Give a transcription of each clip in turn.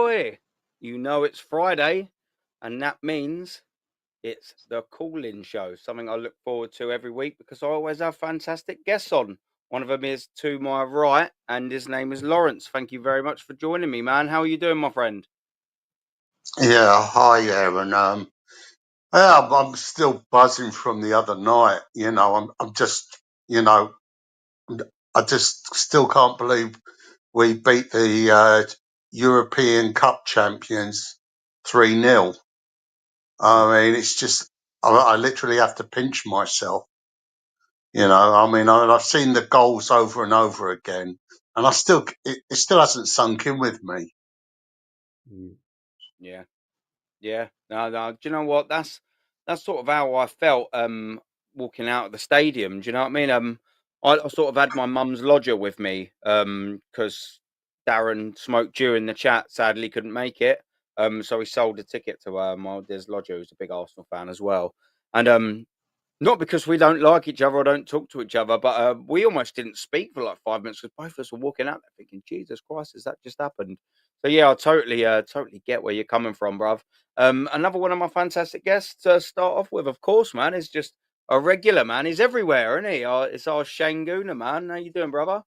boy. You know it's Friday, and that means it's the call-in show, something I look forward to every week because I always have fantastic guests on. One of them is to my right, and his name is Lawrence. Thank you very much for joining me, man. How are you doing, my friend? Yeah, hi, Aaron. Yeah, I'm still buzzing from the other night. I'm just, you know, I just still can't believe we beat the European Cup champions 3-0. I mean, it's just, I literally have to pinch myself. I've seen the goals over and over again, and it still hasn't sunk in with me. Yeah. Yeah, no. Do you know what? That's sort of how I felt walking out of the stadium. Do you know what I mean? I sort of had my mum's lodger with me because Darren smoked during the chat. Sadly, couldn't make it. So he sold a ticket to my Des lodger, who's a big Arsenal fan as well. And not because we don't like each other or don't talk to each other, but we almost didn't speak for like 5 minutes because both of us were walking out there thinking, Jesus Christ, has that just happened? So yeah, I totally get where you're coming from, bruv. Another one of my fantastic guests to start off with, of course, man, is just a regular man. He's everywhere, isn't he? It's our Shane Gooner, man. How you doing, brother?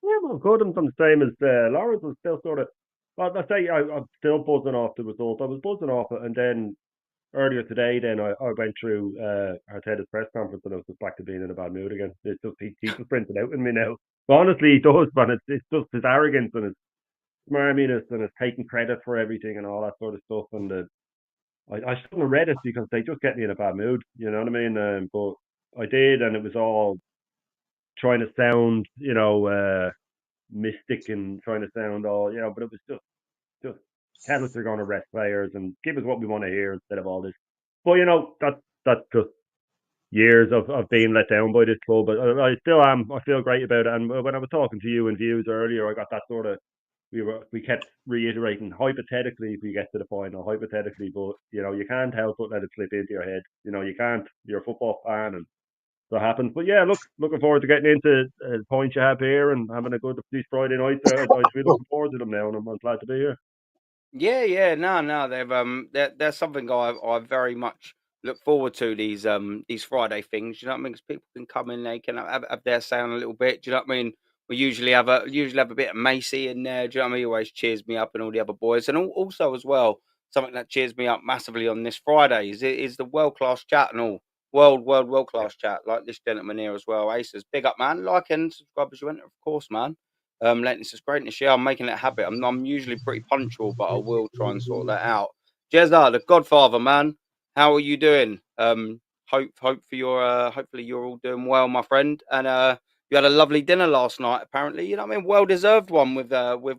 Yeah, well, good. I'm the same as Lawrence. Was still sort of. Well, I say I'm still buzzing off the result. I was buzzing off it, and then earlier today, then I went through Arteta's press conference, and I was just back to being in a bad mood again. It's just he's just printed out in me now. But honestly, he does, man. It's just his arrogance and his smarminess and his taking credit for everything and all that sort of stuff. And I shouldn't have read it because they just get me in a bad mood. You know what I mean? But I did, and it was all trying to sound, mystic and trying to sound all, but it was just tell us they're going to rest players and give us what we want to hear instead of all this. But that's just years of being let down by this club. But I still am. I feel great about it. And when I was talking to you in views earlier, I got that sort of we kept reiterating hypothetically if we get to the final, hypothetically, but you can't help but let it slip into your head. You can't. You're a football fan and that happens. But yeah, looking forward to getting into the points you have here and having a good these Friday nights. I'd be looking forward to them now, and I'm glad to be here. Yeah. No. There's something I very much look forward to these Friday things. You know what I mean? Because people can come in, they can have their say on a little bit. Do you know what I mean? We usually have a bit of Macy in there. Do you know what I mean? He always cheers me up and all the other boys, and also as well something that cheers me up massively on this Friday is the world class chat and all. World class chat like this gentleman here as well. Aces, big up, man. Like and subscribe as you enter, of course, man. Latest is great this year. I'm making it a habit. I'm usually pretty punctual, but I will try and sort that out. Jezza, the Godfather, man. How are you doing? Hope for your hopefully you're all doing well, my friend. And you had a lovely dinner last night, apparently. You know what I mean? Well deserved one with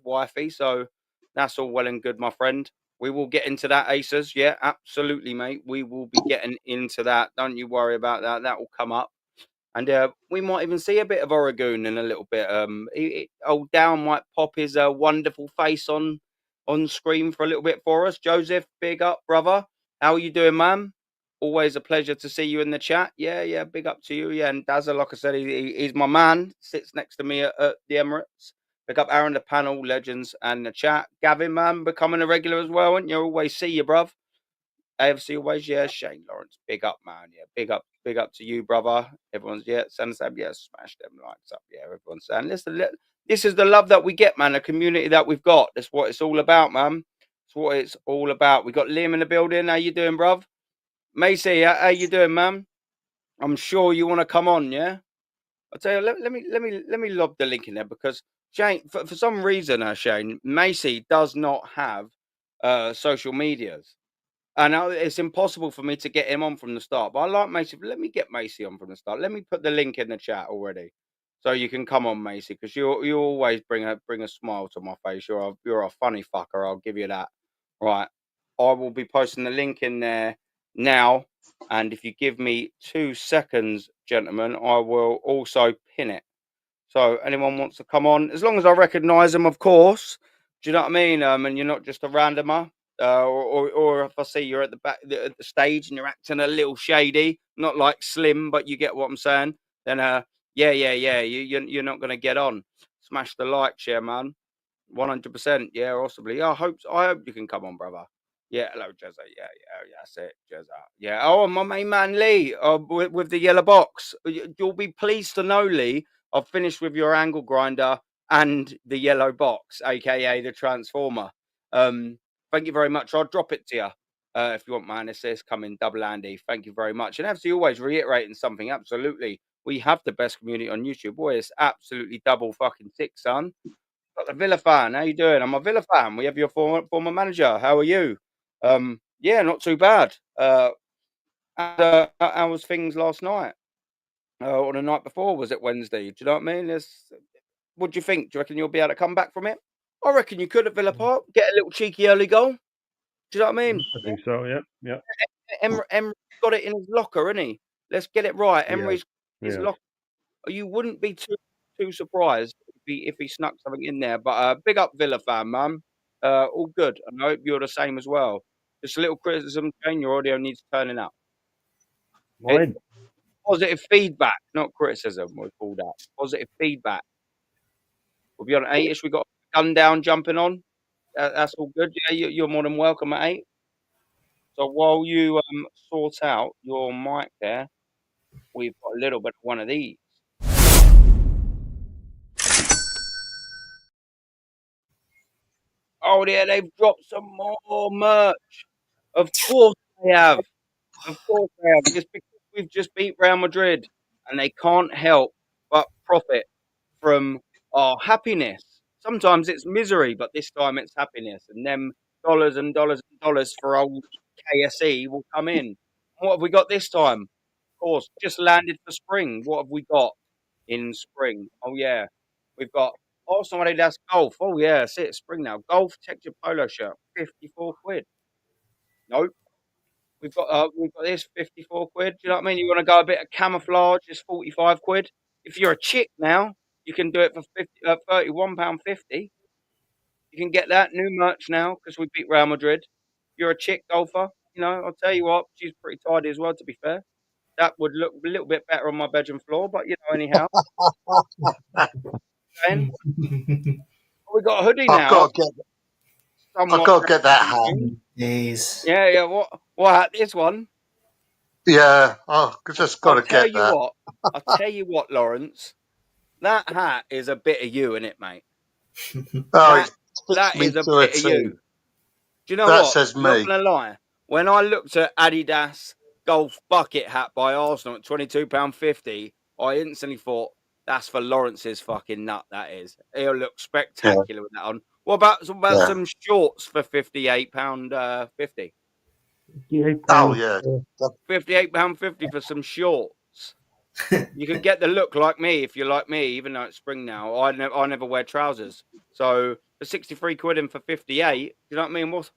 wifey. So that's all well and good, my friend. We will get into that, Aces. Yeah, absolutely, mate. We will be getting into that. Don't you worry about that. That will come up. And we might even see a bit of Oregon in a little bit. Old Down might pop his wonderful face on screen for a little bit for us. Joseph, big up, brother. How are you doing, man? Always a pleasure to see you in the chat. Yeah, big up to you. Yeah, and Dazza, like I said, he's my man. Sits next to me at the Emirates. Big up Aaron, the panel, legends, and the chat. Gavin, man, becoming a regular as well, and you always see you, bruv. AFC always, yeah. Shane Lawrence, big up, man. Yeah, big up to you, brother. Everyone's send us up, smash them likes up, yeah. Everyone's saying, listen, this is the love that we get, man. The community that we've got. That's what it's all about, man. That's what it's all about. We got Liam in the building. How you doing, bruv? Macy, how you doing, man? I'm sure you want to come on, yeah. I'll tell you. Let me lob the link in there because Shane, for some reason, Shane Macy does not have social medias. I know it's impossible for me to get him on from the start, but I like Macy. Let me get Macy on from the start. Let me put the link in the chat already, so you can come on, Macy, because you always bring a smile to my face. You're a funny fucker. I'll give you that. Right, I will be posting the link in there now, and if you give me 2 seconds, gentlemen, I will also pin it. So anyone wants to come on, as long as I recognise them, of course. Do you know what I mean? And you're not just a randomer. Or if I see you're at the back at the stage and you're acting a little shady, not like Slim, but you get what I'm saying. Then you're not gonna get on. Smash the like, share, man. 100%. Yeah, possibly. Yeah, I hope you can come on, brother. Yeah, hello, Jezza. Yeah, that's it, Jezza. Yeah. Oh, my main man Lee, with the yellow box. You'll be pleased to know, Lee, I've finished with your angle grinder and the yellow box, aka the transformer. Thank you very much. I'll drop it to you. If you want my assist, come in double Andy. Thank you very much. And absolutely always reiterating something. Absolutely. We have the best community on YouTube. Boy, it's absolutely double fucking tick, son. Got the Villa fan. How you doing? I'm a Villa fan. We have your former manager. How are you? Yeah, not too bad. How was things last night? Or the night before? Was it Wednesday? Do you know what I mean? What do you think? Do you reckon you'll be able to come back from it? I reckon you could at Villa Park. Get a little cheeky early goal. Do you know what I mean? I think so. Yeah. Emery's got it in his locker, isn't he? Let's get it right. Emery's his Yeah. locker. You wouldn't be too surprised if he snuck something in there. But big up Villa fan, man. All good. And I hope you're the same as well. Just a little criticism, Jane. Your audio needs turning up. Mine. Positive feedback, not criticism. We call that positive feedback. We'll be on at 8ish. We got gun down jumping on. That's all good. Yeah, you're more than welcome at 8. So while you sort out your mic there, we've got a little bit of one of these. Oh, yeah, they've dropped some more merch. Of course they have. Of course they have. Just because we've just beat Real Madrid and they can't help but profit from our happiness. Sometimes it's misery, but this time it's happiness. And them dollars and dollars and dollars for old KSE will come in. What have we got this time? Of course, just landed for spring. What have we got in spring? Oh, yeah. We've got Arsenal Adidas Golf. Oh, yeah. See it, spring now. Golf texture polo shirt, 54 quid. Nope. We've got this 54 quid. Do you know what I mean? You want to go a bit of camouflage? It's 45 quid. If you're a chick now, you can do it for £31.50. You can get that new merch now because we beat Real Madrid. If you're a chick golfer, you know, I'll tell you what, she's pretty tidy as well. To be fair, that would look a little bit better on my bedroom floor. But you know, anyhow, then we got a hoodie now. I've got to get that hat. Jeez. Yeah. What hat? This one. Yeah, I've just got to get that. I'll tell you what, Lawrence. That hat is a bit of you, isn't it, mate? Oh, that is a bit of you. Do you know that what? says I'm me. not gonna lie. When I looked at Adidas Golf Bucket Hat by Arsenal at £22.50, I instantly thought that's for Lawrence's fucking nut. That is. He'll look spectacular with that on. What about some shorts for £58.50? Oh yeah, £58.50 for some shorts. You can get the look like me if you're like me, even though it's spring now. I never wear trousers. So for 63 quid and for 58, you know what I mean? What's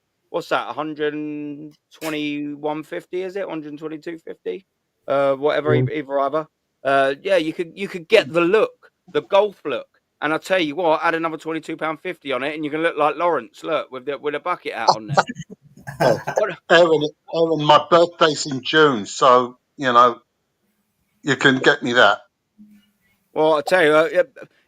that? 121.50 is it? 122.50? Whatever, either. Yeah, you could get the look, the golf look. And I'll tell you what, add another £22.50 on it, and you can look like Lawrence. Look with a bucket hat on there. Erin, my birthday's in June, so you know you can get me that. Well, I'll tell you,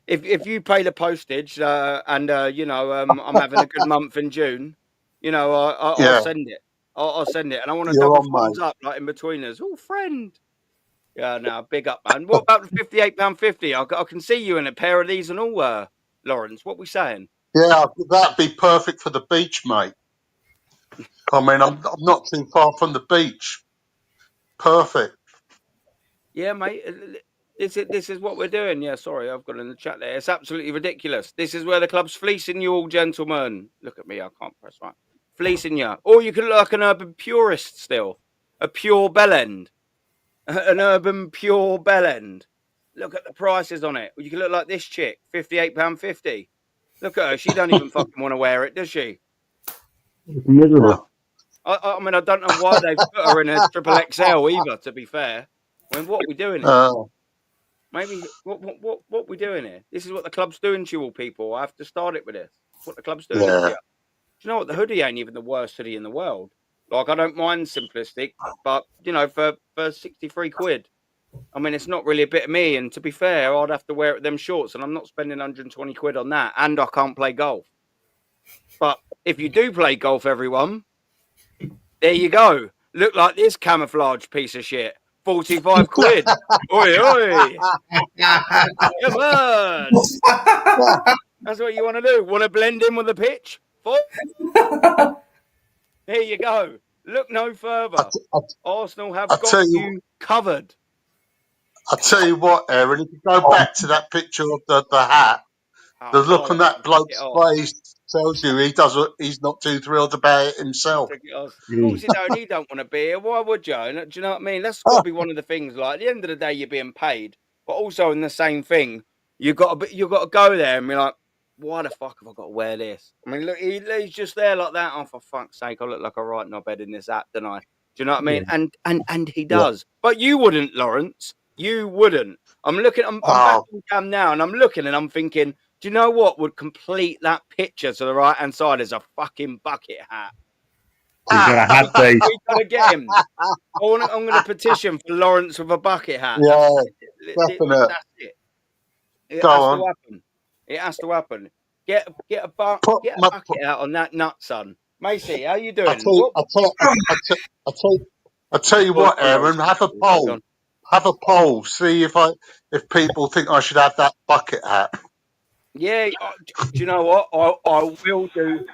if you pay the postage and you know I'm having a good month in June, you know I'll send it. I'll send it, and I want a double thumbs up like in between us. Oh, friend. Yeah, no, big up, man. What about the £58.50? I can see you in a pair of these and all, Lawrence. What we saying? Yeah, that'd be perfect for the beach, mate. I mean, I'm not too far from the beach. Perfect. Yeah, mate. This is what we're doing. Yeah, sorry, I've got in the chat there. It's absolutely ridiculous. This is where the club's fleecing you all, gentlemen. Look at me, I can't press right. Fleecing you. Or you could look like an urban purist still. A pure bellend. An urban pure bellend. Look at the prices on it. You can look like this chick, £58.50. Look at her. She don't even fucking want to wear it, does she? It's miserable. I mean, I don't know why they've put her in a triple XL either, to be fair. I mean, what are we doing here? Maybe, what we doing here? This is what the club's doing to you all, people. I have to start it with this. What the club's doing to you. Do you know what? The hoodie ain't even the worst hoodie in the world. Like, I don't mind simplistic, but, you know, for 63 quid, I mean, it's not really a bit of me. And to be fair, I'd have to wear it with them shorts, and I'm not spending 120 quid on that. And I can't play golf. But if you do play golf, everyone, there you go. Look like this camouflage piece of shit. 45 quid. Oi, oi. Come on. That's what you want to do. Want to blend in with the pitch? There you go. Look no further. Arsenal have I got tell you, you covered. I tell you what, Aaron. If you go back to that picture of the hat, the Oh, look on bollocks. that He took it bloke's off. face tells you he's not too thrilled about it He himself. took it off. Of course he don't. He don't want to be here. Why would you? Do you know what I mean? That's got to be one of the things. Like at the end of the day, you're being paid, but also in the same thing, you got to go there and be like, why the fuck have I got to wear this? I mean, look, he's just there like that. Oh, for fuck's sake, I look like a right knobhead in this hat, don't I? Do you know what I mean? Yeah. And he Yeah. does, but you wouldn't, Lawrence. You wouldn't. I'm looking. I'm back Oh, on cam now, and I'm looking, and I'm thinking, do you know what would complete that picture to the right hand side is a fucking bucket hat. He's got a hat day. We gotta get him. I'm gonna petition for Lawrence with a bucket hat. yeah, That's definite. it. It Go has on. to happen. It has to happen. Get a Put my, bucket out on that nut, son. Macy, how you I doing? tell you, I tell, I tell, I tell you Go on, what, Aaron. Have a Go poll. on. Have a poll. See if people think I should have that bucket hat. Yeah, do you know what? I will do.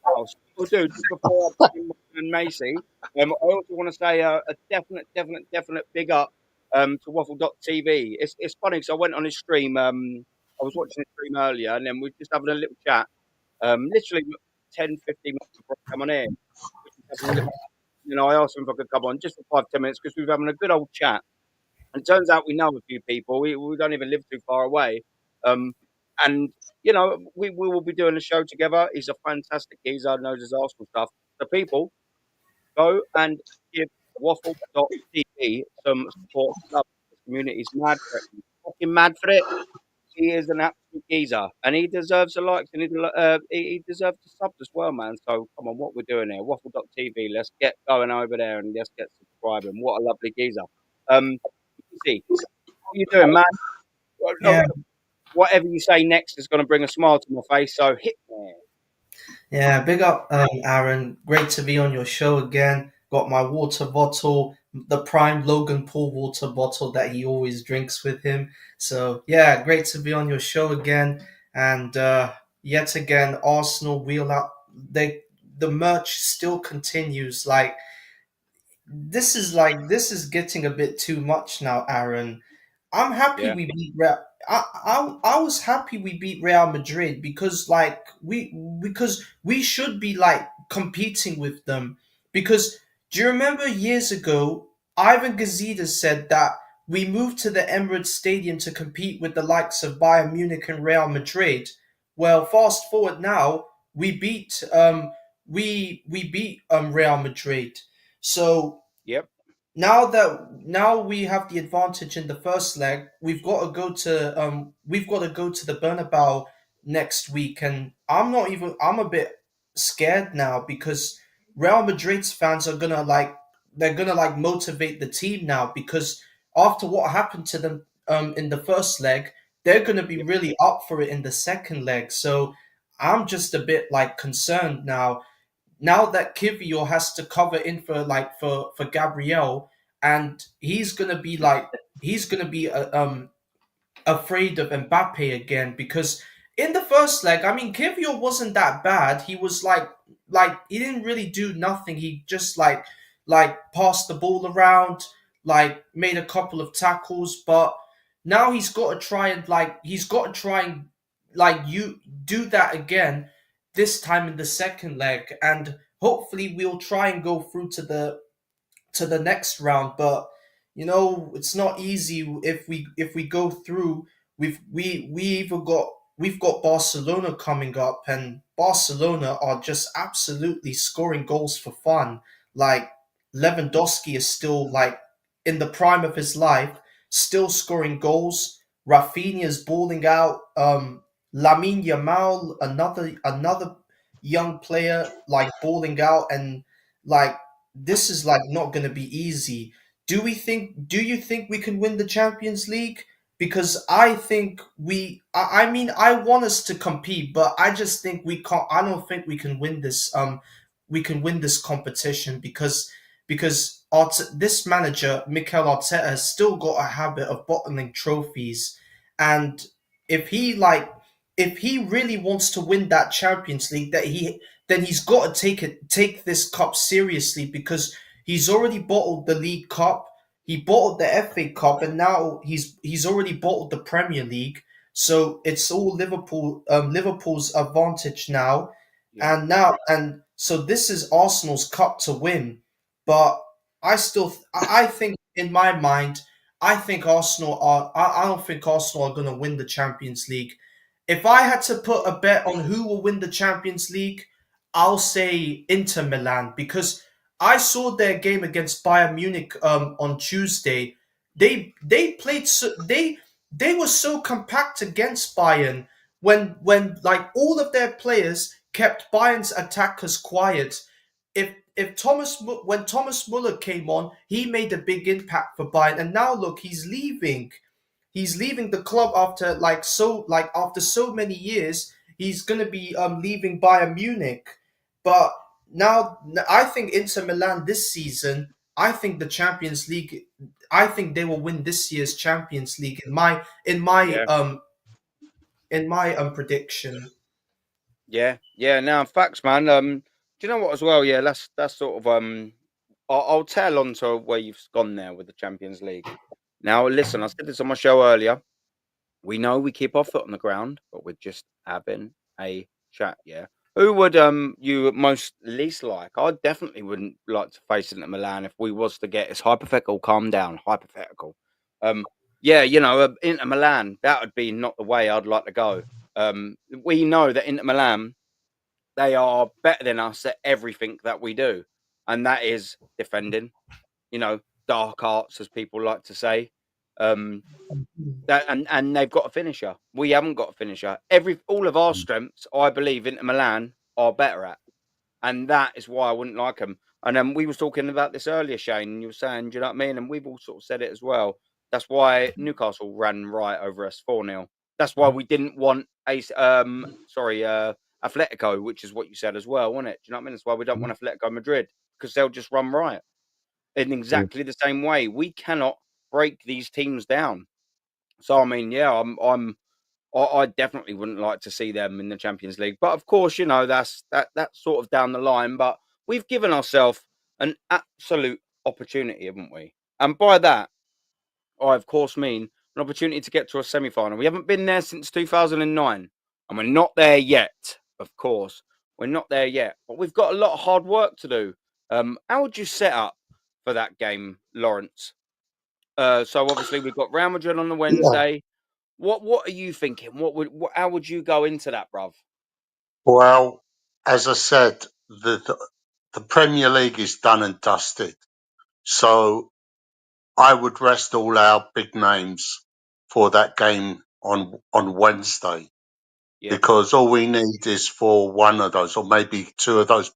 I'll do just before I bring in Macy. I also want to say a definite big up to Waffle.tv. It's funny because I went on his stream. I was watching his stream earlier, and then we are just having a little chat. Literally 10, 15 minutes before I come on in. I asked him if I could come on just for 5, 10 minutes because we were having a good old chat. And it turns out we know a few people. We don't even live too far away. And we will be doing a show together. He's a fantastic geezer, knows his Arsenal stuff. So people, go and give Waffle.tv some support. The community's mad for it. He's fucking mad for it. He is an absolute geezer, and he deserves the likes, and he deserves the subs as well, man. So come on, what we're doing here, Waffle.tv. Let's get going over there and let's get subscribing. What a lovely geezer. See, what are you doing, man? Yeah, Whatever you say next is going to bring a smile to my face. So hit me. yeah. Big up, Aaron. Great to be on your show again. Got my water bottle, the prime Logan Paul water bottle that he always drinks with him. So yeah, great to be on your show again. And yet again, Arsenal wheel up. The merch still continues. This is getting a bit too much now, Aaron. I'm happy Yeah. we beat Real. I was happy we beat Real Madrid because we should be like competing with them because do you remember years ago Ivan Gazidis said that we moved to the Emirates Stadium to compete with the likes of Bayern Munich and Real Madrid. Well, fast forward now, we beat Real Madrid. So Yep. now we have the advantage in the first leg. We've got to go to the Bernabeu next week, and I'm a bit scared now because Real Madrid's fans are gonna like motivate the team now because after what happened to them in the first leg, they're gonna be Yep. really up for it in the second leg. So I'm just a bit like concerned now that Kivior has to cover in for Gabriel, and he's gonna be afraid of Mbappe again because in the first leg, I mean, Kivior wasn't that bad. He was like he didn't really do nothing. He just like passed the ball around, like made a couple of tackles, but now he's got to try and like you do that again this time in the second leg, and hopefully we'll try and go through to the next round. But it's not easy if we go through. We've got Barcelona coming up, and Barcelona are just absolutely scoring goals for fun. Like Lewandowski is still like in the prime of his life, still scoring goals. Rafinha's balling out. Lamine Yamal, another young player, like balling out, and like this is like not going to be easy. Do you think we can win the Champions League? because I think I mean, I want us to compete, but I just think we can't. I don't think we can win this. We can win this competition because this manager Mikel Arteta has still got a habit of bottling trophies, and if he like if he really wants to win that Champions League, then he's got to take this cup seriously, because he's already bottled the League Cup, he bottled the FA Cup, and now he's already bottled the Premier League. So it's all Liverpool's advantage now, Yeah, and so this is Arsenal's cup to win. But I think in my mind, I don't think Arsenal are going to win the Champions League. If I had to put a bet on who will win the Champions League, I'll say Inter Milan, because I saw their game against Bayern Munich on Tuesday. They played they were so compact against Bayern, when like all of their players kept Bayern's attackers quiet. When Thomas Muller came on, he made a big impact for Bayern, and now look, he's leaving. He's leaving the club after after so many years. He's gonna be leaving Bayern Munich, but now I think Inter Milan this season. I think the Champions League. I think they will win this year's Champions League in my yeah, um in my prediction. yeah. Now, facts, man. Do you know what as well? Yeah, that's sort of I'll tail on to where you've gone there with the Champions League. Now, listen, I said this on my show earlier. We know we keep our foot on the ground, but we're just having a chat. Yeah. Who would you most least like? I definitely wouldn't like to face Inter Milan if we was to get. It's hypothetical. Calm down. Hypothetical. Um. Yeah. Inter Milan. That would be not the way I'd like to go. We know that Inter Milan, they are better than us at everything that we do, and that is defending. Dark arts, as people like to say. Um, and they've got a finisher. We haven't got a finisher. All of our strengths, I believe, Inter Milan are better at, and that is why I wouldn't like them. And we was talking about this earlier, Shane, and you were saying, do you know what I mean? And we've all sort of said it as well. That's why Newcastle ran right over us 4-0. That's why we didn't want Atletico, which is what you said as well, wasn't it? Do you know what I mean? That's why we don't want Atletico Madrid, because they'll just run right in exactly the same way. We cannot break these teams down. So I mean, yeah, I definitely wouldn't like to see them in the Champions League. But of course, that's sort of down the line. But we've given ourselves an absolute opportunity, haven't we? And by that, I of course mean an opportunity to get to a semi-final. We haven't been there since 2009, and we're not there yet. Of course, we're not there yet. But we've got a lot of hard work to do. How would you set up for that game, Lawrence? So obviously we've got Real Madrid on the Yeah. Wednesday. What are you thinking? How would you go into that, bruv? Well, as I said, the Premier League is done and dusted. So I would rest all our big names for that game on Wednesday, Yeah, because all we need is for one of those, or maybe two of those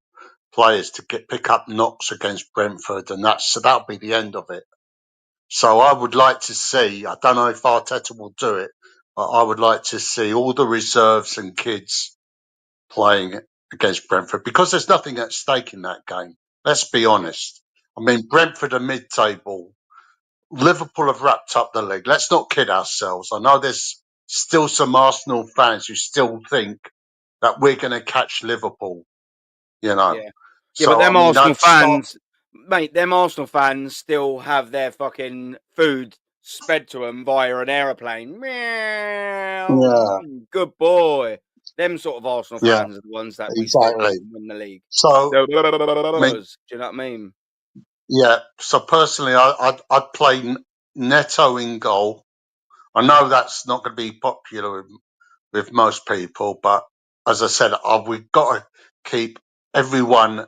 players, to pick up knocks against Brentford, and that'll be the end of it. So I would like to see. I don't know if Arteta will do it, but I would like to see all the reserves and kids playing against Brentford, because there's nothing at stake in that game. Let's be yeah, honest. I mean, Brentford are mid-table. Liverpool have wrapped up the league. Let's not kid ourselves. I know there's still some Arsenal fans who still think that we're going to catch Liverpool, you know. yeah, yeah. But So, I them mean, Arsenal I'd start. fans, mate, them Arsenal fans still have their fucking food sped to them via an aeroplane. Meow. Yeah, Good boy. Them sort of Arsenal yeah, fans are the ones that we still think exactly. can win the league. So, The I mean, do you know what I mean? yeah. So personally, I'd play Neto in goal. I know that's not going to be popular with most people, but as I said, we've got to keep everyone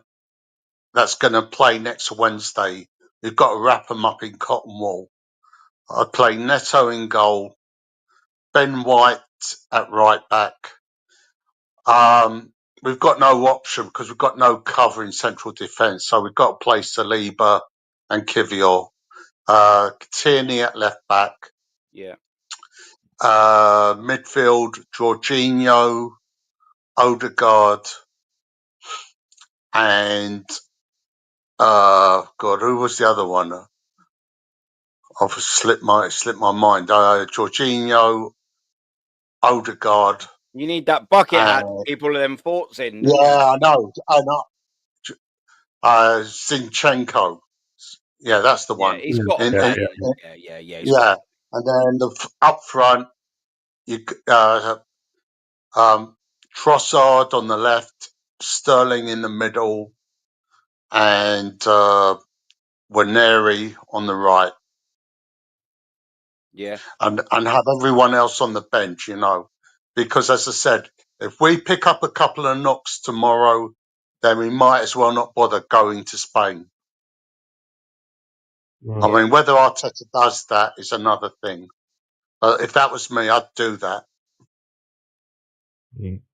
that's going to play next Wednesday. We've got to wrap them up in cotton wool. I'd play Neto in goal, Ben White at right back. We've got no option because we've got no cover in central defence, so we've got to play Saliba and Kivior. Tierney at left back. Yeah, midfield, Jorginho, Odegaard, and God, who was the other one? I've slipped my mind. Jorginho, Odegaard. You need that bucket hat to keep all of them thoughts in, don't you? I know. Zinchenko. Yeah, that's the one. Yeah, he's got to play. Yeah. Yeah, and then up front, you Trossard on the left, Sterling in the middle, and Waneri on the right. Yeah. And have everyone else on the bench, because as I said, if we pick up a couple of knocks tomorrow, then we might as well not bother going to Spain. I mean, whether Arteta does that is another thing. But if that was me, I'd do that.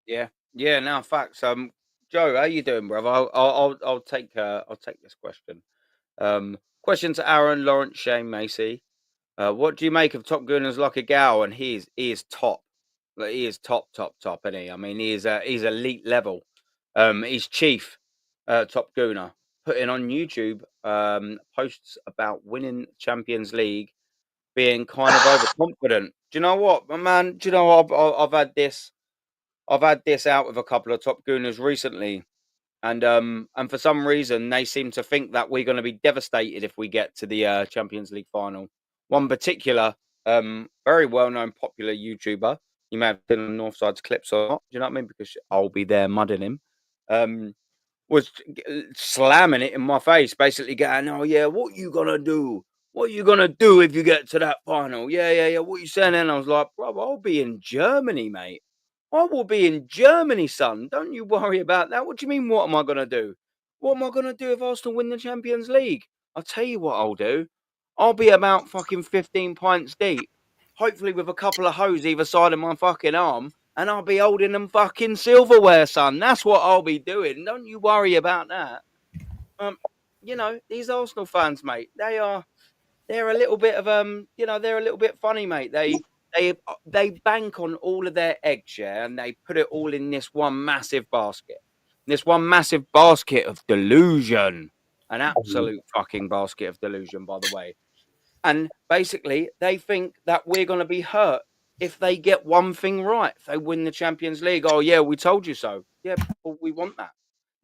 Yeah. Now, facts. Joe, how you doing, brother? I'll take this question. Question to Aaron, Lawrence, Shane, Macy. What do you make of Top Gunners like a gal? And he is top. Like, he is top, isn't he? I mean, he's elite level. He's chief Top Gunner, putting on YouTube posts about winning Champions League, being kind of overconfident. Do you know what, my man? Do you know I've had this out with a couple of Top Gunners recently, and for some reason they seem to think that we're going to be devastated if we get to the Champions League final. One particular, very well-known, popular YouTuber, you may have seen on Northside's clips or not, do you know what I mean? Because I'll be there mudding him. Was slamming it in my face, basically going, "Oh yeah, what you gonna do? What you gonna do if you get to that final? Yeah. What you saying?" And I was like, "Bro, I'll be in Germany, mate. I will be in Germany, son. Don't you worry about that. What do you mean? What am I gonna do? What am I gonna do if Arsenal win the Champions League? I'll tell you what I'll do. I'll be about fucking 15 pints deep, hopefully with a couple of hoes either side of my fucking arm." And I'll be holding them fucking silverware, son. That's what I'll be doing. Don't you worry about that. These Arsenal fans, mate, they're a little bit of they're a little bit funny, mate. They bank on all of their eggs, yeah, and they put it all in this one massive basket. This one massive basket of delusion. An absolute fucking basket of delusion, by the way. And basically, they think that we're going to be hurt if they get one thing right. If they win the Champions League, oh, yeah, we told you so. Yeah, well, we want that.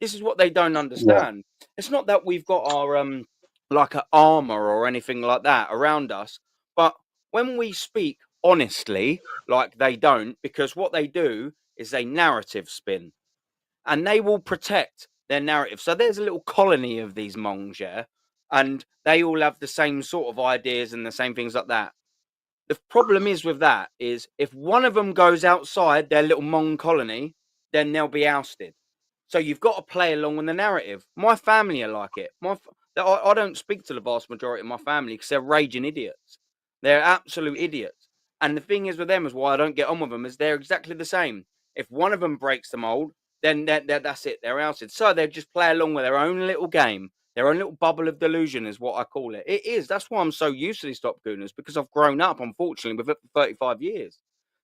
This is what they don't understand. Yeah. It's not that we've got our, like an armor or anything like that around us. But when we speak honestly, like they don't, because what they do is they narrative spin. And they will protect their narrative. So there's a little colony of these mongs, yeah? And they all have the same sort of ideas and the same things like that. The problem is with that is if one of them goes outside their little Hmong colony, then they'll be ousted. So you've got to play along with the narrative. My family are like it. I don't speak to the vast majority of my family because they're raging idiots. They're absolute idiots. And the thing is with them is why I don't get on with them is they're exactly the same. If one of them breaks the mold, then that's it. They're ousted. So they just play along with their own little game. Their own little bubble of delusion is what I call it. It is. That's why I'm so used to these Top Gooners, because I've grown up, unfortunately, with it for 35 years.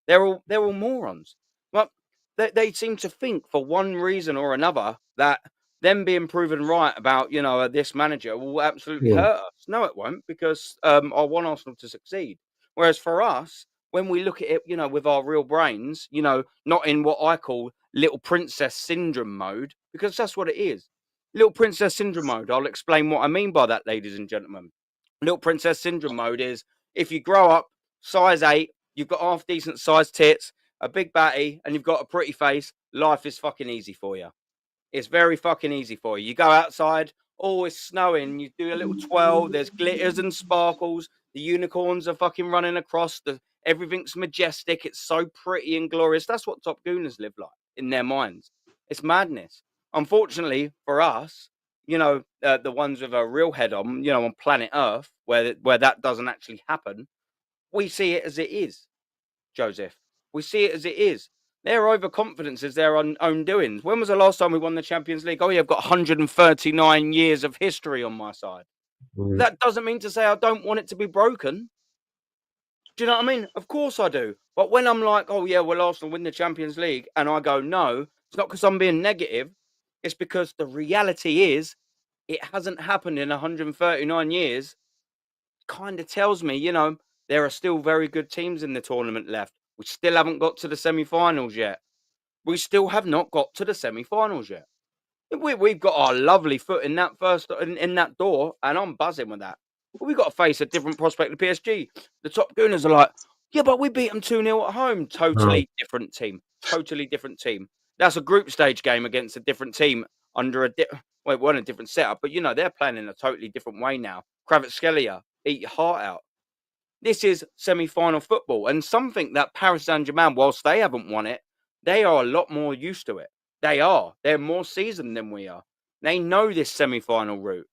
They're all morons. But they seem to think for one reason or another that them being proven right about, this manager will absolutely hurt us. No, it won't, because I want Arsenal to succeed. Whereas for us, when we look at it, with our real brains, not in what I call little princess syndrome mode, because that's what it is. Little princess syndrome mode. I'll explain what I mean by that, ladies and gentlemen. Little princess syndrome mode is if you grow up size 8, you've got half decent sized tits, a big batty, and you've got a pretty face, life is fucking easy for you. It's very fucking easy for you. You go outside, oh, it's snowing, you do a little twirl, there's glitters and sparkles, the unicorns are fucking running across, everything's majestic, it's so pretty and glorious. That's what Top Gooners live like in their minds. It's madness. Unfortunately for us, the ones with a real head on, on planet Earth, where that doesn't actually happen, we see it as it is, Joseph. We see it as it is. Their overconfidence is their own doings. When was the last time we won the Champions League? Oh, yeah, I've got 139 years of history on my side. That doesn't mean to say I don't want it to be broken. Do you know what I mean? Of course I do. But when I'm like, oh yeah, well Arsenal win the Champions League, and I go, no, it's not because I'm being negative. It's because the reality is it hasn't happened in 139 years. Kind of tells me, there are still very good teams in the tournament left. We still haven't got to the semi-finals yet. We still have not got to the semi-finals yet. We've got our lovely foot in that in that door, and I'm buzzing with that. But we've got to face a different prospect of PSG. The top Gooners are like, yeah, but we beat them 2-0 at home. Totally different team. Totally different team. That's a group stage game against a different team under well, it wasn't a different setup, but they're playing in a totally different way now. Kvaratskhelia, eat your heart out. This is semi-final football, and something that Paris Saint-Germain, whilst they haven't won it, they are a lot more used to it. They are. They're more seasoned than we are. They know this semi-final route.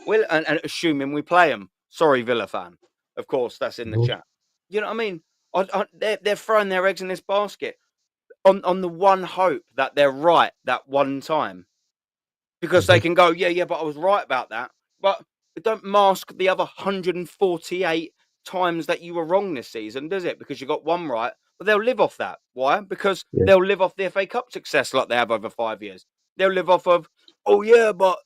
Well, and assuming we play them. Sorry, Villa fan. Of course, that's in the chat. You know what I mean? They're throwing their eggs in this basket on the one hope that they're right that one time. Because they can go, yeah, but I was right about that. But it don't mask the other 148 times that you were wrong this season, does it? Because you got one right. But they'll live off that. Why? Because they'll live off the FA Cup success like they have over 5 years. They'll live off of, oh yeah, but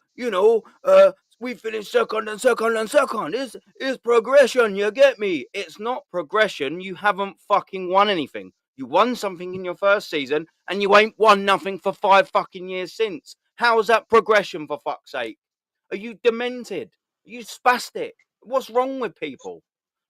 we finished second and second and second. It's progression, you get me? It's not progression. You haven't fucking won anything. You won something in your first season, and you ain't won nothing for 5 fucking years since. How is that progression, for fuck's sake? Are you demented? Are you spastic? What's wrong with people?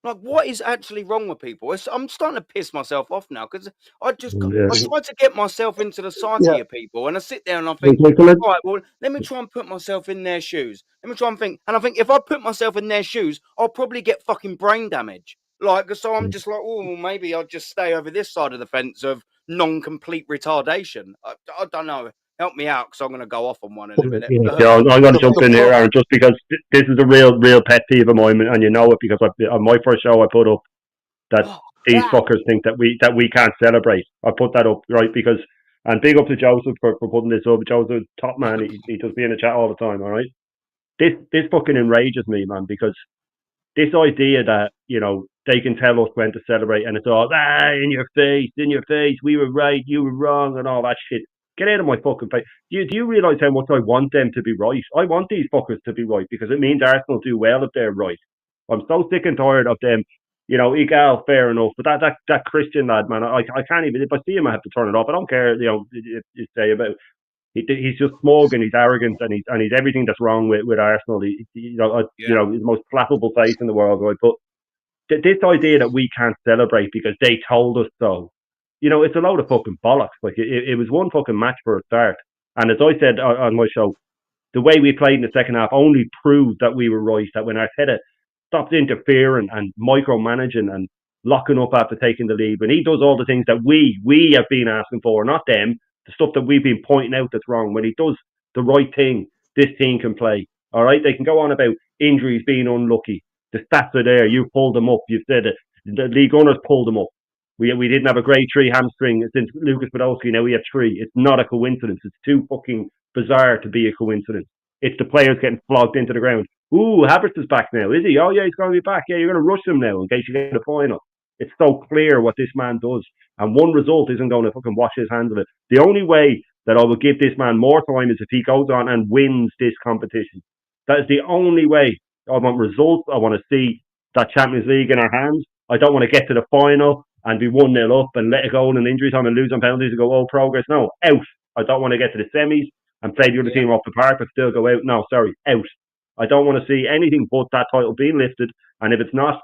Like, what is actually wrong with people? I'm starting to piss myself off now because I try to get myself into the psyche of people, and I sit there and I think, all right, well, let me try and put myself in their shoes. Let me try and think. And I think if I put myself in their shoes, I'll probably get fucking brain damage. So I'm just like, oh, well, maybe I'll just stay over this side of the fence of non-complete retardation. I don't know. Help me out, because I'm going to go off on one in a minute. I'm going to jump in here, Aaron, just because this is a real pet peeve of mine, and you know it because on my first show I put up that these fuckers think that we can't celebrate. I put that up, right, because, and big up to Joseph for putting this up. Joseph's top man. He does be in the chat all the time, all right? This fucking enrages me, man, because this idea that, they can tell us when to celebrate, and it's all, in your face, we were right, you were wrong, and all that shit. Get out of my fucking face. Do you realise how much I want them to be right? I want these fuckers to be right, because it means Arsenal do well if they're right. I'm so sick and tired of them, Egal, fair enough, but that Christian lad, man, I can't even, if I see him, I have to turn it off. I don't care, you say about, he's just smug and he's arrogant and he's everything that's wrong with Arsenal. He's the most flappable face in the world, right? But this idea that we can't celebrate because they told us so, it's a load of fucking bollocks. Like, it was one fucking match for a start. And as I said on my show, the way we played in the second half only proved that we were right, that when Arteta stopped interfering and micromanaging and locking up after taking the lead, when he does all the things that we have been asking for, not them, the stuff that we've been pointing out that's wrong, when he does the right thing, this team can play. All right? They can go on about injuries being unlucky. The stats are there. You pulled them up. You've said it. The league owners pulled them up. We didn't have a grade 3 hamstring since Lucas Podolski. Now we have 3. It's not a coincidence. It's too fucking bizarre to be a coincidence. It's the players getting flogged into the ground. Ooh, Havertz is back now, is he? Oh yeah, he's going to be back. Yeah, you're going to rush him now in case you get the final. It's so clear what this man does, and one result isn't going to fucking wash his hands of it. The only way that I will give this man more time is if he goes on and wins this competition. That is the only way. I want results. I want to see that Champions League in our hands. I don't want to get to the final and be 1-0 up and let it go in injury time and lose on penalties and go, oh, progress. No, out. I don't want to get to the semis and play the other team off the park but still go out. No, sorry, out. I don't want to see anything but that title being lifted. And if it's not,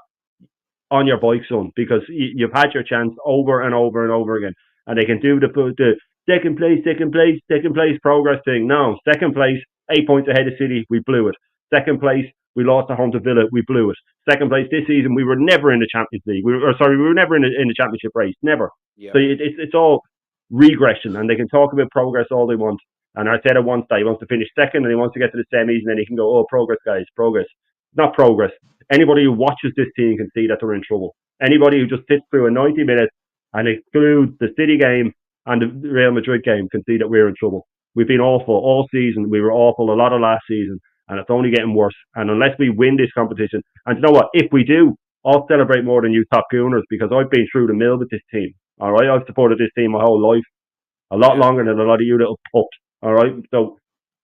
on your bike, son, because you've had your chance over and over and over again. And they can do the second place progress thing. No, second place, 8 points ahead of City, we blew it. Second place, we lost at home to Villa, we blew it. Second place this season, we were never in the Champions League. We were never in the championship race, never. Yeah. So it's all regression, and they can talk about progress all they want. And Arteta wants that. He wants to finish second, and he wants to get to the semis, and then he can go, oh, progress, guys, progress. Not progress. Anybody who watches this team can see that they're in trouble. Anybody who just sits through a 90 minutes and excludes the City game and the Real Madrid game can see that we're in trouble. We've been awful all season. We were awful a lot of last season, and it's only getting worse. And unless we win this competition, and you know what? If we do, I'll celebrate more than you top gooners because I've been through the mill with this team. All right, I've supported this team my whole life, a lot longer than a lot of you little pups. All right, so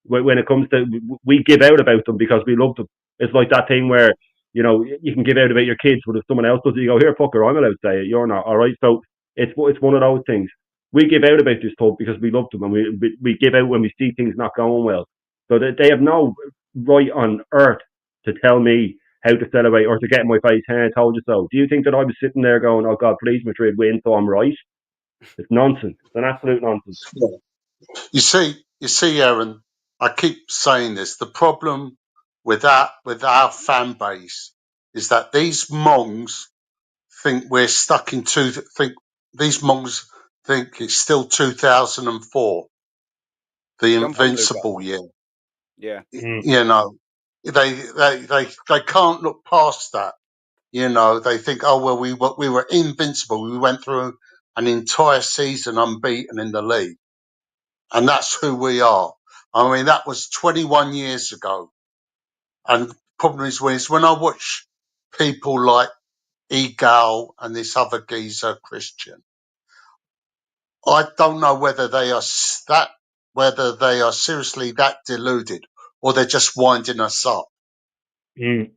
when it comes to, we give out about them because we love them. It's like that thing where, you know, you can give out about your kids, but if someone else does it, you go, here, fucker, I'm allowed to say it, you're not. All right, so it's one of those things. We give out about this club because we love them, and we give out when we see things not going well. So they have no right on earth to tell me how to celebrate or to get in my face, hey, I told you so. Do you think that I was sitting there going, oh God, please Madrid win, so I'm right? It's nonsense. It's an absolute nonsense. Yeah. You see, Aaron, I keep saying this. The problem with our fan base is that these mongs think we're stuck in these mongs think it's still 2004, the Jump on, Luca. invincible year. Yeah. You know, they can't look past that. You know, they think, oh well, we were invincible. We went through an entire season unbeaten in the league. And that's who we are. I mean, that was 21 years ago. And the problem is when I watch people like Egal and this other geezer, Christian, I don't know whether they are seriously that deluded or they're just winding us up. Mm.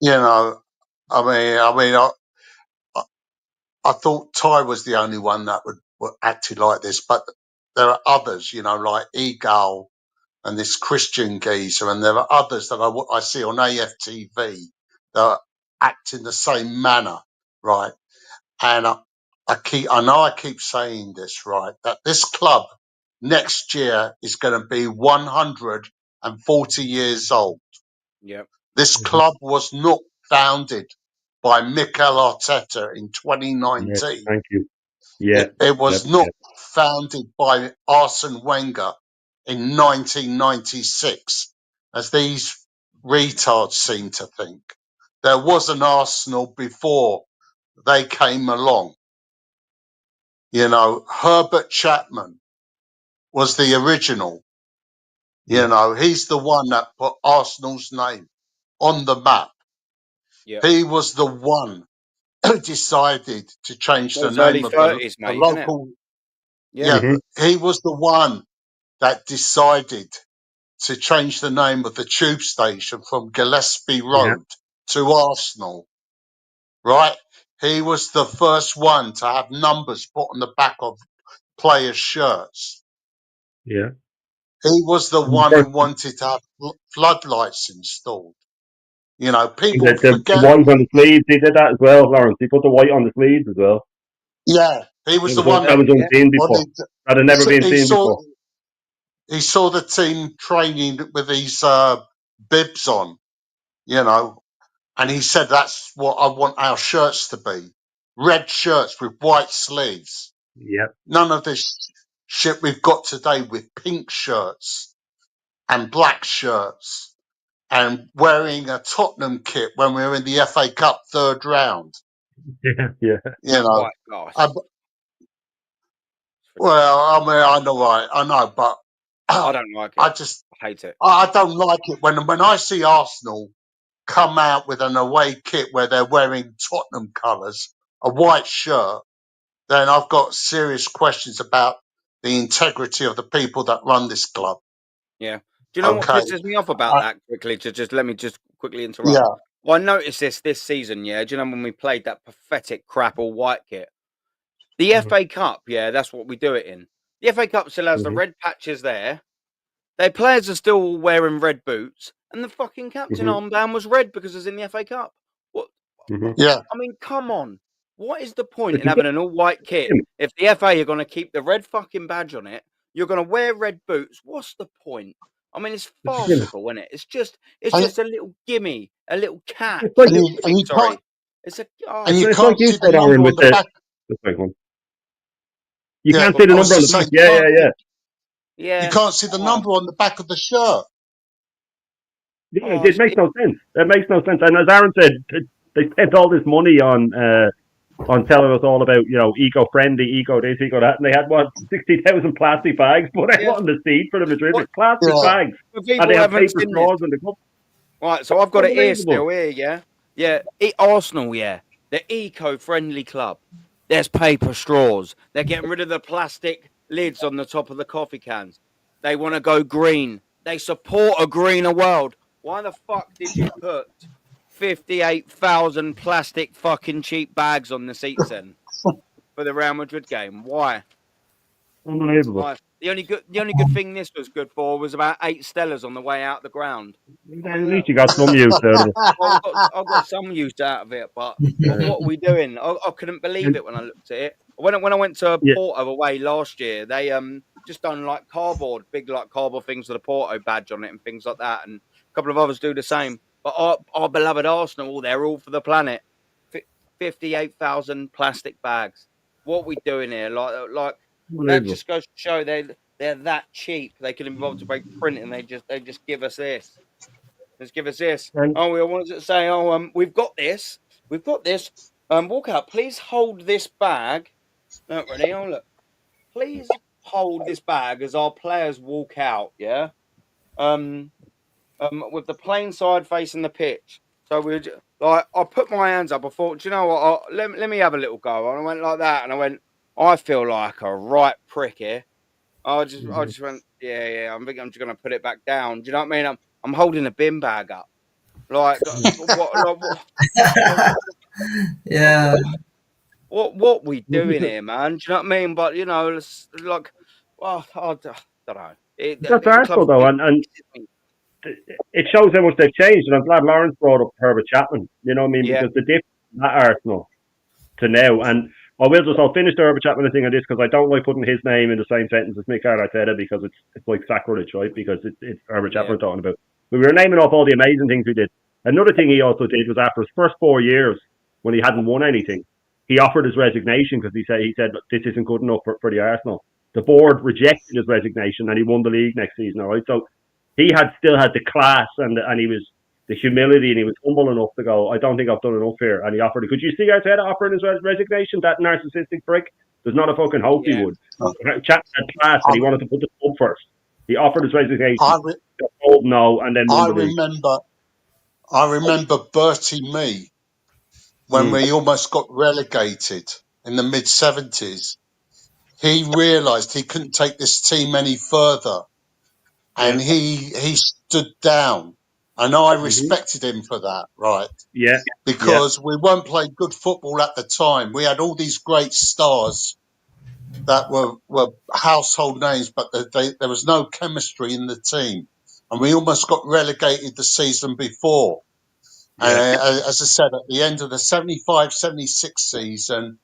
You know, I thought Ty was the only one that would acted like this, but there are others, you know, like Egal and this Christian geezer, and there are others that I see on AFTV that act in the same manner, right? And I know I keep saying this, right? That this club next year is going to be 140 years old. Yep. This club was not founded by Mikel Arteta in Yeah, 2019. thank you. Yeah. It was not founded by Arsene Wenger in 1996, as these retards seem to think. There was an Arsenal before they came along. You know, Herbert Chapman was the original. You know, he's the one that put Arsenal's name on the map. Yep. He was the one who decided to change the Those name early of the 30s, mate, isn't it? local. Yeah. But he was the one that decided to change the name of the tube station from Gillespie Road to Arsenal, right? He was the first one to have numbers put on the back of players' shirts. Yeah. He was the one who wanted to have floodlights installed. You know, people The forget. white on the sleeves, he did that as well, Lawrence. He put the white on the sleeves as well. Yeah, he was the That one that was unseen before. That had never been he seen saw. before. He saw the team training with these bibs on, you know, and he said, that's what I want our shirts to be. Red shirts with white sleeves. Yep. None of this shit we've got today with pink shirts and black shirts and wearing a Tottenham kit when we were in the FA Cup third round. Yeah, yeah. You know, White glass. well, I mean, I know, but I don't like it. I hate it. I don't like it when I see Arsenal come out with an away kit where they're wearing Tottenham colours, a white shirt, then I've got serious questions about the integrity of the people that run this club. Yeah. Do you know what pisses me off about that quickly? Let me just quickly interrupt. Yeah. Well, I noticed this season, yeah. Do you know when we played that pathetic crap all white kit? The FA Cup, yeah, that's what we do it in. The FA Cup still has the red patches there. Their players are still wearing red boots, and the fucking captain armband was red because it's in the FA Cup. What? Yeah. I mean, come on. What is the point in having an all-white kit if the FA are going to keep the red fucking badge on it? You're going to wear red boots. What's the point? I mean, it's farcical, isn't it? It's just a little gimme, a little catch. Like Sorry, it's a. And you it's can't like you see the said, number Aaron, on with the back. You can't see the number on the back. Yeah. You can't see the number on the back of the shirt. Yeah, it makes no sense. It makes no sense. And as Aaron said, they spent all this money on telling us all about, you know, eco-friendly, eco this, eco that, and they had, 60,000 plastic bags put out on the seat for the Madrid. Plastic bags. And they have paper straws in the cup. Right, so I've got it here still, yeah? Yeah, Arsenal, yeah. They're eco-friendly club. There's paper straws. They're getting rid of the plastic lids on the top of the coffee cans. They want to go green. They support a greener world. Why the fuck did you put 58,000 plastic fucking cheap bags on the seats then for the Real Madrid game? Why? Unbelievable. Why? The only good thing this was good for was about 8 Stellas on the way out the ground. I At mean, least look, you got some use out of it. I've got some use out of it, but what are we doing? I couldn't believe And, it when I looked at it. When I went to yeah, Porto away last year, they just done like big like cardboard things with a Porto badge on it and things like that, and a couple of others do the same. But our beloved Arsenal, they're all for the planet. 58,000 plastic bags. What are we doing here? Like that unbelievable. just goes to show they're that cheap. They can involve to make print, and they just give us this. Just give us this. And Oh, we wanted to say, we've got this. We've got this. Walk out. Please hold this bag. No, ready? Oh, look. Please hold this bag as our players walk out. Yeah. Um. With the plain side facing the pitch. So like, I put my hands up. I thought, do you know what? Let me have a little go. And I went like that, and I went, I feel like a right prick here. I just went, yeah. I think I'm just gonna put it back down. Do you know what I mean? I'm holding a bin bag up. Like Yeah. what we doing here, man? Do you know what I mean? But it's like, well, I don't know. that's The club's Arsenal though, and it shows how much they've changed. And I'm glad Lawrence brought up Herbert Chapman. You know what I mean? yeah, Because the difference at Arsenal to now, and I'll finish the Herbert Chapman thing on this because I don't like putting his name in the same sentence as Mikel Arteta because it's like sacrilege, right? Because it's Herbert yeah, Chapman we're talking about. But we were naming off all the amazing things we did. Another thing he also did was after his first 4 years, when he hadn't won anything, he offered his resignation because he said this isn't good enough for the Arsenal. The board rejected his resignation and he won the league next season. All right, so he still had the class and he was the humility, and he was humble enough to go, I don't think I've done enough here. And he offered it. Could you see Arteta offering his resignation, that narcissistic prick? There's not a fucking hope he yeah, would. Chap had class and he wanted to put the club first. He offered his resignation, I, got told no, and then won I the league. remember Bertie Mee when we almost got relegated in the mid-70s. He realised he couldn't take this team any further, Yeah. and he stood down, and I respected him for that, right? Yeah. Because we weren't playing good football at the time. We had all these great stars that were household names, but there was no chemistry in the team, and we almost got relegated the season before. Yeah. As I said, at the end of the 75-76 season,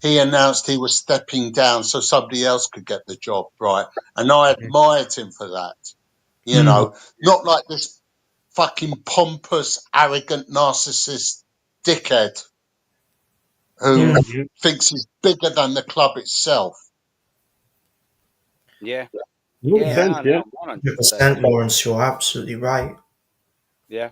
he announced he was stepping down so somebody else could get the job, right? And I admired him for that. Not like this fucking pompous, arrogant, narcissist dickhead who thinks he's bigger than the club itself. yeah, yeah. 100%, No, yeah. 100%. 100%, Lawrence, you're absolutely right. Yeah.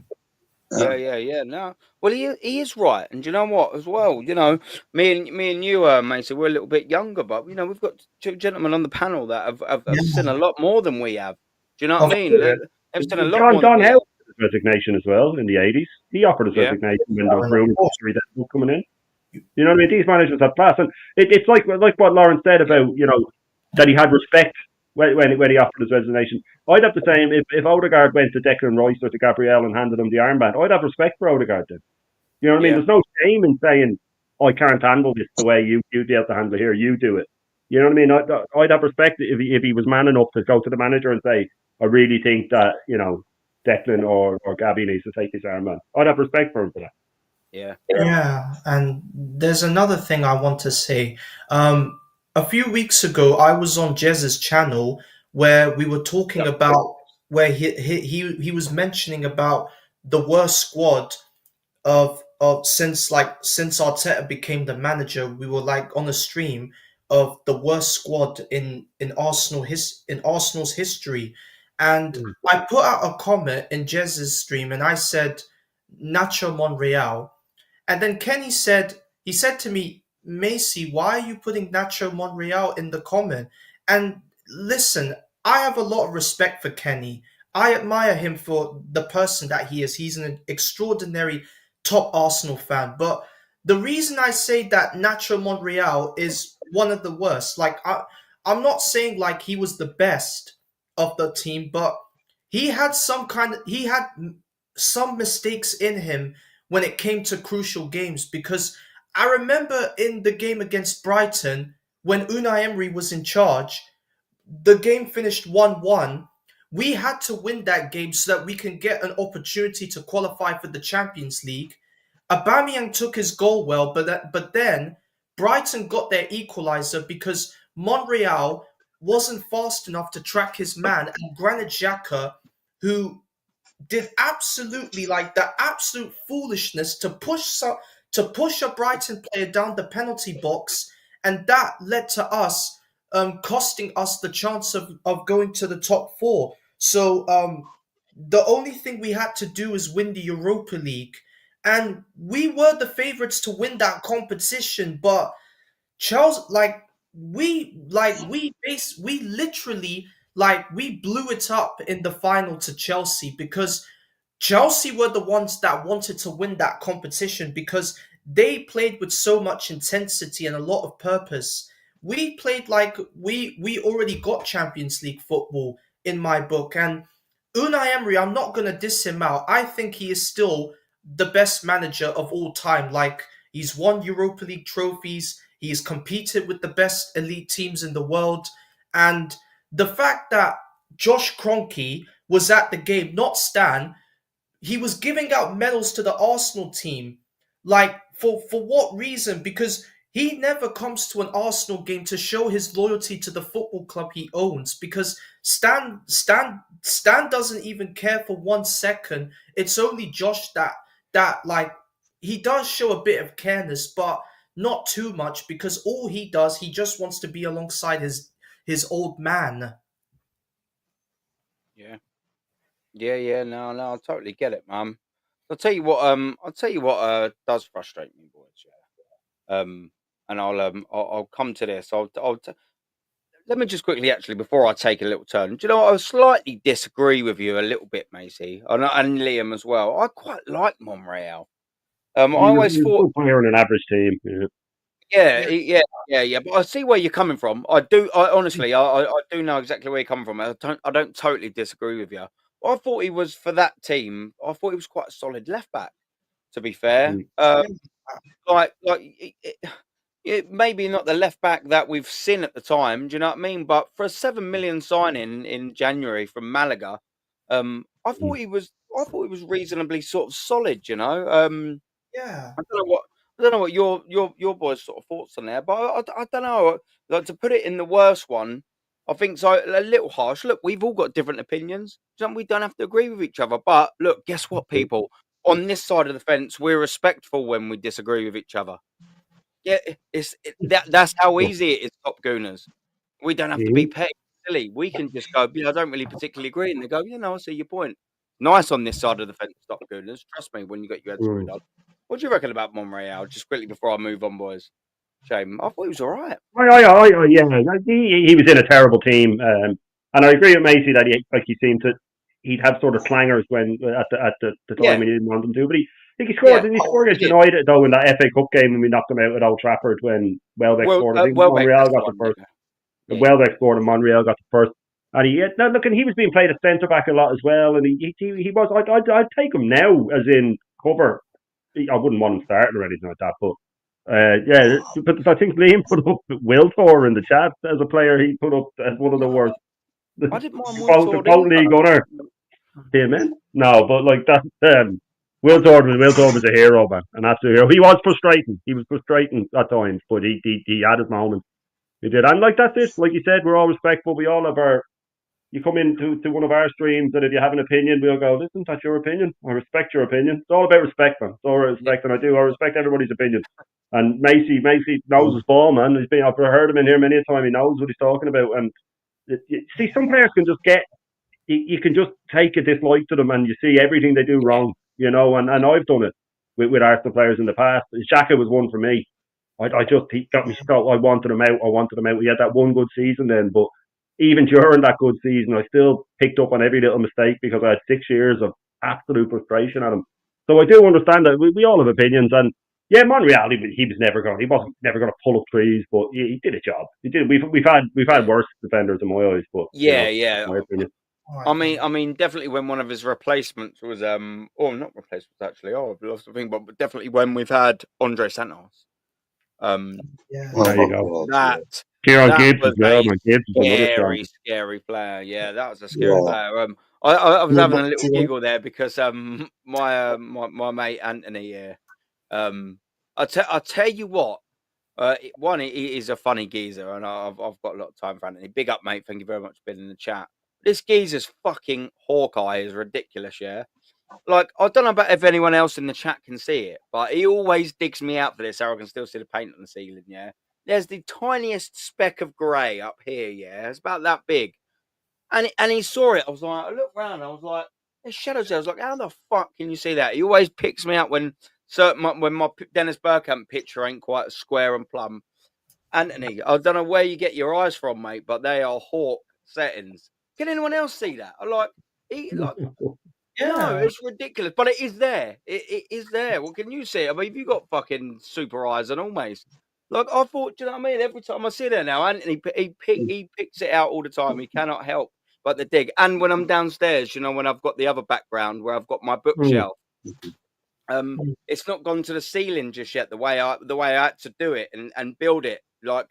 Yeah. No, well, he is right, and you know what? As well, me and you, Mason, we're a little bit younger, but we've got two gentlemen on the panel that have seen a lot more than we have. Do you know what Of I mean? Yeah. They've seen a lot John more than Don we Howe have. his resignation as well in the 80s. He offered his Yeah, resignation when those of rumours course. were coming in. You know what I mean? These managers have class, and it's like what Lawrence said yeah, about that he had respect when he offered his resignation. I'd have the same if Odegaard went to Declan Rice or to Gabriel and handed him the armband. I'd have respect for Odegaard then. You know what I mean? yeah, There's no shame in saying I can't handle this the way you'd be able to handle it here. You do it. You know what I mean? I'd have respect if he was man enough to go to the manager and say, I really think that Declan or Gabby needs to take his armband. I'd have respect for him for that. yeah, Yeah, and there's another thing I want to say. A few weeks ago, I was on Jez's channel where we were talking about where he was mentioning about the worst squad of since Arteta became the manager. We were like on a stream of the worst squad in Arsenal's history, and I put out a comment in Jez's stream and I said Nacho Monreal. And then he said to me, Macy, why are you putting Nacho Monreal in the comment? And listen, I have a lot of respect for Kenny. I admire him for the person that he is. He's an extraordinary top Arsenal fan, but the reason I say that Nacho Monreal is one of the worst, like I'm not saying like he was the best of the team, but he had some mistakes in him when it came to crucial games. Because I remember in the game against Brighton when Unai Emery was in charge, the game finished 1-1. We had to win that game so that we can get an opportunity to qualify for the Champions League. Aubameyang took his goal well, but then Brighton got their equaliser because Monreal wasn't fast enough to track his man, and Granit Xhaka, who did absolutely like the absolute foolishness to push a Brighton player down the penalty box, and that led to us costing us the chance of going to the top four. So the only thing we had to do is win the Europa League, and we were the favourites to win that competition. But Chelsea, we literally we blew it up in the final to Chelsea, because Chelsea were the ones that wanted to win that competition because they played with so much intensity and a lot of purpose. We played like we already got Champions League football in my book. And Unai Emery, I'm not gonna diss him out. I think he is still the best manager of all time. Like, he's won Europa League trophies. He's competed with the best elite teams in the world. And the fact that Josh Kroenke was at the game, not Stan, he was giving out medals to the Arsenal team. Like, for what reason? Because he never comes to an Arsenal game to show his loyalty to the football club he owns. Because Stan doesn't even care for 1 second. It's only Josh that like, he does show a bit of careness, but not too much, because all he does, he just wants to be alongside his old man. Yeah. Yeah, no, I totally get it, man. I'll tell you what, does frustrate me, boys. Yeah. And I'll come to this. Let me just quickly, actually, before I take a little turn. Do you know what? I slightly disagree with you a little bit, Macy, and Liam as well. I quite like Monreal. I always He's a thought, good player on an average team. yeah, yeah. But I see where you're coming from. I do. Honestly, I do know exactly where you're coming from. I don't totally disagree with you. I thought he was, for that team. I thought he was quite a solid left back. To be fair, like maybe not the left back that we've seen at the time. Do you know what I mean? But for a 7 million signing in January from Malaga, I thought he was. I thought he was reasonably sort of solid. You know, Yeah. I don't know what your boys' sort of thoughts on there, but I don't know. Like, to put it in the worst one, I think so a little harsh. Look, we've all got different opinions. We don't have to agree with each other. But look, guess what, people? On this side of the fence, we're respectful when we disagree with each other. Yeah, that's how easy it is, top gooners. We don't have to be petty, silly. We can just go, I don't really particularly agree. And they go, I see your point. Nice on this side of the fence, top gooners. Trust me, when you got your head screwed up. What do you reckon about Monreal? Just quickly before I move on, boys. Shame. I thought he was all right. Yeah, he was in a terrible team, and I agree with Macy that he seemed to, he'd have sort of clangers when at the time when he didn't want them to, but he scored. Did he score against United though in that FA Cup game when we knocked them out at Old Trafford when Welbeck scored? I think Monreal got the first. Welbeck scored and Monreal got the first. And he was being played as centre back a lot as well, and he was. I'd take him now as in cover. I wouldn't want him starting or anything like that, but but I think Liam put up Wiltor in the chat as a player. He put up as one of the worst. I didn't mind Wiltor. The Boat League gunner. Amen. No, but like that, Wiltor was a hero, man, an absolute hero. He was frustrating. He was frustrating at times, but he had his moments. He did, and like that's it. Like you said, we're all respectful. We all have our. You come into one of our streams, and if you have an opinion, we'll go, listen, that's your opinion. I respect your opinion. It's all about respect, man. It's all about respect, and I respect everybody's opinion. And Macy knows his ball, man. I've heard him in here many a time. He knows what he's talking about. And see, some players can just get, you can just take a dislike to them, and you see everything they do wrong, you know. And I've done it with Arsenal players in the past. Xhaka was one for me. He got me stuck. I wanted him out. We had that one good season then, but even during that good season, I still picked up on every little mistake because I had 6 years of absolute frustration at him. So I do understand that we all have opinions, and yeah, Monreal, he wasn't never going to pull up trees, but he did a job. He did. We've had worse defenders in my eyes, but Yeah. my opinion. I mean, definitely when one of his replacements was or not replacements actually. Oh, I've lost the thing, but definitely when we've had Andre Santos. Yeah. There you go. That Kieran that Gibbs as was well. a Man, Gibbs is another strong. scary player. Yeah, that was a scary player. I was having a little giggle there because my mate Anthony here. I'll tell you what. One, he is a funny geezer, and I've got a lot of time for Anthony. Big up, mate. Thank you very much for being in the chat. This geezer's fucking Hawkeye is ridiculous, yeah. Like, I don't know about if anyone else in the chat can see it, but he always digs me out for this, so I can still see the paint on the ceiling, yeah. There's the tiniest speck of grey up here, yeah. It's about that big. And he saw it. I was like, I looked around, I was like, there's shadows there. I was like, how the fuck can you see that? He always picks me up when my Dennis Bergkamp picture ain't quite square and plumb. Anthony, I don't know where you get your eyes from, mate, but they are hawk settings. Can anyone else see that? No, Yeah. it's ridiculous, but it is there. It is there. Well, can you see it? I mean, you got fucking super eyes and almost. Like, I thought, do you know what I mean? Every time I see it now, Anthony, he picks it out all the time. He cannot help but the dig. And when I'm downstairs, when I've got the other background where I've got my bookshelf, it's not gone to the ceiling just yet. The way I had to do it and build it, like,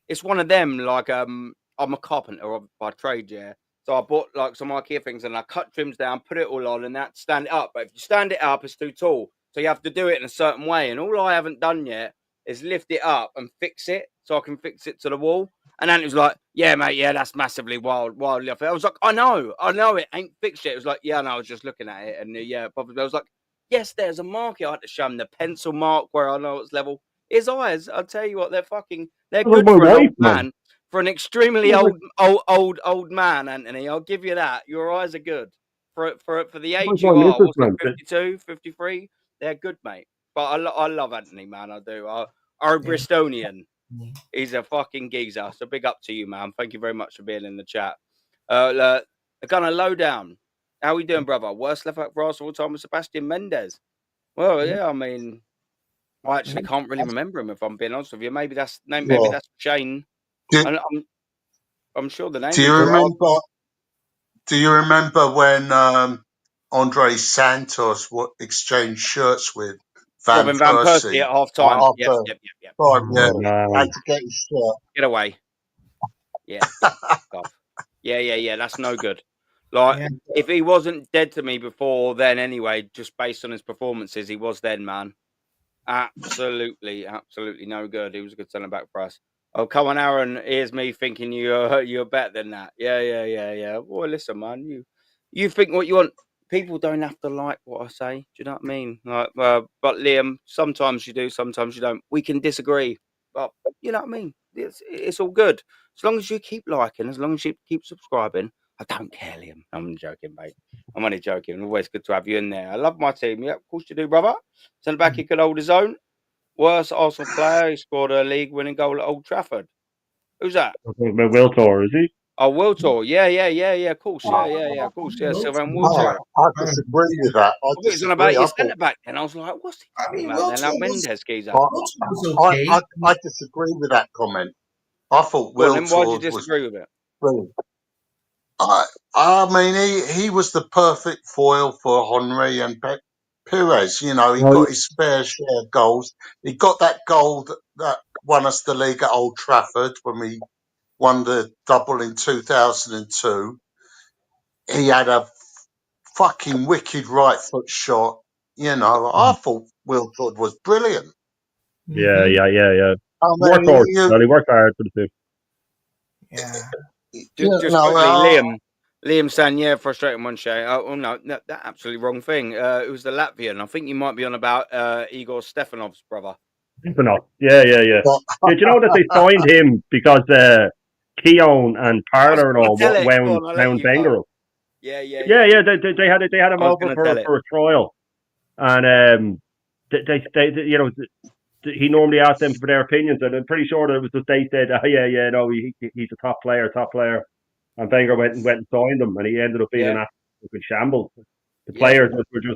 it's one of them. Like, I'm a carpenter by trade, yeah. So I bought like some IKEA things and I cut trims down, put it all on, and that stand it up. But if you stand it up, it's too tall, so you have to do it in a certain way. And all I haven't done yet is lift it up and fix it, so I can fix it to the wall. And then it was like, yeah, mate, yeah, that's massively wildly off. I was like, I know, it ain't fixed yet. It was like, yeah, no, I was just looking at it, and yeah, probably I was like, yes, there's a mark. I had to show him the pencil mark where I know it's level. His eyes, I'll tell you what, they're good for an old man. For an extremely old man, Anthony, I'll give you that. Your eyes are good. For the age you are, what's it, 52, 53? They're good, mate. But I love Anthony, man. I do. Our Bristolian. He's a fucking geezer. So big up to you, man. Thank you very much for being in the chat. Gonna low down. How we doing, brother? Worst left back for us of all time was Sebastian Mendes. Well, yeah, I mean, I actually can't really remember him if I'm being honest with you. Maybe that's Shane. I'm sure the name. Do you remember when Andre Santos exchanged shirts with Robin Van Persie at half time? Yep. Had to get his shirt. Get away. Yeah. Yeah. That's no good. Like, if he wasn't dead to me before then anyway, just based on his performances, he was then, man. Absolutely no good. He was a good centre back for us. Oh, come on, Aaron. Here's me thinking you're better than that. Yeah. Boy, listen, man. You think what you want. People don't have to like what I say. Do you know what I mean? Like, but Liam, sometimes you do, sometimes you don't. We can disagree, but you know what I mean. It's all good as long as you keep liking, as long as you keep subscribing. I don't care, Liam. I'm joking, mate. I'm only joking. Always good to have you in there. I love my team. Yeah, of course you do, brother. Centre back, he could hold his own. Worst Arsenal player, he scored a league-winning goal at Old Trafford. Who's that? Will Tor, is he? Oh, Will Tor. Yeah. Of course. Yeah. Of course. Yeah, Sylvain Will Tor. I disagree with that. I thought he was on about your centre back, and I was like, "What's he talking about?" Then that Mendes geezer. I disagree with that comment. I thought Will Tor was. Why did you disagree with it? Brilliant. I mean, he was the perfect foil for Henry and Perez. He got his fair share of goals. He got that goal that won us the league at Old Trafford when we won the double in 2002. He had a fucking wicked right foot shot. I thought Wilford was brilliant. Yeah. I mean, he worked hard for the two. Yeah. Just quickly, Liam saying, yeah, frustrating one, Shay. Oh, no, that absolutely wrong thing. It was the Latvian. I think you might be on about Igor Stefanov's brother. Stefanov. Yeah. Did you know that they signed him because Keown and Parler and all wound Wenger up? Yeah. They had him over for a trial, and they he normally asked them for their opinions, and I'm pretty sure that it was just they said, he's a top player, and Wenger went and signed him, and he ended up being an absolute shambles. The players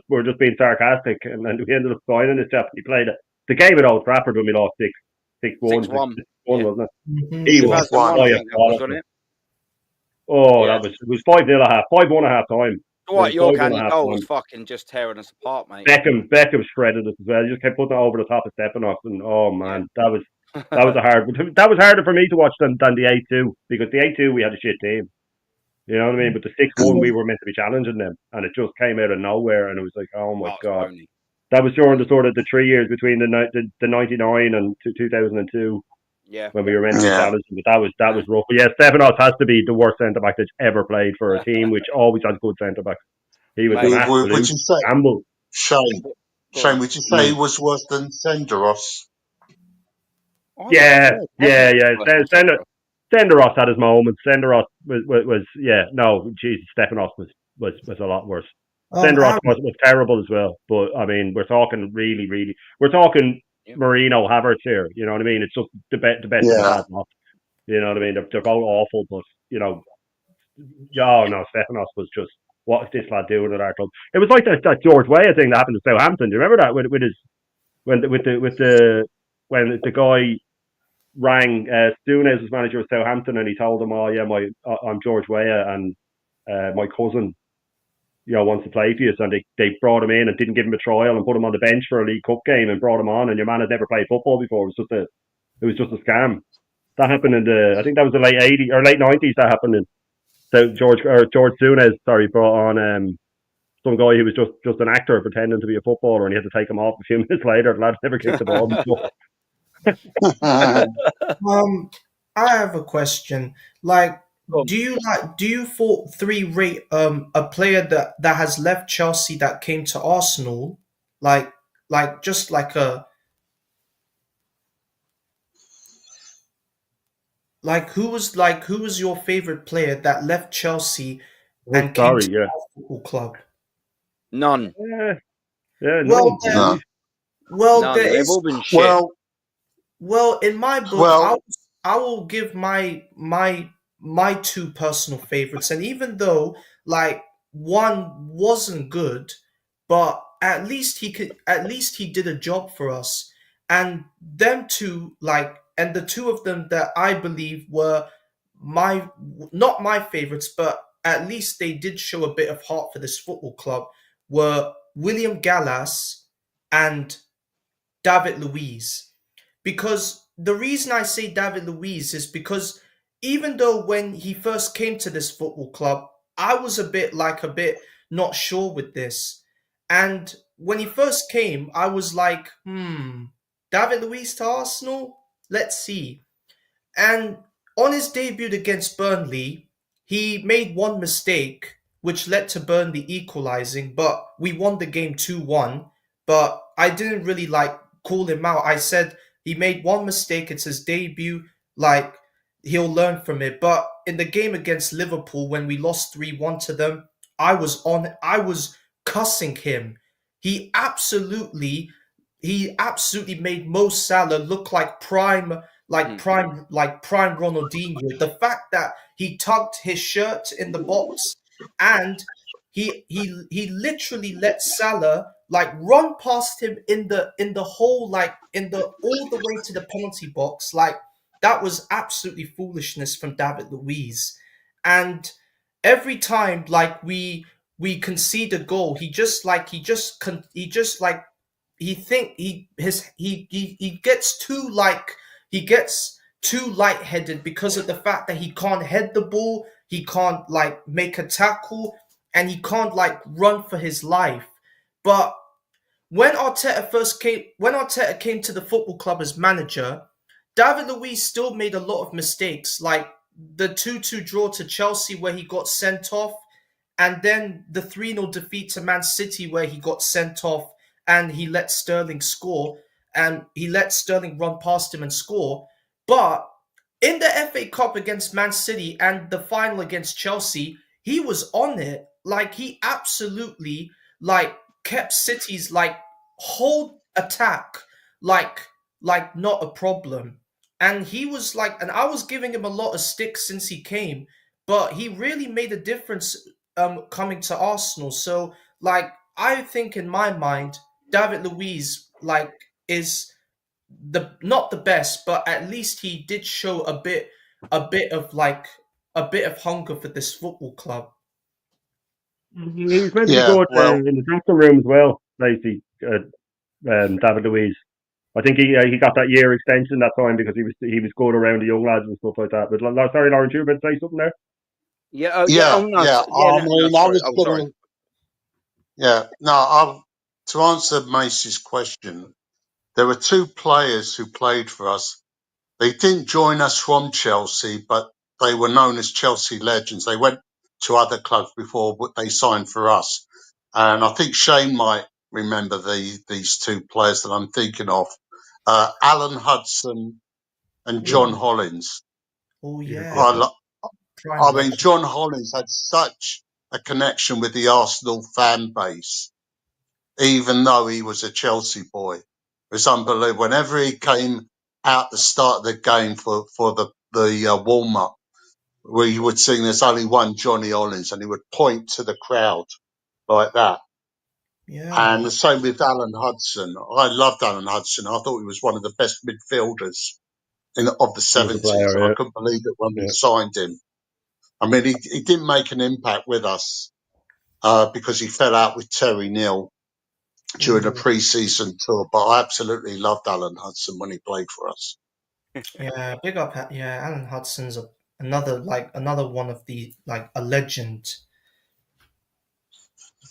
were just being sarcastic, and we ended up signing this chap. He played it. The game at Old Trafford when we lost 6-1, 6-1. 6-1, Yeah. wasn't it? Mhm. He was 2001, I think that was, diabolical. wasn't it? Oh, Yeah. it was 5-0 at half, 5-1 at half time. Dwight It was York 5-1 and at the half goal time. was fucking just tearing us apart, mate. Beckham shredded us as well. He just kept putting it over the top of Stepanovs, and oh man, that was that was harder for me to watch than the 8-2, because the 8-2 we had a shit team. You know what I mean? But the 6-1 we were meant to be challenging them, and it just came out of nowhere, and it was like, oh my god. Phony. That was during the sort of the 3 years between the 99 and 2002. Yeah. When we were meant to be Yeah. challenging, but that was rough. But yeah, Stefanos has to be the worst centre back that's ever played for a team which always has good centre backs. He was an Mate. Would absolute you say, gamble. Shane? Go on. Would you say he was worse than Senderos? I Yeah. definitely worse than Central. Senderos had his moments. Senderos was no, Jesus, Stefanos was a lot worse. Senderos was terrible as well. But I mean, we're talking we're talking Yeah. Marino, Havertz here. You know what I mean? It's just the best of the bad lot. You know what I mean? They're both awful, but you know, no, Stefanos was just, what is this lad doing at our club? It was like that George Weah thing that happened to Southampton. Do you remember that with his when the guy rang Souness, was manager of Southampton, and he told him, "Oh yeah, I'm George Weah, and my cousin, wants to play for you." And they brought him in and didn't give him a trial and put him on the bench for a League Cup game and brought him on. And your man had never played football before. It was just a scam. That happened I think that was the late '80s or late '90s. That happened in. So George Souness, brought on some guy who was just an actor pretending to be a footballer, and he had to take him off a few minutes later. The lad never kicked the ball before. I have a question. Like, do you for rate a player that has left Chelsea that came to Arsenal, like just like a who was your favorite player that left Chelsea and came to our football club? None. None. None. There They've is. all been shit. Well, in my book, I will give my two personal favorites, and even though like one wasn't good, but at least he did a job for us, and them two and the two of them that I believe were my not my favorites, but at least they did show a bit of heart for this football club were William Gallas and David Luiz. Because the reason I say David Luiz is because even though when he first came to this football club, I was a bit not sure with this. And when he first came, I was like, David Luiz to Arsenal? Let's see. And on his debut against Burnley, he made one mistake, which led to Burnley equalizing, but we won the game 2-1. But I didn't really call him out. I said he made one mistake, it's his debut, he'll learn from it. But in the game against Liverpool, when we lost 3-1 to them, I was cussing him. He absolutely made Mo Salah look like prime Ronaldinho. The fact that he tugged his shirt in the box and he literally let Salah run past him in the whole all the way to the penalty box. That was absolutely foolishness from David Luiz. And every time we concede a goal, he gets too lightheaded because of the fact that he can't head the ball, he can't make a tackle, and he can't run for his life. But when Arteta came to the football club as manager, David Luiz still made a lot of mistakes, like the 2-2 draw to Chelsea where he got sent off, and then the 3-0 defeat to Man City where he got sent off and he let Sterling score, and he let Sterling run past him and score. But in the FA Cup against Man City and the final against Chelsea, he was on it. He absolutely kept City's whole attack not a problem. And he was and I was giving him a lot of stick since he came, but he really made a difference coming to Arsenal. So like I think in my mind, David Luiz like is not the best, but at least he did show a bit of hunger for this football club. He's meant to be Yeah, good well, in the dressing room as well, Lacey, David Luiz. I think he got that year extension that time because he was good around the young lads and stuff like that. But sorry, Lawrence, you were about to say something there? Yeah. Oh, yeah. yeah, Oh no. yeah. Yeah. I No. mean, I Sorry. was Oh, sorry. gonna, yeah. No, to answer Macy's question, there were two players who played for us. They didn't join us from Chelsea, but they were known as Chelsea legends. They went to other clubs before they signed for us. And I think Shane might remember these two players that I'm thinking of. Alan Hudson and John Yeah. Hollins. Oh Yes, yeah, yes, yes. prime I mean, legend. John Hollins had such a connection with the Arsenal fan base, even though he was a Chelsea boy. It was unbelievable. Whenever he came out the start of the game for the warm up, we would sing "There's only one Johnny Hollins," and he would point to the crowd like that. And Yeah, the same with Alan Hudson. I loved Alan Hudson. I thought he was one of the best midfielders of the He was a '70s, and I player, couldn't believe it when we yeah. signed him. I mean, he didn't make an impact with us because he fell out with Terry Neal during a ooh, pre-season tour. But I absolutely loved Alan Hudson when he played for us. yeah. Big up, yeah. Alan Hudson's another one of the like a legend.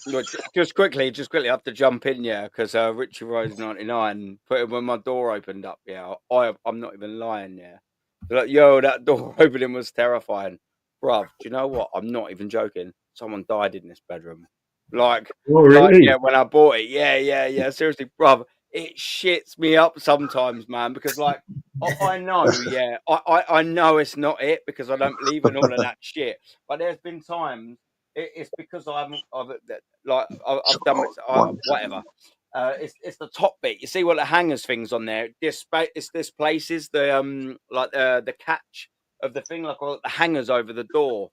Look, just quickly, I have to jump in, yeah, because Richie Rose 99 put it when my door opened up, yeah. I'm not even lying, yeah. Like, yo, that door opening was terrifying, bruv. Do you know what? I'm not even joking. Someone died in this bedroom, like, Oh, yeah, really? when I bought it, yeah. Seriously, bruv, it shits me up sometimes, man, because like I know, yeah, I know it's not it because I don't believe in all of that shit, but there's been times. It's because I've done it. Whatever. It's the top bit. You see what the hangers things on there. This place is the like the catch of the thing, like all the hangers over the door,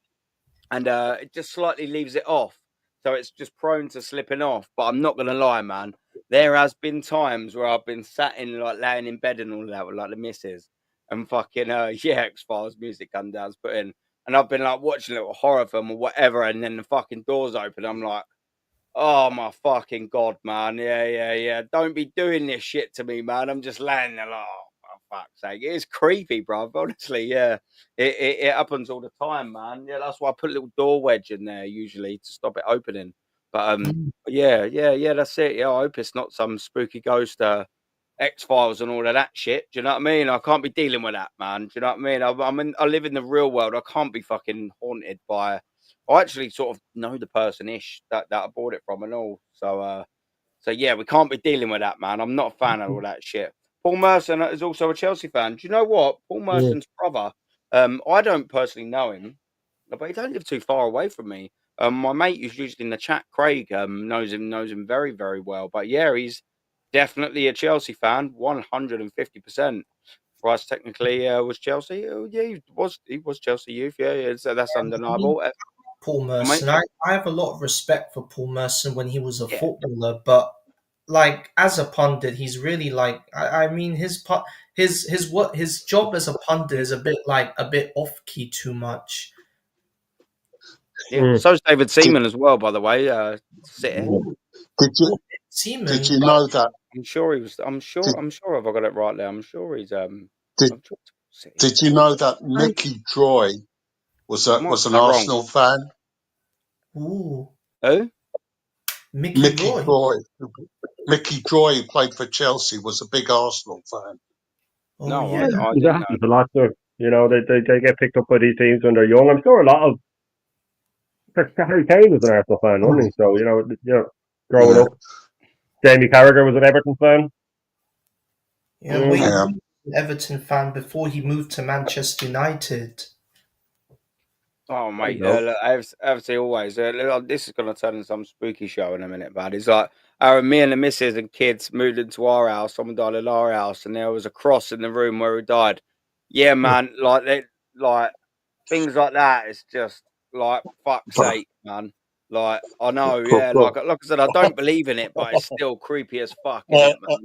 and it just slightly leaves it off, so it's just prone to slipping off. But I'm not gonna lie, man. There has been times where I've been sat in like laying in bed and all that with like the missus and fucking yeah, X-Files music come down, put in, and I've been like watching a little horror film or whatever, and then the fucking doors open. I'm like, oh my fucking god, man! Yeah. Don't be doing this shit to me, man. I'm just laying there like, oh, for fuck's sake, it's creepy, bro. Honestly, yeah, it happens all the time, man. Yeah, that's why I put a little door wedge in there usually to stop it opening. But yeah, that's it. Yeah, I hope it's not some spooky ghost. X-Files and all of that shit. Do you know what I mean? I can't be dealing with that, man. Do you know what I mean? I live in the real world. I can't be fucking haunted by. I actually sort of know the person ish that I bought it from and all. So yeah, we can't be dealing with that, man. I'm not a fan of all that shit. Paul Merson is also a Chelsea fan. Do you know what? Paul Yeah. Merson's brother. I don't personally know him, but he don't live too far away from me. My mate who's usually in the chat, Craig, knows him very, very well. But yeah, he's definitely a Chelsea fan, 150%. For us, technically, was Chelsea. Oh, yeah, he was Chelsea youth. Yeah. So that's undeniable. Paul Mate, Merson. I have a lot of respect for Paul Merson when he was a yeah, footballer, but like as a pundit, he's really like I mean his job as a pundit is a bit off key too much. yeah. Mm. So's David Did, Seaman as well, by the way. City. did you did Seaman, you but know that? I'm sure he was. I'm sure. Did, I'm sure. If I got it right there, I'm sure he's. did, I'm sure City. did you know that Mickey Droy I might was be an that wrong. Arsenal fan? ooh, Who? Mickey Mickey Roy. Droy, Mickey Droy, who played for Chelsea, was a big Arsenal fan. Oh No, yeah, I It didn't know. happens a lot, so, they get picked up by these teams when they're young. I'm sure a lot of Harry Kane was an Arsenal fan, wasn't he? So, growing Yeah, up. Jamie Carragher was an Everton fan. yeah. Mm. Wayne yeah. Rooney was an Everton fan before he moved to Manchester United. Oh, There you mate, go. look, obviously always. Look, this is going to turn into some spooky show in a minute, but it's like me and the missus and kids moved into our house. Someone died in our house, and there was a cross in the room where he died. Yeah, man, like things like that. It's just like fuck's But sake, man. Like, I know, Cool, yeah. cool. Like I said, I don't believe in it, but it's still creepy as fuck, isn't it, man?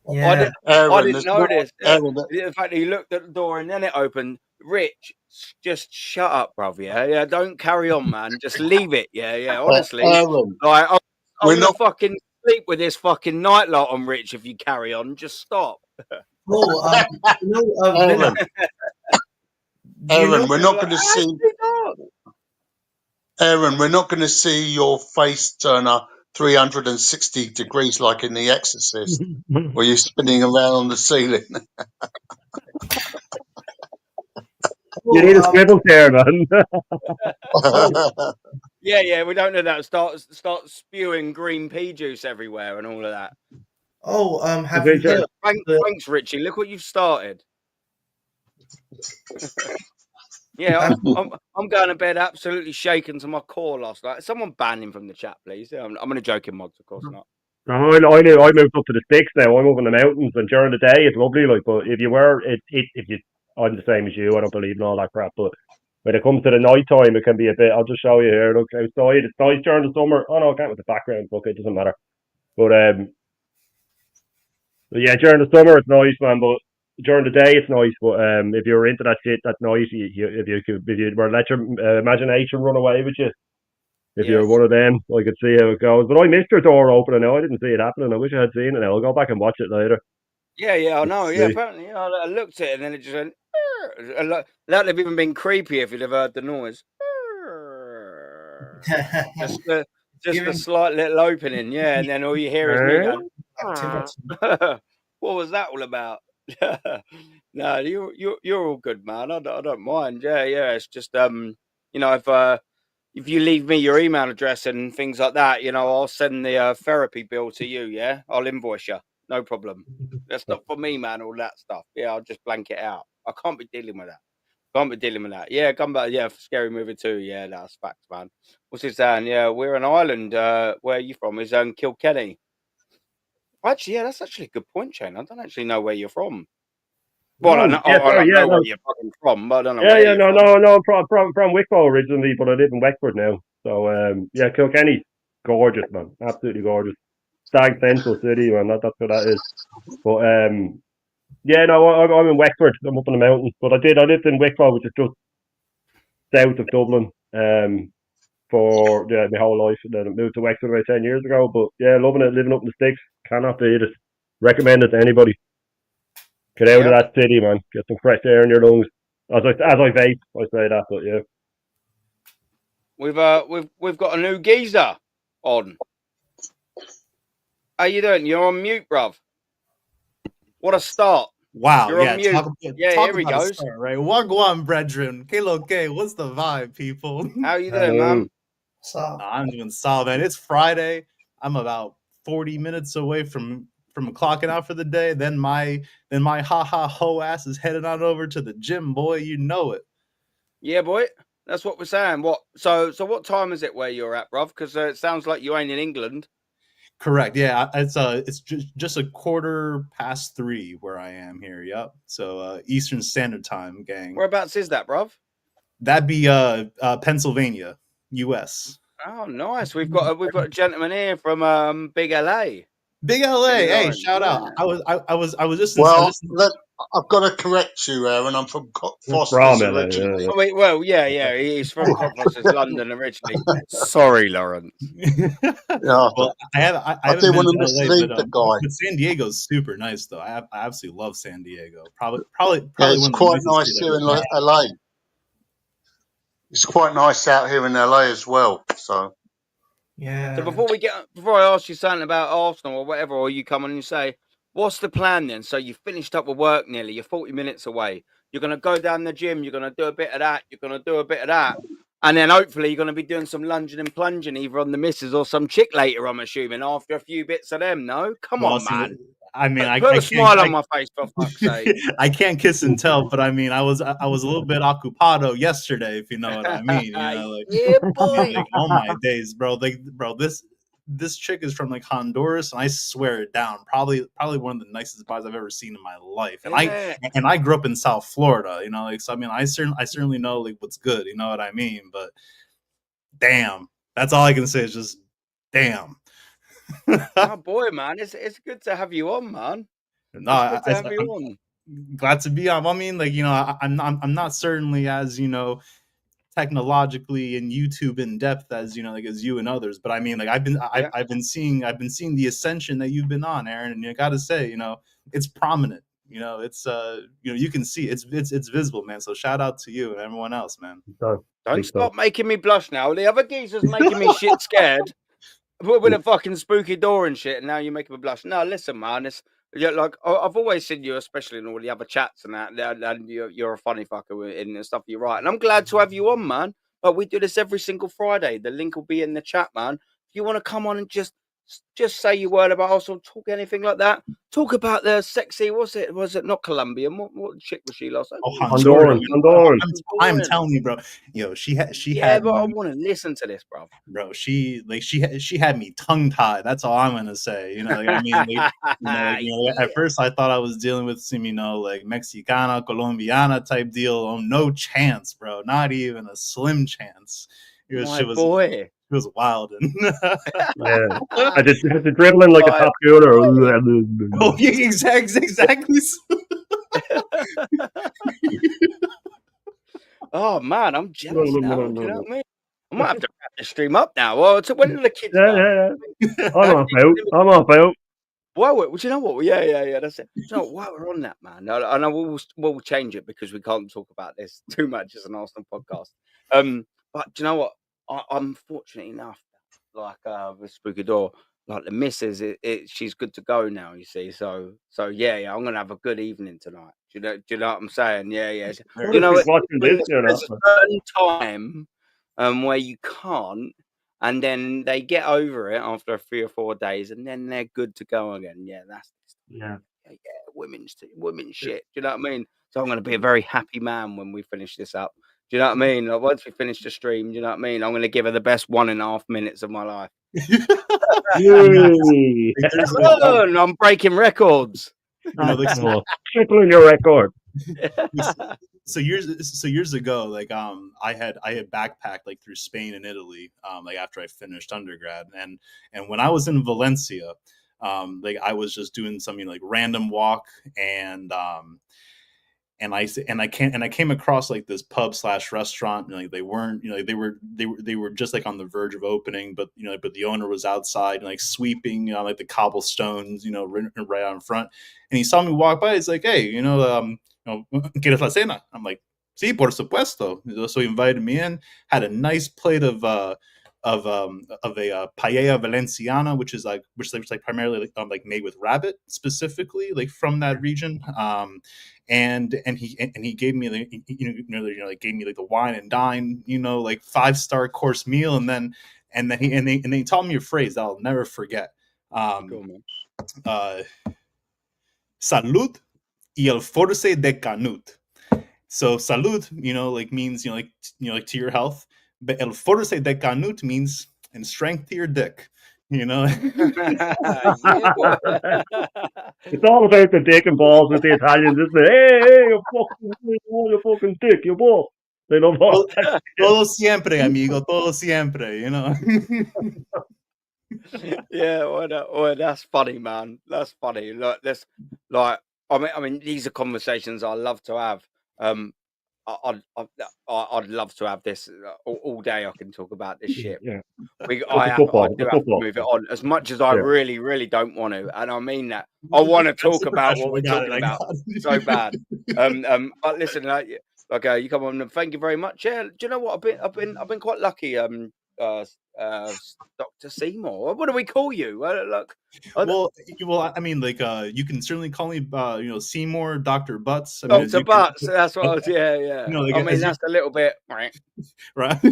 Yeah. I Aaron, didn't it's not notice. Aaron. The fact that he looked at the door and then it opened. Rich, just shut up, bruv. Yeah. Don't carry on, man. Just leave it. Yeah. Honestly, Aaron, like I'm we're gonna not. fucking sleep with this fucking nightlight on, Rich. If you carry on, just stop. Oh, you know, Villa. Aaron, You know, Aaron, we're And I'm not like, going to ah, it's see. too dark. Aaron, we're not going to see your face turn 360 degrees like in The Exorcist, where you're spinning around on the ceiling. You oh, need a swivel chair, man. oh, Yeah. We don't know that. Start spewing green pea juice everywhere and all of that. oh, have you heard the? Thanks, Richie. Look what you've started. Yeah, Have, I'm going to bed absolutely shaken to my core last night. Someone ban him from the chat, please. Yeah, I'm only joking, mods, of course not. I moved up to the sticks now. I'm up in the mountains, and during the day it's lovely. Like, but if you, I'm the same as you. I don't believe in all that crap. But when it comes to the night time, it can be a bit. I'll just show you here. Look outside. It's nice during the summer. Oh no, I can't with the background. Look, it doesn't matter. But yeah, during the summer it's nice, man. But during the day it's nice. But if you're into that shit, that's nice. If you were let your imagination run away with you. If you're Yes. one of them, I could see how it goes. But I missed your door opening now. I didn't see it happening. I wish I had seen it now. I'll go back and watch it later. Yeah, I know. Yeah, See. apparently, I looked at it and then it just went. That'd have even been creepy if you'd have heard the noise. Just the giving slight little opening, yeah, and then all you hear is me Eh? going. activity. What was that all about? No, you're all good, man. I don't mind. Yeah. It's just if you leave me your email address and things like that, I'll send the therapy bill to you. Yeah, I'll invoice you. No problem. That's not for me, man. All that stuff. Yeah, I'll just blank it out. I can't be dealing with that. Can't be dealing with that. Yeah, come back. Yeah, Scary Movie 2. Yeah, that's facts, man. What's it saying? Yeah, we're an island. Where are you from? Is Kilkenny. Actually, yeah, that's actually a good point, Shane. I don't actually know where you're from. Well, Oh, yeah, I sorry, don't yeah, know no. where you're fucking from, but I don't know Yeah, where you're no, from. no, from Wicklow originally, but I live in Wexford now. So, yeah, Kilkenny's gorgeous, man. Absolutely gorgeous. Stag Central City, man. That's what that is. But, yeah, no, I'm in Wexford. I'm up in the mountains. But I lived in Wicklow, which is just south of Dublin, for my whole life. And then I moved to Wexford about 10 years ago. But, yeah, loving it, living up in the sticks. Cannot beat it. Recommend it to anybody. Get out of Yep. that city, man. Get some fresh air in your lungs. As I vape, I say that, but yeah. We've got a new geezer on. How you doing? You're on mute, bruv. What a start. Wow, You're on yeah, mute. talk Here he about a goes. start, right? Wagwan, brethren. K-Lo-K, what's the vibe, people? How you doing, man? So I'm doing solid, man. It's Friday. I'm about 40 minutes away from clocking out for the day. Then my ho ass is heading on over to the gym, boy. You know it. Yeah, boy. That's what we're saying. What? So what time is it where you're at, bruv? Because it sounds like you ain't in England. Correct. Yeah, it's just a 3:15 where I am here. Yep. So Eastern Standard Time, gang. Whereabouts is that, bruv? That'd be Pennsylvania, U.S. Oh, nice. We've got a gentleman here from Big LA. Big LA, Big hey, Lawrence, shout out! yeah. I was just Well, I've got to correct you, Aaron. I'm from Foster's From LA, originally. Oh, wait, well, yeah. He's from Cockfosters, London originally. Sorry, Lawrence. Yeah, well, I I haven't didn't been want to to LA, mislead the guy. but San Diego's super nice though. I absolutely love San Diego. Probably Yeah, it's one of the quite nicest nice cities here I've in ever been. LA. It's quite nice out here in LA as well. So yeah. So before I ask you something about Arsenal or whatever, or you come on and you say, what's the plan then? So you finished up with work nearly, you're 40 minutes away. You're going to go down the gym, you're going to do a bit of that, you're going to do a bit of that. And then hopefully you're going to be doing some lunging and plunging either on the missus or some chick later, I'm assuming, after a few bits of them, no? Come Well, on, see, man. I mean, Put a smile on my face, for fuck's sake. I can't kiss and tell, but I mean, I was a little bit occupado yesterday, if you know what I mean. You know, like, Yeah, boy. like oh my days, bro. Like, bro, this chick is from like Honduras, and I swear it down. Probably one of the nicest bodies I've ever seen in my life. And I grew up in South Florida, you know, like, so I mean, I certainly know like what's good, you know what I mean. But damn, That's all I can say is just damn. Oh boy, man, it's good to have you on, man. No, It's good to have you on. glad to be on. I mean, like, I'm not certainly as technologically and YouTube in depth as like as you and others, but I mean, like, Yeah. I've been seeing the ascension that you've been on, Aaron, and I gotta say, it's prominent. It's you can see it's visible, man. So shout out to you and everyone else, man. Don't stop making me blush now. The other geezer's making me shit scared with a fucking spooky door and shit, and now you're making me blush. No, listen, man. It's like I've always seen you, especially in all the other chats and that, and you're a funny fucker in the stuff you write. And I'm glad to have you on, man. But we do this every single Friday. The link will be in the chat, man. If you want to come on and just say your word about Arsenal, talk anything like that. Talk about the sexy. Was it not Colombian? What chick was she last? Honduran. I'm telling you, bro. She had. But I want to listen to this, bro. Bro, she had me tongue tied. That's all I'm gonna say. I mean, at first I thought I was dealing with some, like Mexicana, Colombiana type deal. Oh, no chance, bro. Not even a slim chance. It was wild. And yeah, I just dribbling like a top shooter. Oh, yeah, exactly. Oh man, I'm jealous now. Do you know what I mean? I might have to wrap the stream up now. Well, so when do the kids start? Yeah. I'm off out. Well, do you know what? Yeah. That's it. You know, while we're on that, man, I know we'll change it because we can't talk about this too much as an Arsenal podcast. But do you know what? I'm fortunate enough, like with Spooky Door, like the missus, she's good to go now. You see, so yeah, I'm gonna have a good evening tonight. Do you know what I'm saying? Yeah. You know, there's a certain time where you can't, and then they get over it after 3 or 4 days, and then they're good to go again. Yeah, that's women's shit. Do you know what I mean? So I'm going to be a very happy man when we finish this up. Do you know what I mean? Like, once we finish the stream, do you know what I mean? I'm going to give her the best 1.5 minutes of my life. I'm breaking records. Tripling your record. So years ago, like I had backpacked like through Spain and Italy, like after I finished undergrad, and when I was in Valencia, like I was just doing some like random walk, and I came across like this pub / restaurant. Like they weren't, they were just like on the verge of opening, but but the owner was outside and like sweeping, like the cobblestones, right out in front. And he saw me walk by. He's like, "Hey, ¿quieres la cena?" I'm like, "Sí, por supuesto." So he invited me in. Had a nice plate of a paella valenciana, which is like primarily like made with rabbit specifically, like from that region. And he gave me like gave me like the wine and dine, like 5-star course meal, and then he taught me a phrase that I'll never forget. Salud y el force de Canut. So salud, like means like to your health, but el force de Canut means and strength to your dick. It's all about the dick and balls with the Italians, isn't it? Hey, you fucking dick, you ball. They love all that. Todo siempre, amigo, todo siempre, Yeah, well, that's funny, man. That's funny. Look, I mean, these are conversations I love to have. I'd love to have this all day. I can talk about this shit. Yeah. I do have to move it on as much as I really, really don't want to, and I mean that. I want to talk about what we're talking about so bad. But listen, you come on. Thank you very much. Yeah, do you know what? I've been quite lucky. Dr. Seymour. What do we call you? Well, I mean, like, you can certainly call me, Seymour, Dr. Butts. I mean, Dr. Butts. That's what I was. Yeah. I mean, that's a little bit right. But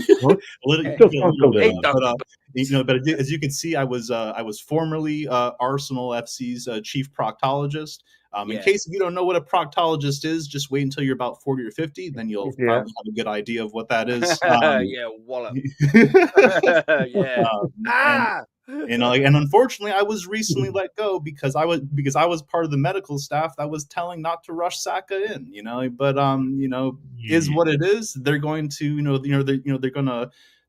as you can see, I was formerly Arsenal FC's chief proctologist. In case you don't know what a proctologist is, just wait until you're about 40 or 50, then you'll probably have a good idea of what that is. Wallop. And unfortunately, I was recently let go because I was part of the medical staff that was telling not to rush Saka in. But is what it is. They're going to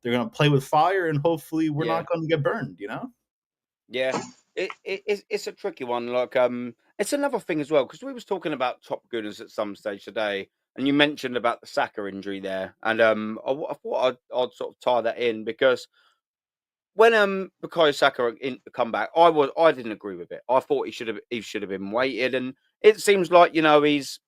they're gonna play with fire, and hopefully we're Yeah. not going to get burned. Yeah, it's a tricky one. Like, it's another thing as well because we was talking about top goodness at some stage today, and you mentioned about the Saka injury there, and I thought I'd sort of tie that in because when Bukayo Saka in the comeback, I didn't agree with it. I thought he should have been weighted, and it seems like he's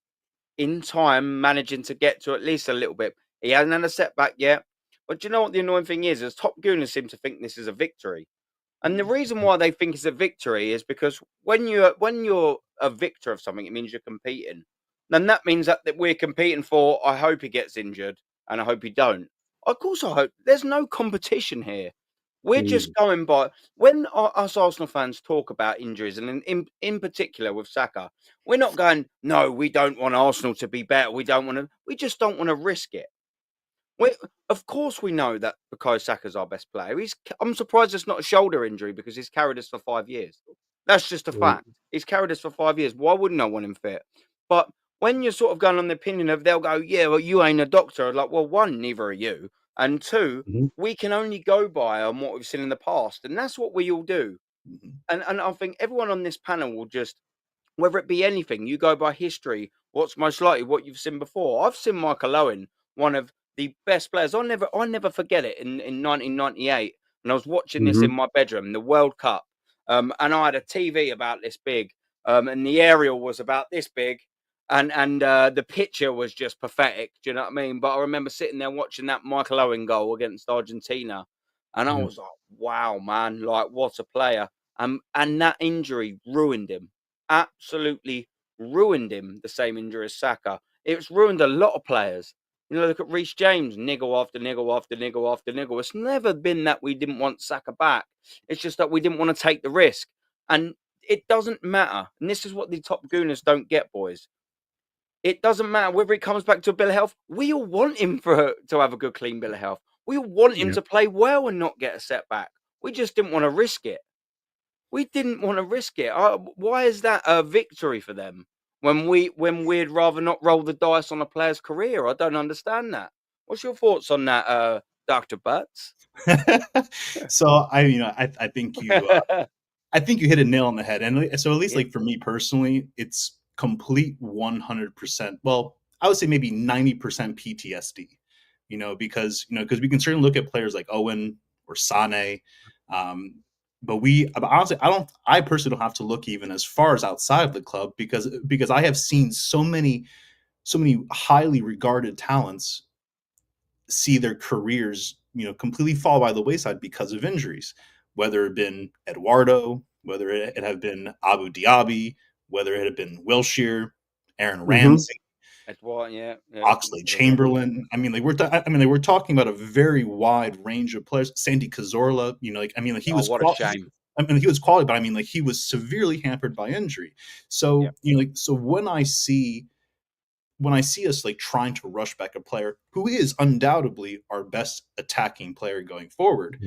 in time managing to get to at least a little bit. He hasn't had a setback yet, but do you know what the annoying thing is? As top gooners seem to think this is a victory. And the reason why they think it's a victory is because when you're a victor of something, it means you're competing. Then that means that we're competing for. I hope he gets injured, and I hope he don't. Of course, I hope. There's no competition here. We're just going by when us Arsenal fans talk about injuries, and in particular with Saka, we're not going. No, we don't want Arsenal to be better. We don't want to. We just don't want to risk it. We, of course, we know that Bukayo Saka's our best player. I'm surprised it's not a shoulder injury because he's carried us for 5 years. That's just a fact. He's carried us for 5 years. Why wouldn't I want him fit? But when you're sort of going on the opinion of they'll go, yeah, well, you ain't a doctor. Like, well, one, neither are you. And two, we can only go by on what we've seen in the past. And that's what we all do. And I think everyone on this panel will just, whether it be anything, you go by history, what's most likely, what you've seen before. I've seen Michael Owen, one of the best players. I never forget it in 1998 when I was watching this in my bedroom, the World Cup. And I had a TV about this big, and the aerial was about this big, and the picture was just pathetic. Do you know what I mean? But I remember sitting there watching that Michael Owen goal against Argentina, and I was like, wow, man, like what a player. And that injury ruined him. Absolutely ruined him. The same injury as Saka. It's ruined a lot of players. Look at Reece James, niggle after niggle after niggle after niggle. It's never been that we didn't want Saka back. It's just that we didn't want to take the risk. And it doesn't matter. And this is what the top gooners don't get, boys. It doesn't matter whether it comes back to a bill of health. We all want him to have a good, clean bill of health. We all want him to play well and not get a setback. We just didn't want to risk it. We didn't want to risk it. Why is that a victory for them when we'd rather not roll the dice on a player's career? I don't understand that. What's your thoughts on that, Dr. Butts? So I think you hit a nail on the head. And so at least like for me personally, it's complete 100%. Well, I would say maybe 90% PTSD. Because we can certainly look at players like Owen or Sane. But honestly, I personally don't have to look even as far as outside of the club because I have seen so many highly regarded talents see their careers, completely fall by the wayside because of injuries, whether it had been Eduardo, whether it had been Abu Dhabi, whether it had been Wilshere, Aaron Ramsey, Oxlade Chamberlain. We're talking about a very wide range of players. Sandy Cazorla, he was what a shame. He was quality, but he was severely hampered by injury. So so when I see us like trying to rush back a player who is undoubtedly our best attacking player going forward,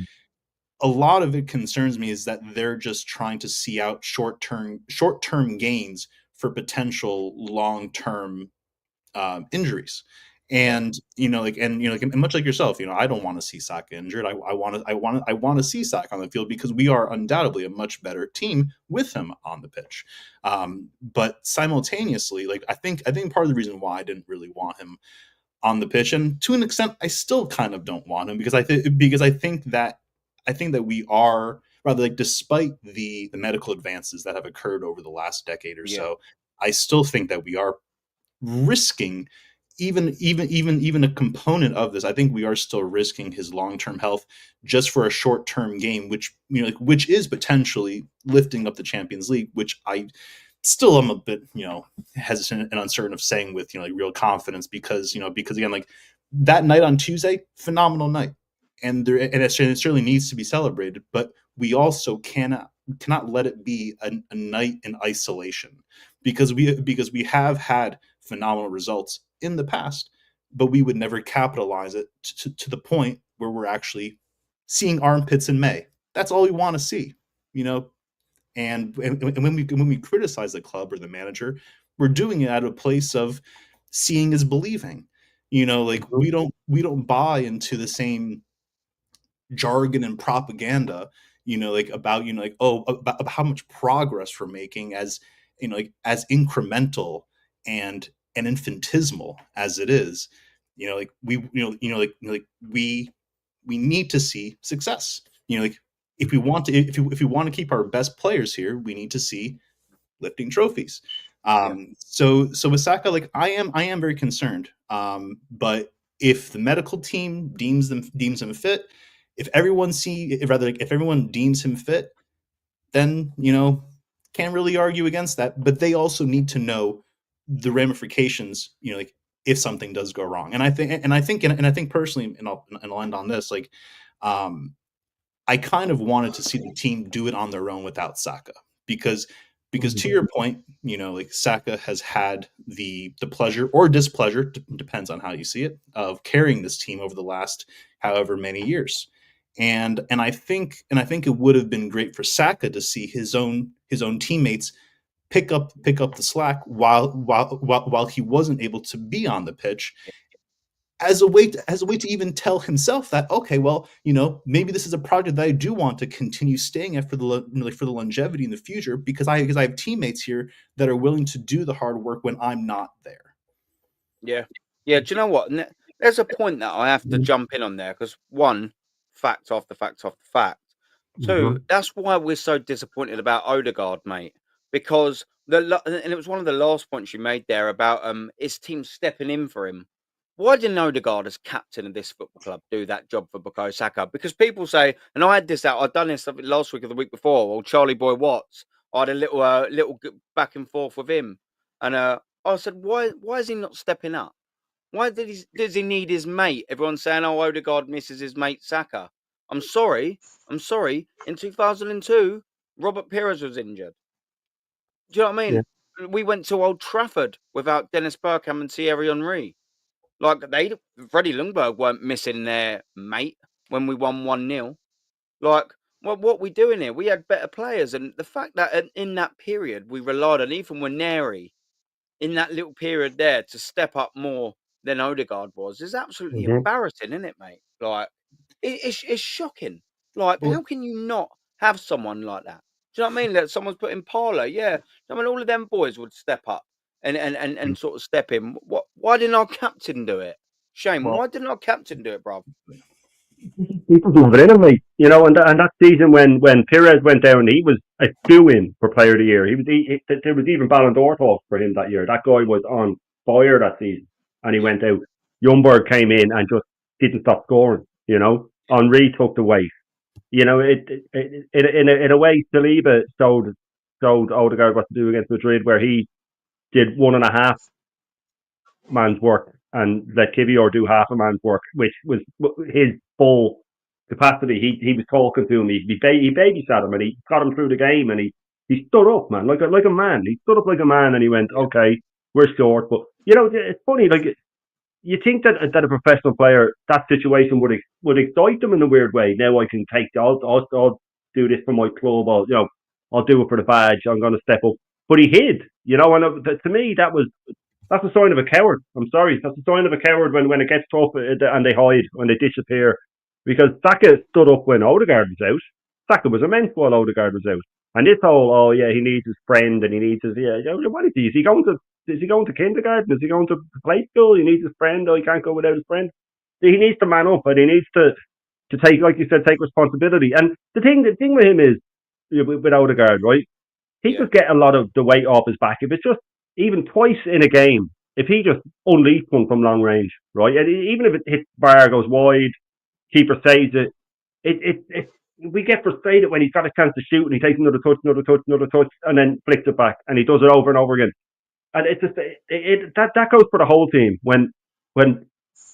a lot of it concerns me is that they're just trying to see out short-term gains for potential long-term injuries. And and much like yourself, I don't want to see Saka injured. I want to see Saka on the field because we are undoubtedly a much better team with him on the pitch. But simultaneously, like I think part of the reason why I didn't really want him on the pitch, and to an extent, I still kind of don't want him because I think that we are rather like despite the medical advances that have occurred over the last decade or so, I still think that we are risking even a component of this. I think we are still risking his long-term health just for a short-term game, which which is potentially lifting up the Champions League, which I still am a bit hesitant and uncertain of saying with real confidence because again, like that night on Tuesday, phenomenal night, and it certainly needs to be celebrated, but we also cannot let it be a night in isolation because we have had phenomenal results in the past, but we would never capitalize it to the point where we're actually seeing armpits in May. That's all we want to see, And when we criticize the club or the manager, we're doing it out of a place of seeing is believing. We don't buy into the same jargon and propaganda, like about, like, oh, about how much progress we're making, as like as incremental and infinitesimal as it is. Like like we need to see success. Like if we want to, if we want to keep our best players here, we need to see lifting trophies. Yeah. So with Saka, like I am very concerned. But if the medical team deems him fit, if everyone if everyone deems him fit, then can't really argue against that. But they also need to know the ramifications. Like if something does go wrong, and I think personally, and I'll end on this. Like, I kind of wanted to see the team do it on their own without Saka, because to your point, like Saka has had the pleasure or displeasure, depends on how you see it, of carrying this team over the last however many years. And I think it would have been great for Saka to see his own teammates pick up the slack while he wasn't able to be on the pitch, as a way to even tell himself that, okay, well, maybe this is a project that I do want to continue staying at for the longevity in the future, because I have teammates here that are willing to do the hard work when I'm not there. Yeah. Do you know what? There's a point that I have to jump in on there, because one, fact after fact after fact. Two, that's why we're so disappointed about Odegaard, mate. Because and it was one of the last points you made there about his team stepping in for him. Why didn't Odegaard, as captain of this football club, do that job for Bukayo Saka? Because people say, and I had this out, I'd done this last week or the week before, or Charlie Boy Watts, I had a little back and forth with him. And I said, why is he not stepping up? Why does he need his mate? Everyone's saying, oh, Odegaard misses his mate Saka. I'm sorry. In 2002, Robert Pires was injured. Do you know what I mean? Yeah. We went to Old Trafford without Dennis Bergkamp and Thierry Henry. Like, Freddie Ljungberg weren't missing their mate when we won 1-0. Like, what we doing here? We had better players. And the fact that in that period, we relied on Ethan Nwaneri in that little period there to step up more than Odegaard is absolutely embarrassing, isn't it, mate? Like, it's shocking. Like, how can you not have someone like that? Do you know what I mean? That someone's put in Parlour, yeah. I mean, all of them boys would step up and sort of step in. Why didn't our captain do it? Shane, why didn't our captain do it, bruv? He was moving in him, mate. And that season when Pires went down, he was a do-in for Player of the Year. There was even Ballon d'Or talk for him that year. That guy was on fire that season, and he went out. Ljungberg came in and just didn't stop scoring. Henry took the weight. In a way, Saliba showed Odegaard what to do against Madrid, where he did 1.5 man's work and let Kivior do half a man's work, which was his full capacity. He was talking to him. He babysat him, and he got him through the game, and he stood up, man, like a man. He stood up like a man, and he went, okay, we're short. But it's funny, like, you think that a professional player, that situation would excite them in a weird way. Now I can I'll do this for my club. I'll do it for the badge. I'm going to step up. But he hid, and to me that's a sign of a coward. I'm sorry, that's a sign of a coward when it gets tough and they hide, when they disappear. Because Saka stood up when Odegaard was out. Saka was immense while Odegaard was out. And this whole, he needs his friend and he needs his, what is he? Is he going to kindergarten? Is he going to play school? He needs his friend. He can't go without his friend. He needs to man up, and he needs to take, like you said, take responsibility. And the thing with him is, with Odegaard, right? He could get a lot of the weight off his back if it's just even twice in a game. If he just unleashed one from long range, right? And even if it hits bar, goes wide, keeper saves it, we get frustrated when he's got a chance to shoot and he takes another touch, and then flicks it back, and he does it over and over again. And it's just that goes for the whole team. When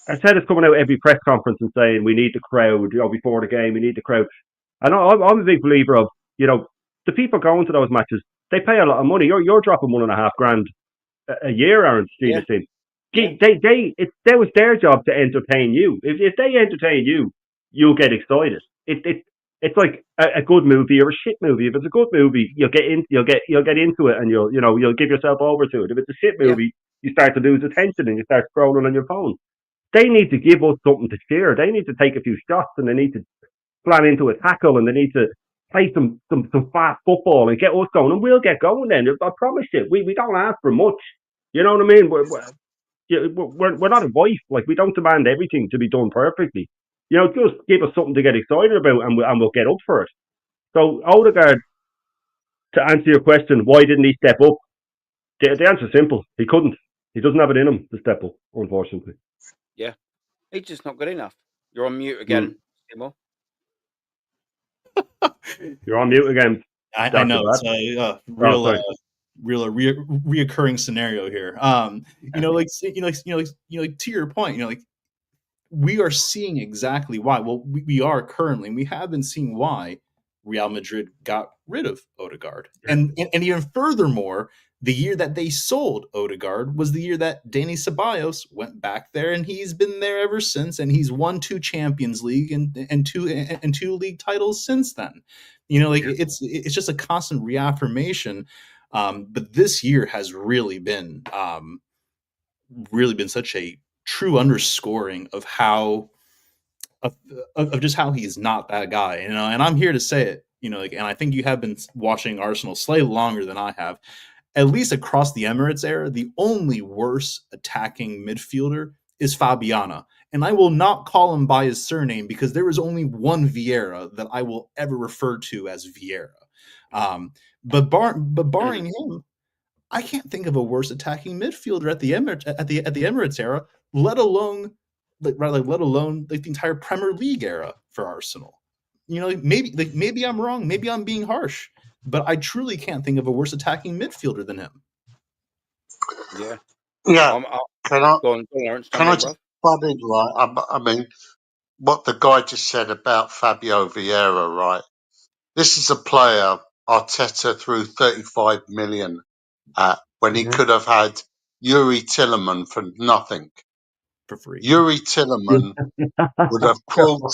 Arteta's coming out every press conference and saying we need the crowd, before the game, we need the crowd. And I'm a big believer of, the people going to those matches, they pay a lot of money. You're dropping $1.5 a year, Aaron, to see the team. That was their job to entertain you. If they entertain you, you'll get excited. It's like a good movie or a shit movie. If it's a good movie, you'll get into it, and you'll give yourself over to it. If it's a shit movie, you start to lose attention and you start scrolling on your phone. They need to give us something to cheer. They need to take a few shots, and they need to slam into a tackle and they need to play some fast football and get us going, and we'll get going then. I promise you, we don't ask for much. You know what I mean? We're not a wife. Like, we don't demand everything to be done perfectly. You know, just give us something to get excited about, and we'll get up for it. So Odegaard, to answer your question, why didn't he step up? The answer's simple. He couldn't. He doesn't have it in him to step up, unfortunately. Yeah, he's just not good enough. You're on mute again, Timo. You're on mute again. I know it's a reoccurring scenario here. To your point, like, we are seeing exactly why. Well, we are currently, and we have been seeing why Real Madrid got rid of Odegaard. And even furthermore, the year that they sold Odegaard was the year that Dani Ceballos went back there, and he's been there ever since, and he's won 2 Champions League and two league titles since then. It's just a constant reaffirmation. But this year has really been such a true underscoring of how of just how he's not that guy, and I'm here to say it, and I think you have been watching Arsenal slightly longer than I have. At least across the Emirates era, the only worse attacking midfielder is Fabiana. And I will not call him by his surname because there is only one Vieira that I will ever refer to as Vieira. But barring him, I can't think of a worse attacking midfielder at the Emirates era, let alone the entire Premier League era for Arsenal. Maybe I'm wrong, maybe I'm being harsh, but I truly can't think of a worse attacking midfielder than him. Yeah. Can I just butt in, right? I mean, what the guy just said about Fabio Vieira, right? This is a player Arteta threw 35 million at when he could have had Yuri Tillman for nothing. For free. Yuri Tillman would have crawled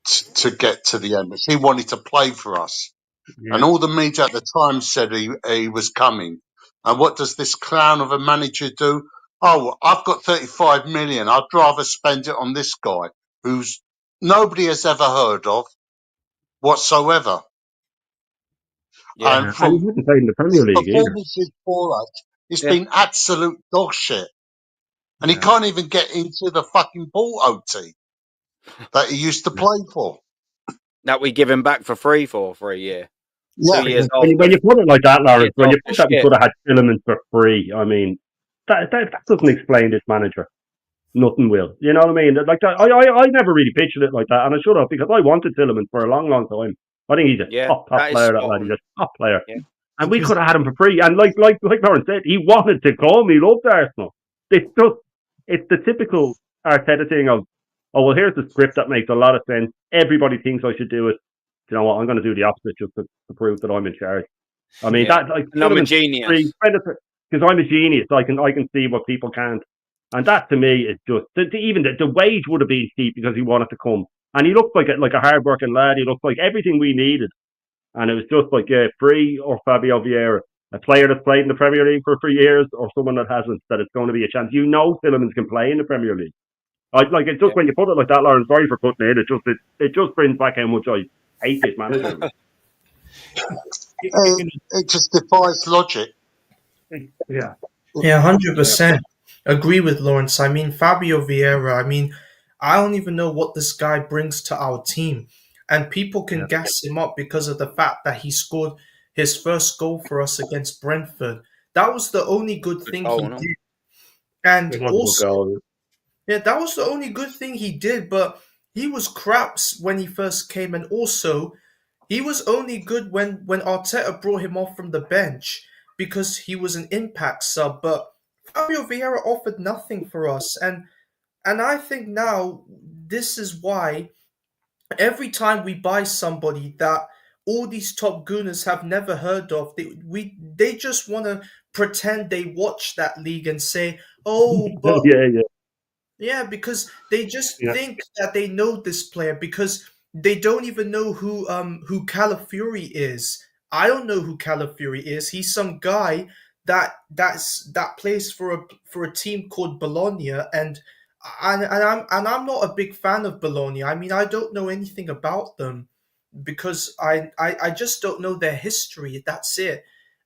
to get to the Emirates. He wanted to play for us. Yeah. And all the media at the time said he was coming. And what does this clown of a manager do? Oh, I've got 35 million. I'd rather spend it on this guy who's nobody has ever heard of whatsoever. Yeah, and he hasn't played in the Premier League performances for us, it's been absolute dog shit. And he can't even get into the fucking ball OT that he used to play for. That we give him back for free for a year. Yeah. 2 years when you put it like that, Lawrence, when you put that we could have had Tillman for free, I mean, that doesn't explain this manager. Nothing will. You know what I mean? Like that, I never really pictured it like that, and I should have, because I wanted Tillman for a long, long time. I think he's a top player. That lad, he's a top player, and we could have had him for free. And like Lawrence said, he wanted to come. He loved Arsenal. It's the typical Arteta thing of, oh well, here's the script that makes a lot of sense. Everybody thinks I should do it. You know what? I'm going to do the opposite just to prove that I'm in charge. I mean, that like I'm a genius because I'm a genius. I can see what people can't. And that to me is just even the wage would have been steep because he wanted to come, and he looked like a hard-working lad. He looked like everything we needed, and it was just like free or Fabio Vieira, a player that's played in the Premier League for 3 years, or someone that hasn't. That it's going to be a chance. You know, Tielemans can play in the Premier League. It's just when you put it like that, Lauren. Sorry for putting it. It just brings back how much I hate this manager. It just defies logic. Yeah. 100%. Agree with Lawrence. I mean, Fabio Vieira, I don't even know what this guy brings to our team. And people can gas him up because of the fact that he scored his first goal for us against Brentford. That was the only good thing he did. And also, that was the only good thing he did, but he was crap when he first came. And also, he was only good when Arteta brought him off from the bench because he was an impact sub. But Fabio Vieira offered nothing for us, and I think now this is why every time we buy somebody that all these top gooners have never heard of, they just want to pretend they watch that league and say, "Oh, but because they just think that they know this player because they don't even know who Calafiori is. I don't know who Calafiori is. He's some guy that plays for a team called Bologna, and I'm not a big fan of Bologna. I mean, I don't know anything about them because I just don't know their history. That's it.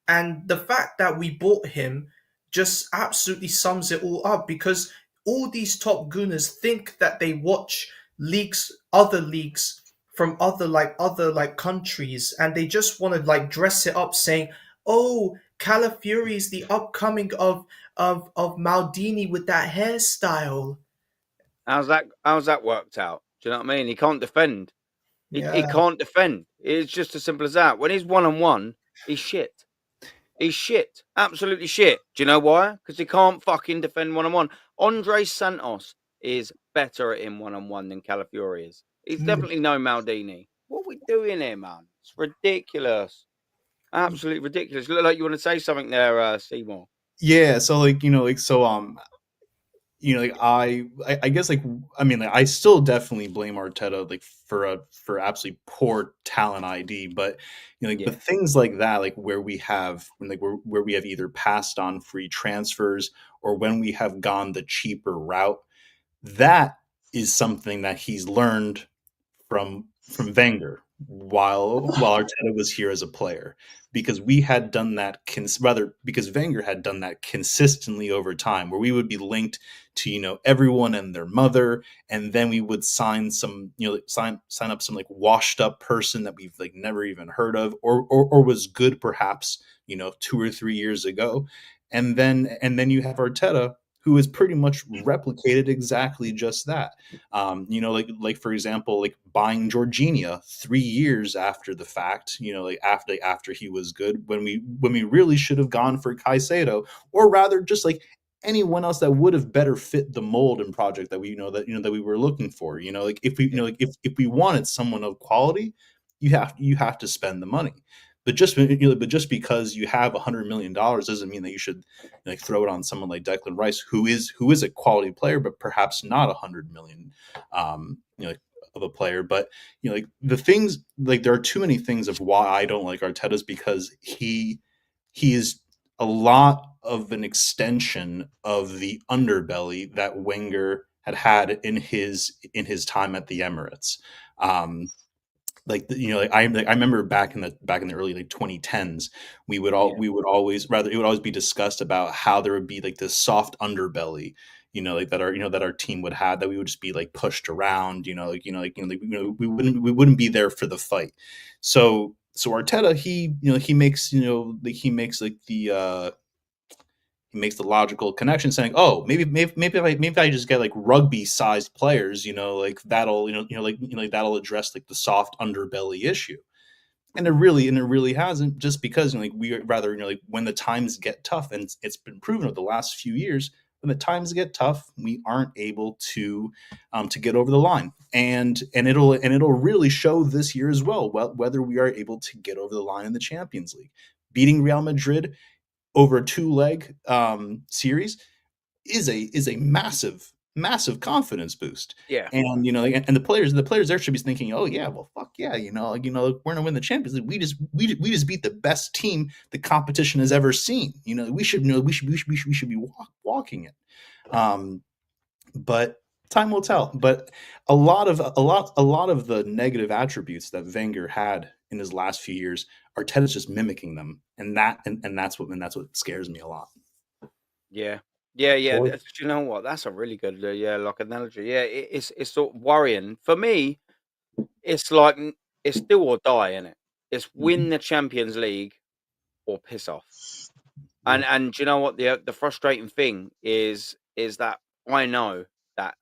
And the fact that we bought him just absolutely sums it all up because all these top gooners think that they watch other leagues from other like countries, and they just want to like dress it up, saying, "Oh, Calafiori is the upcoming of Maldini with that hairstyle." How's that worked out? Do you know what I mean? He can't defend. He Yeah. can't defend. It's just as simple as that. When he's 1-on-1, he's shit. He's shit. Absolutely shit. Do you know why? Because he can't fucking defend 1-on-1. Andres Santos is better at him 1-on-1 than Calafiori is. He's definitely no Maldini. What are we doing here, man? It's ridiculous. Absolutely ridiculous. You look like you want to say something there, Seymour. Yeah, so like like I guess like I mean like, I still definitely blame Arteta like for absolutely poor talent ID, but Yeah. but things like that, like where we have where we have either passed on free transfers or when we have gone the cheaper route, that is something that he's learned from Wenger while Arteta was here as a player, because we had done that because Wenger had done that consistently over time, where we would be linked to everyone and their mother, and then we would sign some sign up some like washed up person that we've like never even heard of, or was good perhaps 2 or 3 years ago, and then you have Arteta, who has pretty much replicated exactly just that. Like for example, like buying Jorginho 3 years after the fact, like after he was good, when we really should have gone for Caicedo, or rather just like anyone else that would have better fit the mold and project that that we were looking for. Like if we like if we wanted someone of quality, you have to spend the money. But just because you have $100 million doesn't mean that you should like throw it on someone like Declan Rice, who is a quality player, but perhaps not 100 million, of a player. But like the things, like there are too many things of why I don't like Arteta's, because he is a lot of an extension of the underbelly that Wenger had in his time at the Emirates. I remember back in the early like 2010s, we would always rather it would always be discussed about how there would be like this soft underbelly, like that our team would have, that we would just be like pushed around, we wouldn't be there for the fight. So Arteta, he makes the logical connection, saying, "Oh, maybe I just get like rugby sized players, like that'll that'll address like the soft underbelly issue." And it really hasn't, just because like we rather like when the times get tough, and it's been proven over the last few years, when the times get tough, we aren't able to get over the line, and it'll really show this year as well, whether we are able to get over the line in the Champions League. Beating Real Madrid over a two-leg series is a massive confidence boost. Yeah. And and the players there should be thinking, oh yeah, well fuck yeah, we're gonna win the Champions League. We just beat the best team the competition has ever seen. We should be walking it. But time will tell. But a lot of the negative attributes that Wenger had in his last few years, Arteta's just mimicking them, and that's what scares me a lot. Yeah. Yeah. Boy. Do you know what? That's a really good, like analogy. Yeah, it's sort of worrying for me. It's like it's do or die, isn't it? It's win the Champions League or piss off. And do you know what the frustrating thing is that I know that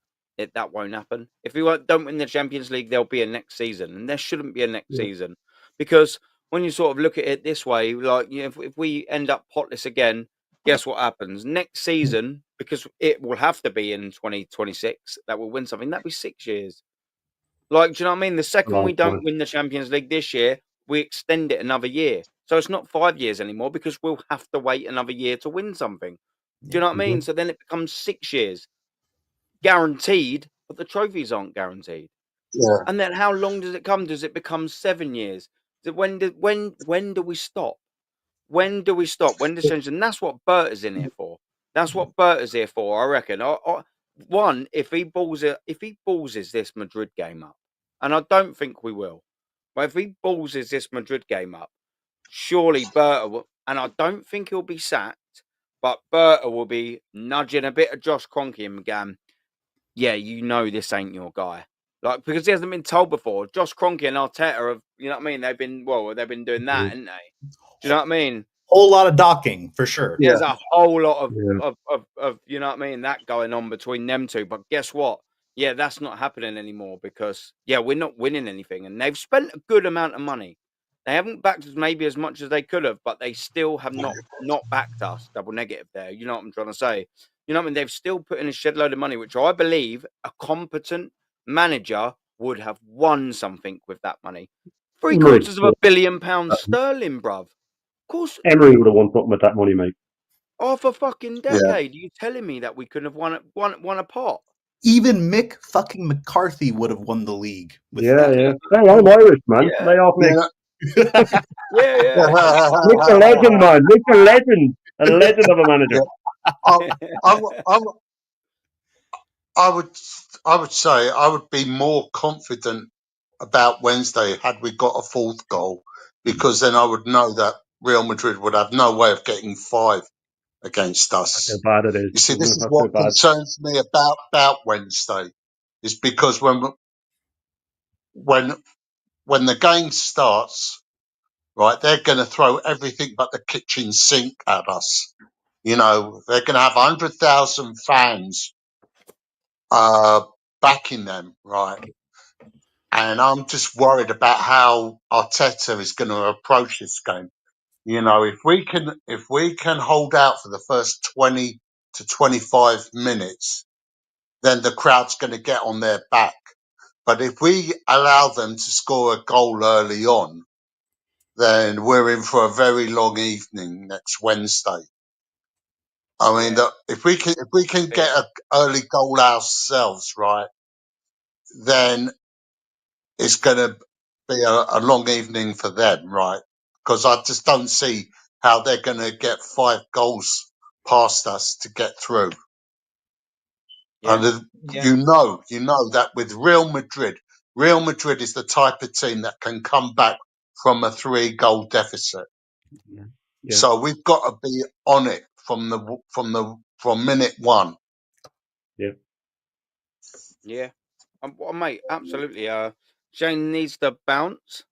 that won't happen. If we don't win the Champions League, there'll be a next season, and there shouldn't be a next Yeah. season, because when you sort of look at it this way, like if we end up potless again, guess what happens next season? Because it will have to be in 2026 that we'll win something. That'll be 6 years. Like, do you know what I mean? The second Long we don't time. win the Champions League this year, we extend it another year. So it's not 5 years anymore, because we'll have to wait another year to win something. Do you know what I mean? So then it becomes 6 years guaranteed, but the trophies aren't guaranteed. Yeah. And then how long does it come? Does it become 7 years? When do we stop? When do we stop? When does change? And that's what Bert is in here for. That's what Bert is here for, I reckon. one, if he ballses this Madrid game up, and I don't think we will, but if he ballses this Madrid game up, surely Berta will, and I don't think he'll be sacked, but Berta will be nudging a bit of Josh Kroenke and going, yeah, you know this ain't your guy. Like, because he hasn't been told before. Josh Kroenke and Arteta have, you know what I mean? They've been doing that, haven't they? Do you know what I mean? Whole lot of docking for sure. There's a whole lot of, Yeah. of, you know what I mean, that going on between them two. But guess what? Yeah, that's not happening anymore because, yeah, we're not winning anything. And they've spent a good amount of money. They haven't backed us maybe as much as they could have, but they still have not backed us. Double negative there. You know what I'm trying to say? You know what I mean? They've still put in a shed load of money, which I believe a competent manager would have won something with that money. Three-quarters of £1 billion sterling, bruv. Of course. Emery would have won something with that money, mate. Half a fucking decade. Are you telling me that we couldn't have won a pot? Even Mick fucking McCarthy would have won the league. With Yeah, that. yeah. Hey, I'm Irish, man. Yeah. Lay off Mick. Yeah. Mr. Legend, man. Mr. Legend. A legend of a manager. I would say I would be more confident about Wednesday had we got a fourth goal, because then I would know that Real Madrid would have no way of getting 5 against us. How bad it is. You see, this is That's what too bad. concerns me about Wednesday, is because when the game starts, right, they're going to throw everything but the kitchen sink at us. You know, they're going to have 100,000 fans backing them, right? And I'm just worried about how Arteta is going to approach this game. You know, if we can hold out for the first 20 to 25 minutes, then the crowd's going to get on their back. But if we allow them to score a goal early on, then we're in for a very long evening next Wednesday. I mean, if we can get an early goal ourselves, right, then it's going to be a long evening for them, right? Because I just don't see how they're going to get 5 goals past us to get through. Yeah. And you know that with Real Madrid is the type of team that can come back from a 3-goal deficit. Yeah. So we've got to be on it from minute one. Yeah. Mate, absolutely. Shane needs to bounce.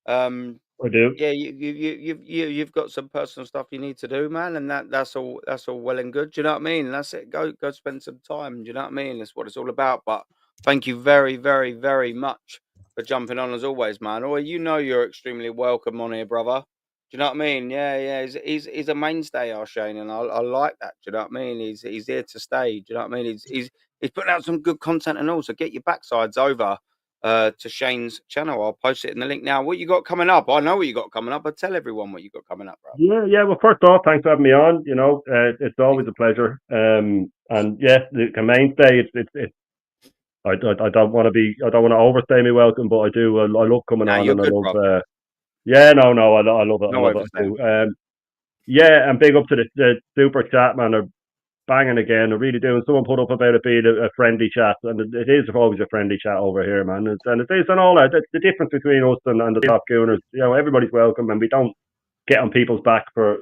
I do. Yeah, you've got some personal stuff you need to do, man, and that's all well and good. Do you know what I mean? That's it. Go spend some time. Do you know what I mean? That's what it's all about. But thank you very, very, very much for jumping on as always, man. Or you know you're extremely welcome on here, brother. Do you know what I mean? Yeah. He's a mainstay, our Shane, and I like that. Do you know what I mean? He's here to stay. Do you know what I mean? He's putting out some good content, and also get your backsides over to Shane's channel. I'll post it in the link now. What you got coming up? I know what you got coming up, but tell everyone what you got coming up, bro. Yeah. Well, first off, thanks for having me on. You know, it's always a pleasure. And yeah, the mainstay. I don't want to overstay my welcome, but I do. I love coming on, and I love. Bro. Yeah, no, I love it. No, I love it too. Yeah, and big up to the super chat, man. They're banging again. They're really doing. Someone put up about it being a friendly chat, and it is always a friendly chat over here, man. And it is and all that. The difference between us and the top gooners, you know, everybody's welcome, and we don't get on people's back for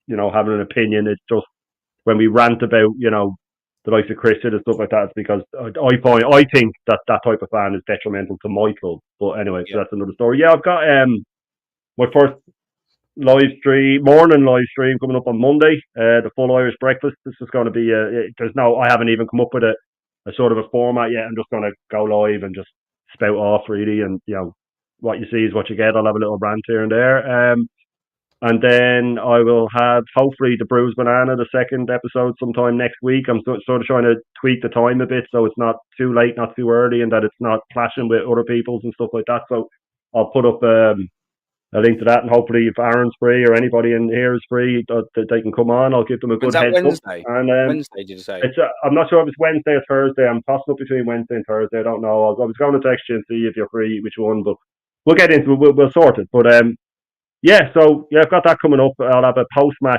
you know, having an opinion. It's just when we rant about, you know, the likes of Christian and stuff like that, it's because I think that type of fan is detrimental to my club. But anyway, so that's another story. Yeah, I've got my first morning live stream coming up on Monday. The full Irish breakfast. This is going to be I haven't even come up with a sort of a format yet. I'm just going to go live and just spout off really, and you know, what you see is what you get. I'll have a little rant here and there. And then I will have, hopefully, the Bruised Banana, the second episode, sometime next week. I'm sort of trying to tweak the time a bit so it's not too late, not too early, and that it's not clashing with other people's and stuff like that. So I'll put up a link to that, and hopefully if Aaron's free or anybody in here is free, they can come on. I'll give them a good heads Wednesday? up. And, Wednesday, did you say? I'm not sure if it's Wednesday or Thursday. I'm tossing up between Wednesday and Thursday. I don't know. I was going to text you and see if you're free, which one, but we'll get into it. We'll sort it. But yeah, so yeah, I've got that coming up. I'll have a post-match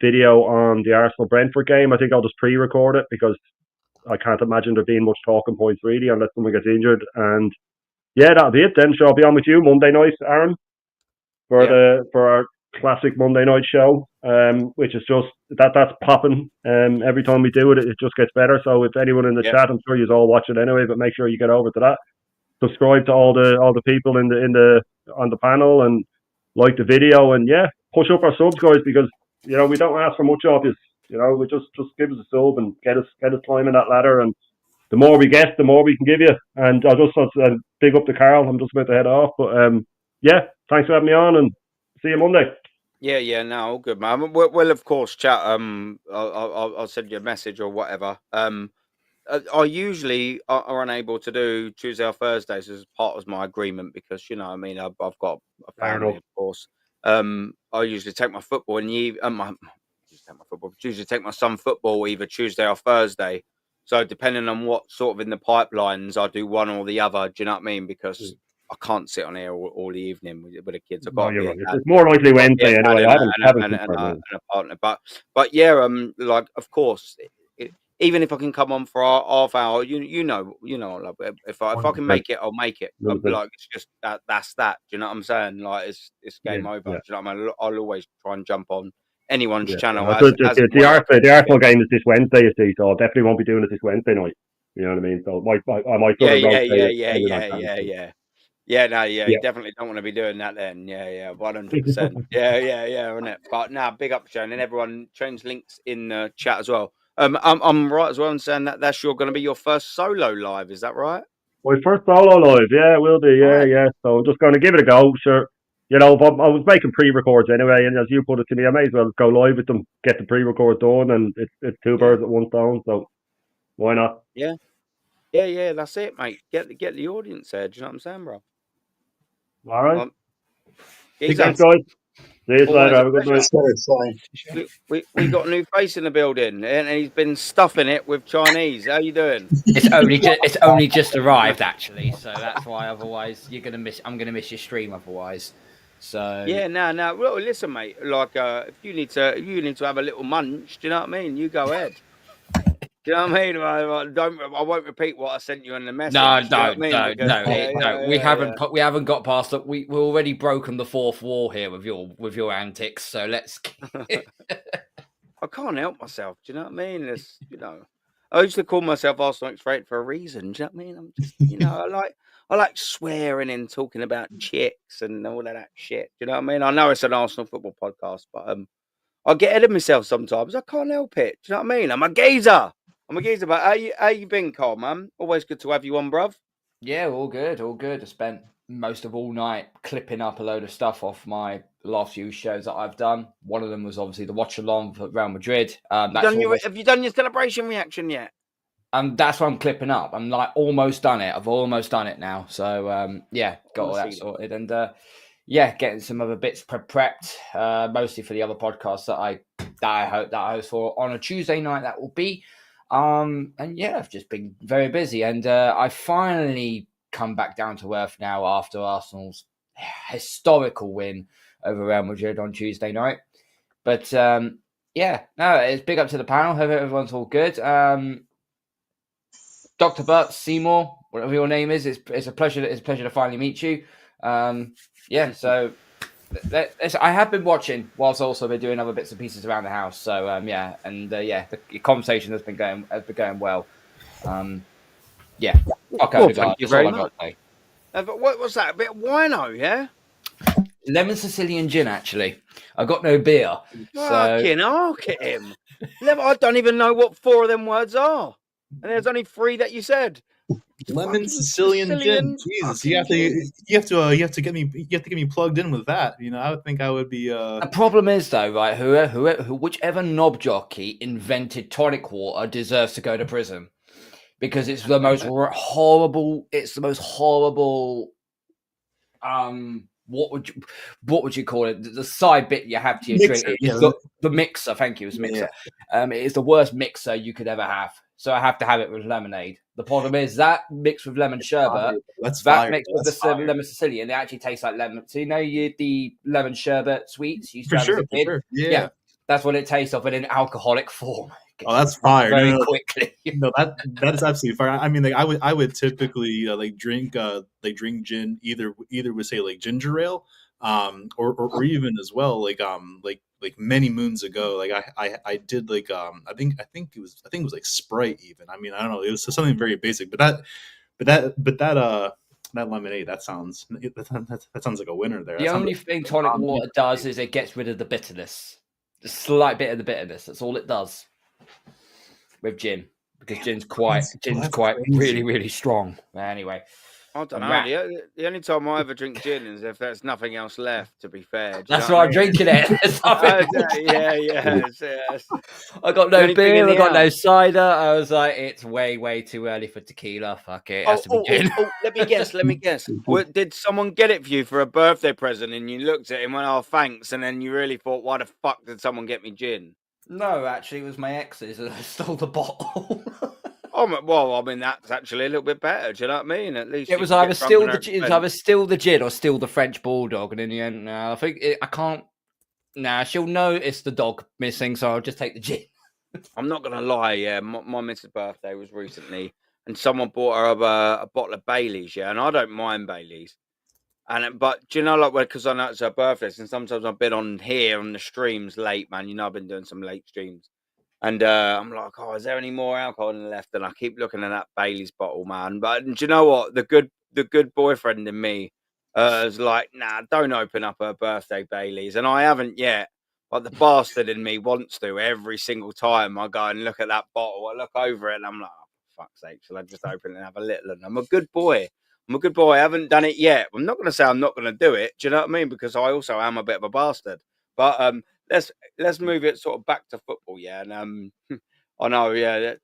video on the Arsenal Brentford game. I think I'll just pre-record it because I can't imagine there being much talking points really unless someone gets injured. And yeah, that'll be it then. So I'll be on with you Monday night, Aaron, for our classic Monday night show, which is just that's popping. Every time we do it, it just gets better. So if anyone in the chat, I'm sure you all watch it anyway, but make sure you get over to that. Subscribe to all the people on the panel and like the video, and yeah, push up our subs, guys, because we don't ask for much of you. We just give us a sub and get us climbing that ladder, and the more we get, the more we can give you. And I'll just big up to Carl. I'm just about to head off, but yeah, thanks for having me on, and see you Monday. Yeah, no, all good, man. Well, of course, chat. I'll send you a message or whatever. I usually are unable to do Tuesday or Thursdays as part of my agreement because I've got a family, of course. I usually take my football in the usually take my son football either Tuesday or Thursday. So depending on what sort of in the pipelines, I do one or the other. Do you know what I mean? Because I can't sit on here all the evening with the kids. I've got to be it's more likely Wednesday anyway. And a partner, but yeah, like of course. Even if I can come on for a half hour, you know, like, if I can make it, I'll make it. Like it's just that's that. Do you know what I'm saying? Like it's game over. Do you know what I mean? I'll always try and jump on anyone's channel. The Arsenal game is this Wednesday, you see, so I definitely won't be doing it this Wednesday night. You know what I mean? So I might You definitely don't want to be doing that then. 100%. Isn't it? But now, big up, Shane, and everyone. Change links in the chat as well. I'm right as well in saying that's going to be your first solo live. Is that right? My first solo live, yeah, will be, yeah. So I'm just going to give it a go. Sure, I was making pre-records anyway, and as you put it to me, I may as well go live with them, get the pre-record done, and it's two birds at one stone. So why not? Yeah. That's it, mate. Get the audience there. Do you know what I'm saying, bro? All right. Thanks, guys. See you later. Have a good night. We got a new face in the building, and he's been stuffing it with Chinese. How you doing? It's only just arrived, actually, so that's why. Otherwise, I'm gonna miss your stream. Otherwise, so yeah, no. Well, listen, mate. Like, if you need to have a little munch, do you know what I mean? You go ahead. Do you know what I mean? I won't repeat what I sent you in the message. No. We haven't got past it. We've already broken the fourth wall here with your antics. So let's. I can't help myself. Do you know what I mean? I used to call myself Arsenal X-rated for a reason. Do you know what I mean? I'm just, I like swearing and talking about chicks and all of that shit. Do you know what I mean? I know it's an Arsenal football podcast, but I get ahead of myself sometimes. I can't help it. Do you know what I mean? I'm a geezer. But how you been, Carl, man? Always good to have you on, bruv. Yeah, all good. I spent most of all night clipping up a load of stuff off my last few shows that I've done. One of them was obviously the watch along for Real Madrid. Have you done your celebration reaction yet? That's what I'm clipping up. I'm like almost done it. I've almost done it now. So got all that sorted, and getting some other bits prepped, mostly for the other podcasts that I host for on a Tuesday night. That will be. I've just been very busy, and I finally come back down to earth now after Arsenal's historical win over Real Madrid on Tuesday night. But it's big up to the panel. Hope everyone's all good. Dr. Burt Seymour, whatever your name is, it's a pleasure. It's a pleasure to finally meet you. So. I have been watching whilst also been doing other bits and pieces around the house. So the conversation has been going well. Okay, thank you very much. But what was that? A bit of wino, yeah? Lemon Sicilian gin, actually. I got no beer. Fucking arc at him. I don't even know what 4 of them words are, and there's only 3 that you said. Lemon Sicilian gin. Jesus, you have to get me plugged in with that. I would think I would be. The problem is though, right? Whichever knob jockey invented tonic water deserves to go to prison because it's the most horrible. It's the most horrible. What would you call it? The side bit you have to your drink is the mixer. Thank you, it's mixer. Yeah. It is the worst mixer you could ever have. So I have to have it with lemonade. The problem is that mixed with lemon sherbet, mixed with the lemon Sicilian, it actually tastes like lemon. So the lemon sherbet sweets you used to have as a kid? Sure. Yeah. That's what it tastes of in an alcoholic form. Oh, that's fire! Very quickly. No, that is absolutely fire. I mean, like I would typically like drink gin either with say like ginger ale, or even as well like many moons ago, like I did like I think it was like Sprite even. I mean, I don't know, it was something very basic, but that lemonade, that sounds like a winner there. The only thing tonic water does is it gets rid of the bitterness, a slight bit of the bitterness. That's all it does with gin, because gin's quite really, really strong. Anyway, I don't know. The only time I ever drink gin is if there's nothing else left, to be fair. That's why I'm drinking it. Yes. I got no beer, I got no cider. I was like, it's way too early for tequila. Fuck it. It has to be gin. Let me guess. Did someone get it for you for a birthday present and you looked at him and went, oh, thanks, and then you really thought, why the fuck did someone get me gin? No, actually, it was my ex's and I stole the bottle. Oh, well, I mean, that's actually a little bit better. Do you know what I mean? At least it was either steal the gin or steal the French bulldog. And in the end, I think I can't. She'll notice the dog missing, so I'll just take the gin. I'm not going to lie, yeah. My missus' birthday was recently, and someone bought her a bottle of Baileys, yeah, and I don't mind Baileys. But do you know, like, because I know it's her birthday, and sometimes I've been on here on the streams late, man. You know, I've been doing some late streams. And I'm like, oh, is there any more alcohol in the left? And I keep looking at that Bailey's bottle, man. But do you know what? The good boyfriend in me is like, nah, don't open up her birthday Bailey's. And I haven't yet. But the bastard in me wants to every single time I go and look at that bottle. I look over it and I'm like, oh, for fuck's sake, shall I just open it and have a little? And I'm a good boy. I haven't done it yet. I'm not going to say I'm not going to do it. Do you know what I mean? Because I also am a bit of a bastard. But let's move it sort of back to football, yeah. And I know, yeah.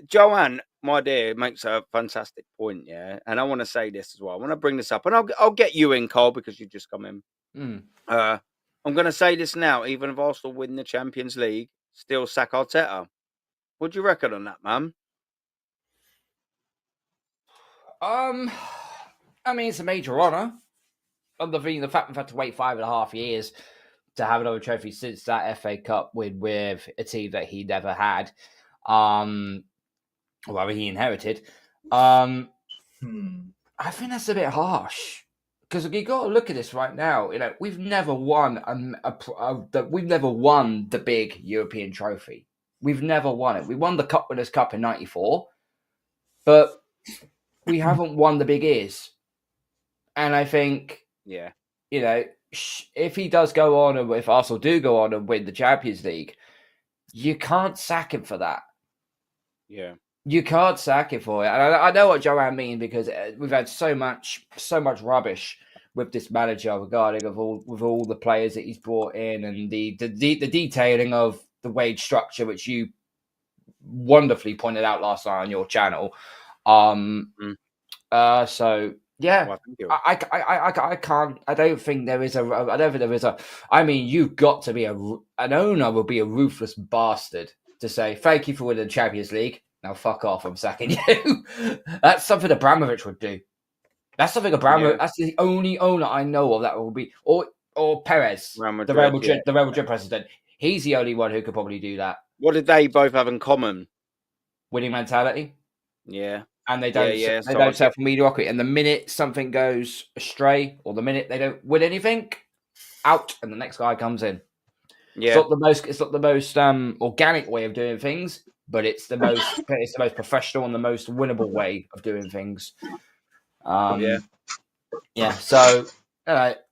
Joanne, my dear, makes a fantastic point, yeah. And I want to say this as well. I want to bring this up, and I'll get you in, Cole, because you just come in. I'm going to say this now. Even if Arsenal win the Champions League, still sack Arteta. What do you reckon on that, man? I mean, it's a major honour. The fact we've had to wait 5.5 years to have another trophy since that FA Cup win with a team that he never had, he inherited. I think that's a bit harsh, because you got to look at this right now. You know, we've never won we've never won the big European trophy. We've never won it. We won the Cup Winners' Cup in '94, but we haven't won the big ears. And I think, yeah, you know, if he does go on, and if Arsenal do go on and win the Champions League, you can't sack him for that. Yeah, you can't sack him for it. And I know what Joanne means, because we've had so much rubbish with this manager regarding with all the players that he's brought in, and the detailing of the wage structure, which you wonderfully pointed out last night on your channel. So. Yeah, well, I can't. I don't think there is a. I mean, you've got to be an owner will be a ruthless bastard to say thank you for winning the Champions League. Now fuck off, I'm sacking you. That's something Abramovich would do. That's something Abramovich. Yeah. That's the only owner I know of that will be, or Perez, the Real Madrid president. He's the only one who could probably do that. What did they both have in common? Winning mentality. Yeah. And they don't suffer mediocrity. And the minute something goes astray, or the minute they don't win anything, out, and the next guy comes in. Yeah, it's not the most organic way of doing things, but it's the most professional and the most winnable way of doing things. Yeah. So, but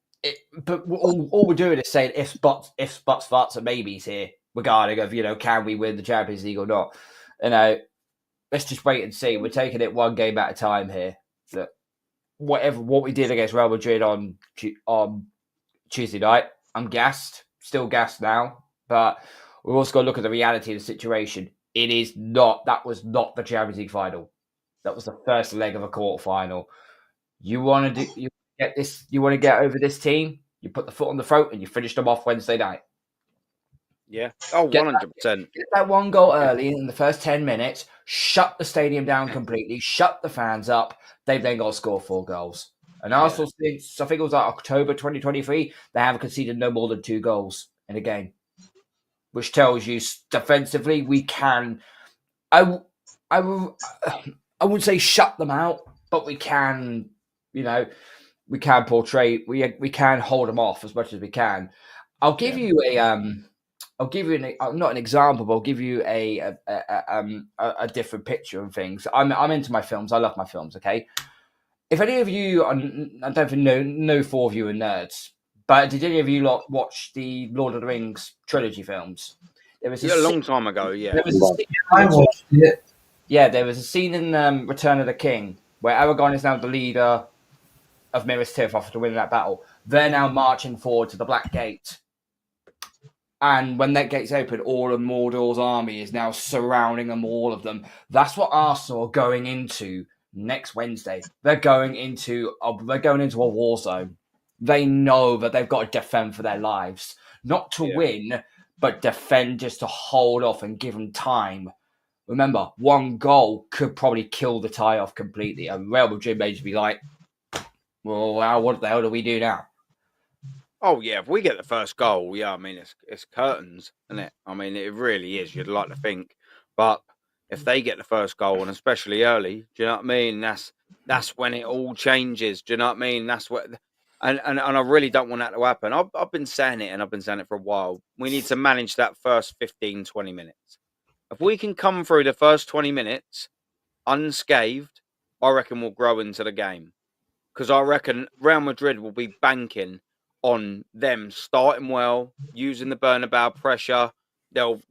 all we're doing is saying ifs, buts, farts, and maybes here regarding of can we win the Champions League or not? Let's just wait and see. We're taking it one game at a time here. Look, what we did against Real Madrid on Tuesday night, I'm gassed, still gassed now. But we've also got to look at the reality of the situation. That was not the Champions League final. That was the first leg of a quarterfinal. You want to get over this team. You put the foot on the throat and you finish them off Wednesday night. Yeah. Oh, 100%. Get that one goal early in the first 10 minutes, shut the stadium down completely, shut the fans up. They've then got to score 4 goals. And Arsenal, since I think it was like October 2023, they haven't conceded no more than 2 goals in a game. which tells you defensively we can. I wouldn't say shut them out, but we can. We can portray. We can hold them off as much as we can. I'll give you a I'll give you not an example, but I'll give you a different picture of things. I'm into my films. I love my films. Okay, if any of you, I don't think no four of you are nerds, but did any of you watch the Lord of the Rings trilogy films? There was a long time ago. Yeah, there was a scene, I watched it. yeah, there was a scene in Return of the King where Aragorn is now the leader of Minas Tirith after winning that battle. They're now marching forward to the Black Gate. And when that gate's open, all of Mordor's army is now surrounding them, all of them. That's what Arsenal are going into next Wednesday. They're going into a war zone. They know that they've got to defend for their lives. Not to win, but defend just to hold off and give them time. Remember, one goal could probably kill the tie off completely. And Real Madrid may just be like, well, what the hell do we do now? Oh yeah, if we get the first goal, I mean it's curtains, isn't it? I mean it really is. You'd like to think, but if they get the first goal, and especially early, do you know what I mean? That's when it all changes. Do you know what I mean? That's what, and I really don't want that to happen. I've been saying it, and I've been saying it for a while. We need to manage that first 15, 20 minutes. If we can come through the first 20 minutes unscathed, I reckon we'll grow into the game. Because I reckon Real Madrid will be banking on them starting well, using the Bernabeu pressure. They'll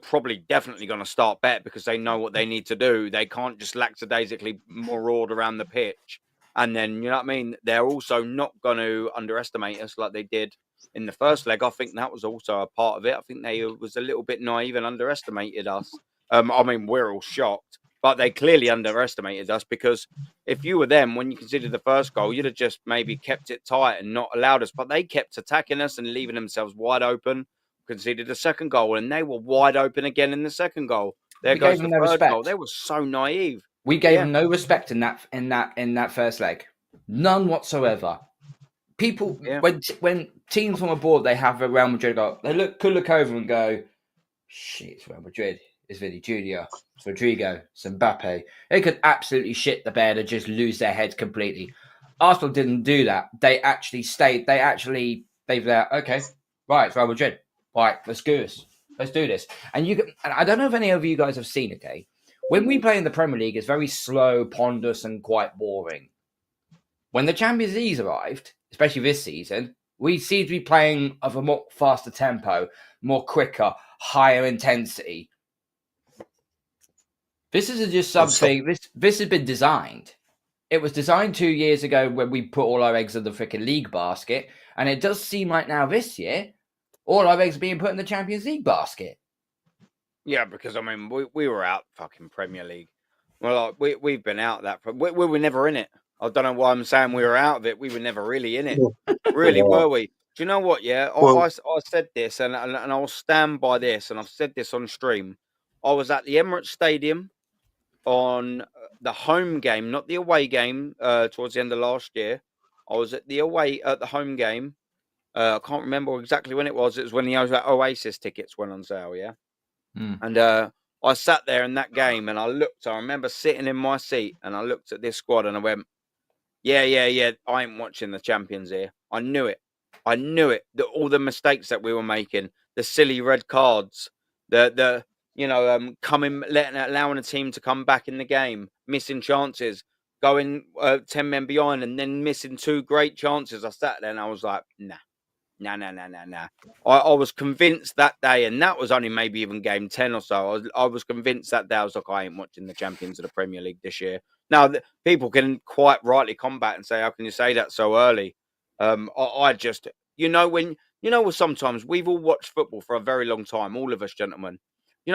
probably definitely going to start better because they know what they need to do. They can't just lackadaisically maraud around the pitch. And then, you know what I mean? They're also not going to underestimate us like they did in the first leg. I think that was also a part of it. I think they was a little bit naive and underestimated us. I mean, we're all shocked, but they clearly underestimated us because if you were them, when you considered the first goal, you'd have just maybe kept it tight and not allowed us. But they kept attacking us and leaving themselves wide open. Conceded the second goal, and they were wide open again in the second goal. There goes the third goal. They were so naive. We gave them no respect in that first leg, none whatsoever. People, when teams from abroad they have a Real Madrid goal, they could look over and go, "Shit, it's Real Madrid. It's Vinny Junior, it's Rodrigo, it's Mbappe." They could absolutely shit the bed and just lose their heads completely. Arsenal didn't do that. They actually stayed. They were okay, right, it's Real Madrid. Right, let's do this. And I don't know if any of you guys have seen it, okay? When we play in the Premier League, it's very slow, ponderous, and quite boring. When the Champions League arrived, especially this season, we seem to be playing of a more faster tempo, more quicker, higher intensity. This isn't just something. This has been designed. It was designed 2 years ago when we put all our eggs in the freaking league basket, and it does seem like now this year, all our eggs are being put in the Champions League basket. Yeah, because I mean, we were out fucking Premier League. Well, we've been out that. We were never in it. I don't know why I'm saying we were out of it. We were never really in it. Really, were we? Do you know what? Yeah, I said this, and I'll stand by this, and I've said this on stream. I was at the Emirates Stadium on the home game, not the away game. Towards the end of last year, I was at the home game. I can't remember exactly when it was. It was when the Oasis tickets went on sale. Yeah. And I sat there in that game and I remember sitting in my seat and I looked at this squad and I went, yeah, I ain't watching the champions here. I knew it. All the mistakes that we were making, the silly red cards, allowing a team to come back in the game, missing chances, going 10 men behind and then missing 2 great chances. I sat there and I was like, nah. I was convinced that day, and that was only maybe even game 10 or so. I was convinced that day. I was like, I ain't watching the champions of the Premier League this year. Now, people can quite rightly combat and say, how can you say that so early? I just, sometimes we've all watched football for a very long time, all of us gentlemen.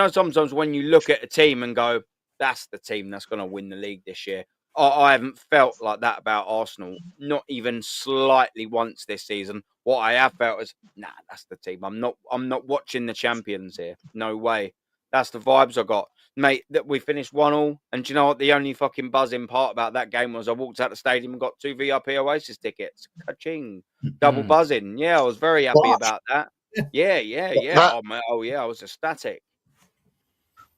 Sometimes when you look at a team and go, that's the team that's going to win the league this year. I haven't felt like that about Arsenal, not even slightly once this season. What I have felt is, that's the team. I'm not watching the champions here. No way. That's the vibes I got. Mate, that we finished 1-1. And do you know what? The only fucking buzzing part about that game was I walked out the stadium and got 2 VIP Oasis tickets. Ka-ching. Double buzzing. Yeah, I was very happy about that. Yeah. That Oh, man. Oh, yeah. I was ecstatic.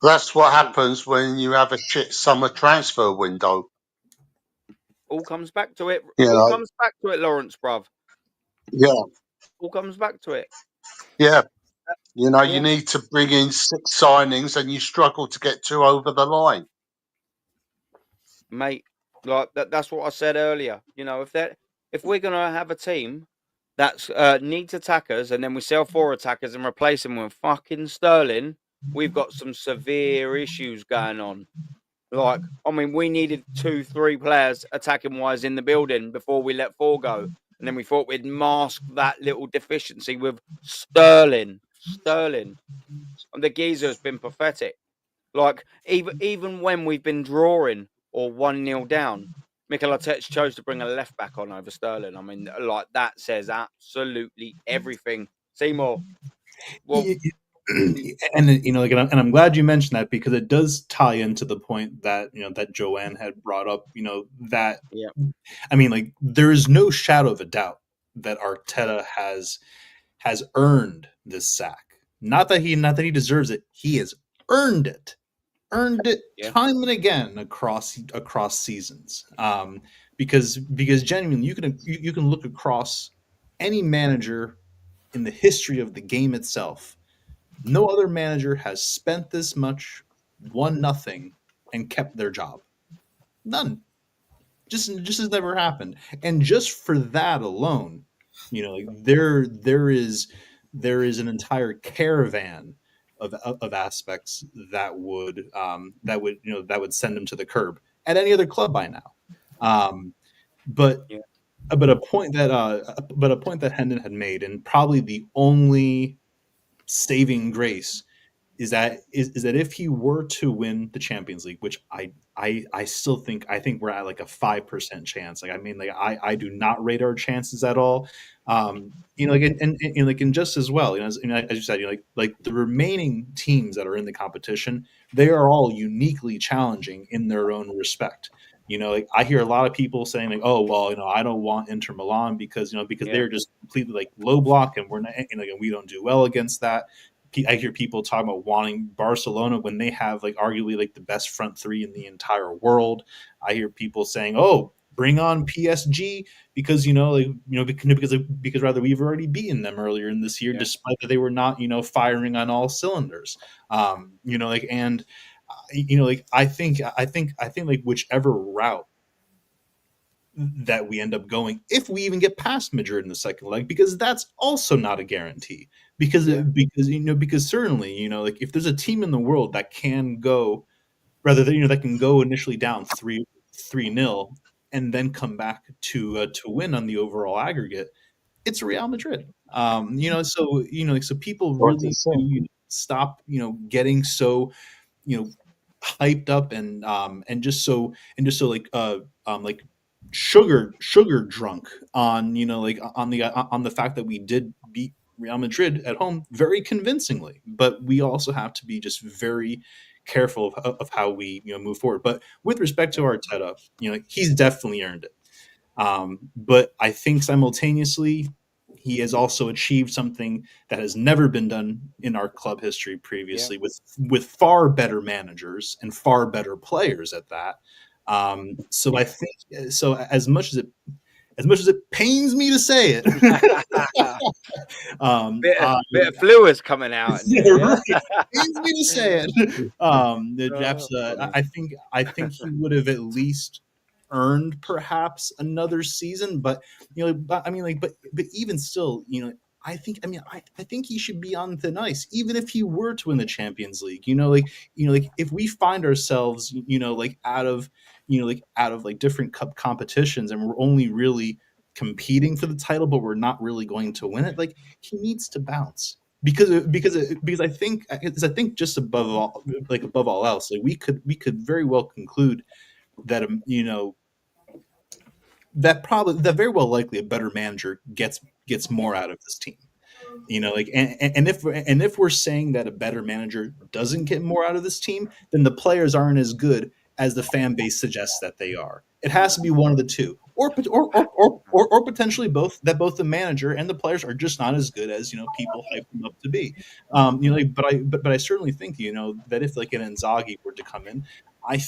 that's what happens when you have a shit summer transfer window. All comes back to it. You All know, comes back to it, Lawrence, bruv. yeah, All comes back to it. yeah. You know, you Yeah, need to bring in 6 signings, and you struggle to get 2 over the line. mate. Like that's what I said earlier. You know, if we're gonna have a team that's needs attackers, and then we sell 4 attackers and replace them with fucking Sterling, we've got some severe issues going on. Like, I mean, we needed 2, 3 players attacking wise in the building before we let 4 go, and then we thought we'd mask that little deficiency with Sterling. Sterling, and the geezer's been pathetic. Like, even when we've been drawing or 1-0 down, Mikel Arteta chose to bring a left back on over Sterling. I mean, like, that says absolutely everything. Seymour, well, And like, and I'm glad you mentioned that, because it does tie into the point that that Joanne had brought up. That, yeah, I mean, like, there is no shadow of a doubt that Arteta has earned this sack. Not that he deserves it. He has earned it. Earned it yeah, time and again across seasons. Because genuinely, you can look across any manager in the history of the game itself. No other manager has spent this much, won nothing, and kept their job. None. Just has never happened. And just for that alone, like, there is an entire caravan of aspects that would that would send him to the curb at any other club by now. Um, but yeah, a point that Hendon had made, and probably the only saving grace, is that if he were to win the Champions League, which I still think, we're at like a 5% chance. Like, I mean, like, I do not rate our chances at all. Like, and like, and just as well, as you said, like the remaining teams that are in the competition, they are all uniquely challenging in their own respect. Like, I hear a lot of people saying, like, oh, well, I don't want Inter Milan because yeah, they're just completely like low block, and we're not, and we don't do well against that. I hear people talking about wanting Barcelona when they have, like, arguably, like, the best front three in the entire world. I hear people saying, "Oh, bring on PSG because because rather, we've already beaten them earlier in this year, yeah, despite that they were not firing on all cylinders." Like, and like, I think like, whichever route that we end up going, if we even get past Madrid in the second leg, because that's also not a guarantee. Because yeah, because certainly, like, if there's a team in the world that can go, rather than that can go initially down 3-0 and then come back to win on the overall aggregate, it's Real Madrid. So people What to really say? do stop getting so hyped up, and just so like sugar drunk on like on the fact that we did beat Real Madrid at home very convincingly. But we also have to be just very careful of how we move forward. But with respect to Arteta, he's definitely earned it. But I think simultaneously, he has also achieved something that has never been done in our club history yeah. previously, with far better managers and far better players at that. So I think, so as much as it pains me to say it, bit of flu is coming out in yeah, you, yeah. right. Pains me to say it. The Jeff's, Funny. I think he would have at least earned perhaps another season, but but I mean, like, but even still, I think he should be on thin ice, even if he were to win the Champions League. Like, if we find ourselves, like, out of like different cup competitions, and we're only really competing for the title, but we're not really going to win it, like, he needs to bounce. Because I think just above all else, like, we could very well conclude that that very well likely a better manager gets more out of this team. Like, and if we're saying that a better manager doesn't get more out of this team, then the players aren't as good as the fan base suggests that they are. It has to be one of the two. or potentially both the manager and the players are just not as good as people hype them up to be. But I certainly think that if like an Inzaghi were to come in, I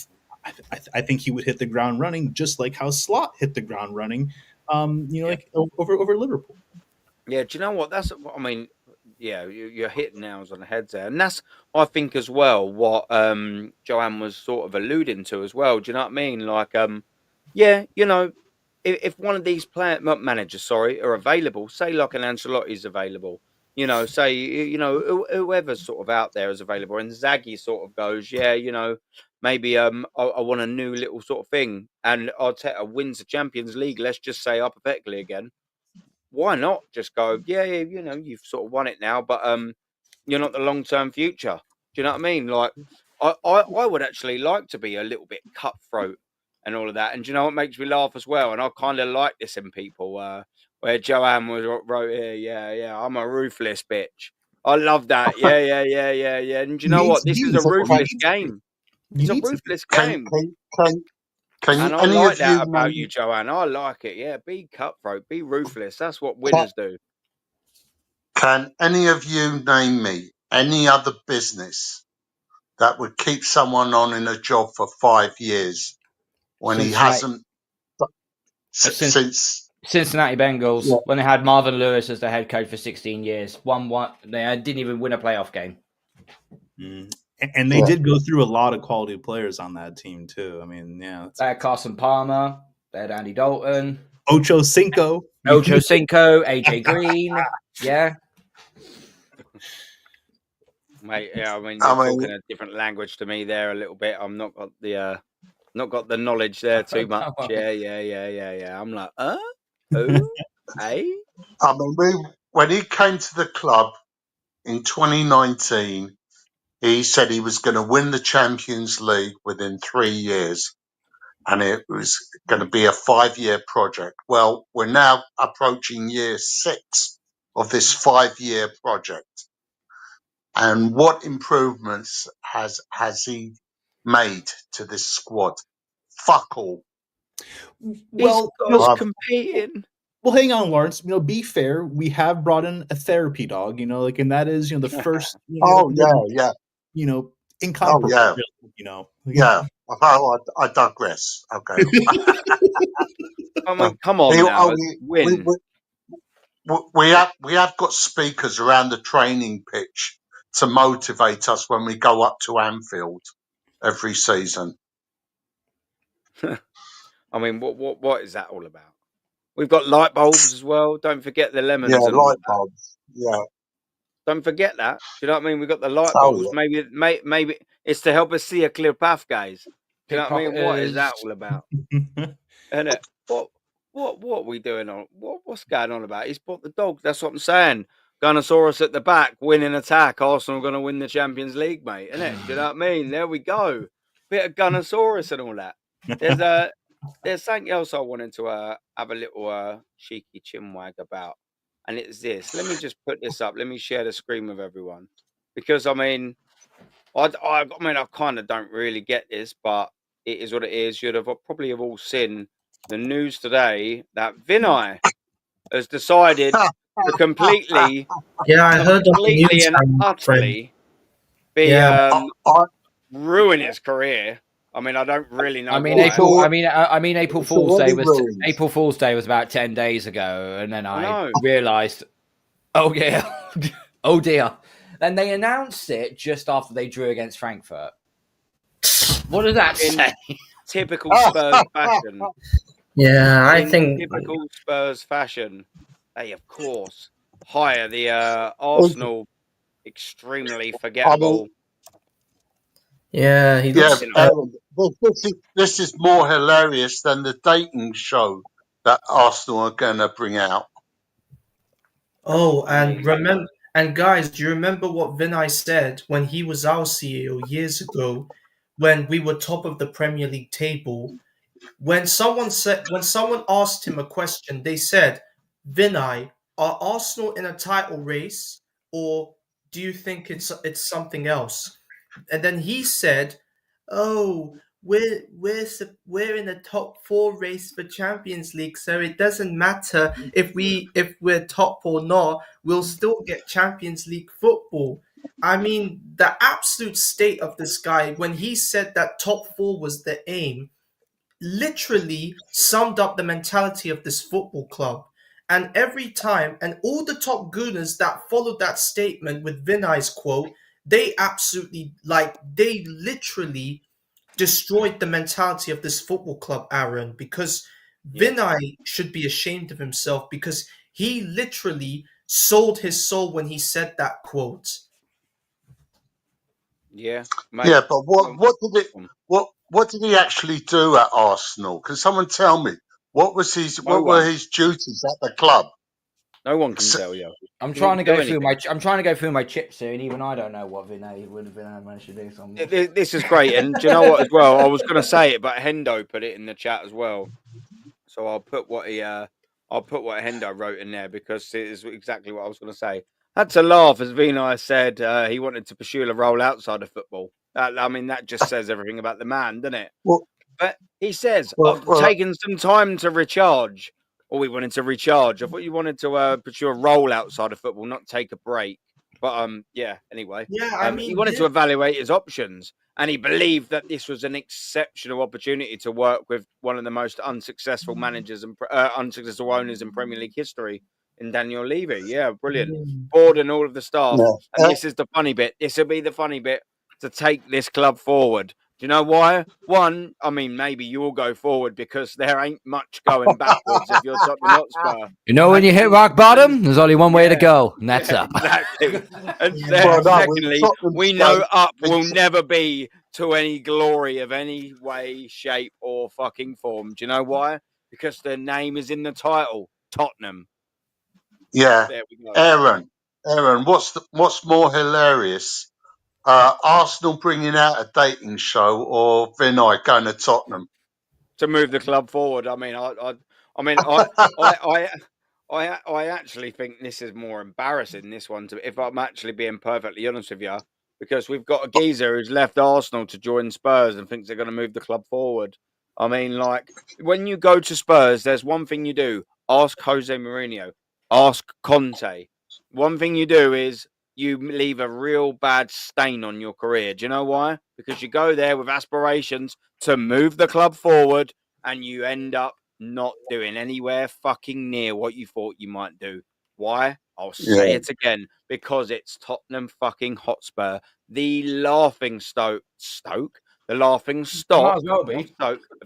think he would hit the ground running just like how Slot hit the ground running, like over Liverpool. Yeah, do you know what? That's what I mean. Yeah, you're hitting nails on the head there, and that's I think as well what Joanne was sort of alluding to as well. Do you know what I mean? Like, yeah, if one of these managers, sorry, are available, say like an Ancelotti's available, say whoever's sort of out there is available, and Zaggy sort of goes, yeah, maybe I want a new little sort of thing, and Arteta wins the Champions League. Let's just say hypothetically again. Why not just go, yeah, you've sort of won it now, but you're not the long-term future. Do you know what I mean? Like, I would actually like to be a little bit cutthroat and all of that. And do you know what makes me laugh as well? And I kind of like this in people, where Joanne wrote here, yeah, I'm a ruthless bitch. I love that. Yeah. And do you know what? This is a ruthless game. It's a ruthless game. And I like that about you, Joanne. I like it. Yeah, be cutthroat, be ruthless. That's what winners do. Can any of you name me any other business that would keep someone on in a job for 5 years when he hasn't since Cincinnati Bengals, yeah. when they had Marvin Lewis as the head coach for 16 years, they didn't even win a playoff game. And they did go through a lot of quality players on that team too. I mean, yeah. They had Carson Palmer, they had Andy Dalton, Ocho Cinco, AJ Green, yeah. Mate, yeah, I mean, you're talking a different language to me there a little bit. I'm not got the knowledge there too much. Yeah. I'm like, who? Hey? I mean, when he came to the club in 2019, he said he was going to win the Champions League within 3 years, and it was going to be a 5-year project. Well, we're now approaching year 6 of this 5-year project. And what improvements has he made to this squad? Fuck all. Well, he's competing. Well, hang on, Lawrence. Be fair. We have brought in a therapy dog. And that is the first. Yeah. Incomparable. Yeah. I digress. Okay. I mean, come on now. Win. We have got speakers around the training pitch to motivate us when we go up to Anfield every season. I mean, what is that all about? We've got light bulbs as well. Don't forget the lemons. Yeah, and light bulbs. Yeah. Don't forget that. Do you know what I mean? We've got the light bulbs. Yeah. Maybe it's to help us see a clear path, guys. Do you know what I mean? What is that all about? Isn't it? What are we doing on? What's going on about? He's bought the dog. That's what I'm saying. Gunnosaurus at the back, winning attack. Arsenal going to win the Champions League, mate. Isn't it? Do you know what I mean? There we go. Bit of Gunnosaurus and all that. There's something else I wanted to have a little cheeky chinwag about, and it's this. Let me just put this up. Let me share the screen with everyone, because I mean, I kind of don't really get this, but it is what it is. You'd have probably have all seen the news today that Vinay has decided to completely, I heard completely and utterly ruin his career. I mean, I don't really know. April Fool's Day was about 10 days ago, and then I realised, oh dear. Then they announced it just after they drew against Frankfurt. What does that say? Typical Spurs fashion. Yeah, I think typical Spurs fashion. They, of course, hire the Arsenal extremely forgettable. Yeah, this is more hilarious than the dating show that Arsenal are going to bring out. Oh, and guys, do you remember what Vinay said when he was our CEO years ago, when we were top of the Premier League table? When someone asked him a question, they said, "Vinay, are Arsenal in a title race, or do you think it's something else?" And then he said, "Oh, we're in a top 4 race for Champions League, so it doesn't matter if we're top or not. We'll still get Champions League football. I mean, the absolute state of this guy when he said that top 4 was the aim literally summed up the mentality of this football club. And every time, and all the top gooners that followed that statement with Vinay's quote, they literally destroyed the mentality of this football club, Aaron, because Vinay should be ashamed of himself because he literally sold his soul when he said that quote. Yeah, mate. Yeah, but what did he actually do at Arsenal? Can someone tell me what were his duties at the club? No one can tell you. I'm trying to go through my chips here, and even I don't know what Vinay would have managed to do. This is great, and do you know what? As well, I was going to say it, but Hendo put it in the chat as well. So I'll put what Hendo wrote in there because it is exactly what I was going to say. Had to laugh as Vinay said he wanted to pursue a role outside of football. I mean, that just says everything about the man, doesn't it? Well, but he says, after taking some time to recharge, or we wanted to recharge. I thought you wanted to pursue a role outside of football, not take a break. But yeah. Anyway, he wanted to evaluate his options, and he believed that this was an exceptional opportunity to work with one of the most unsuccessful managers and unsuccessful owners in Premier League history, in Daniel Levy. Yeah, brilliant. Board and all of the staff. Yeah. And this is the funny bit. This will be the funny bit to take this club forward. Do you know why? One, I mean, maybe you'll go forward because there ain't much going backwards if you're Tottenham Hotspur. You know, when you hit rock bottom, there's only one way to go, and that's up. Exactly. And secondly, we know up will never be to any glory of any way, shape, or fucking form. Do you know why? Because the name is in the title, Tottenham. Yeah. There we go. Aaron, what's more hilarious? Arsenal bringing out a dating show or Vinay going to Tottenham to move the club forward? I mean, I actually think this is more embarrassing. This one, if I'm actually being perfectly honest with you, because we've got a geezer who's left Arsenal to join Spurs and thinks they're going to move the club forward. I mean, like when you go to Spurs, there's one thing you do: ask Jose Mourinho, ask Conte. One thing you do is you leave a real bad stain on your career. Do you know why? Because you go there with aspirations to move the club forward and you end up not doing anywhere fucking near what you thought you might do. Why? I'll say it again. Because it's Tottenham fucking Hotspur. The laughing stock of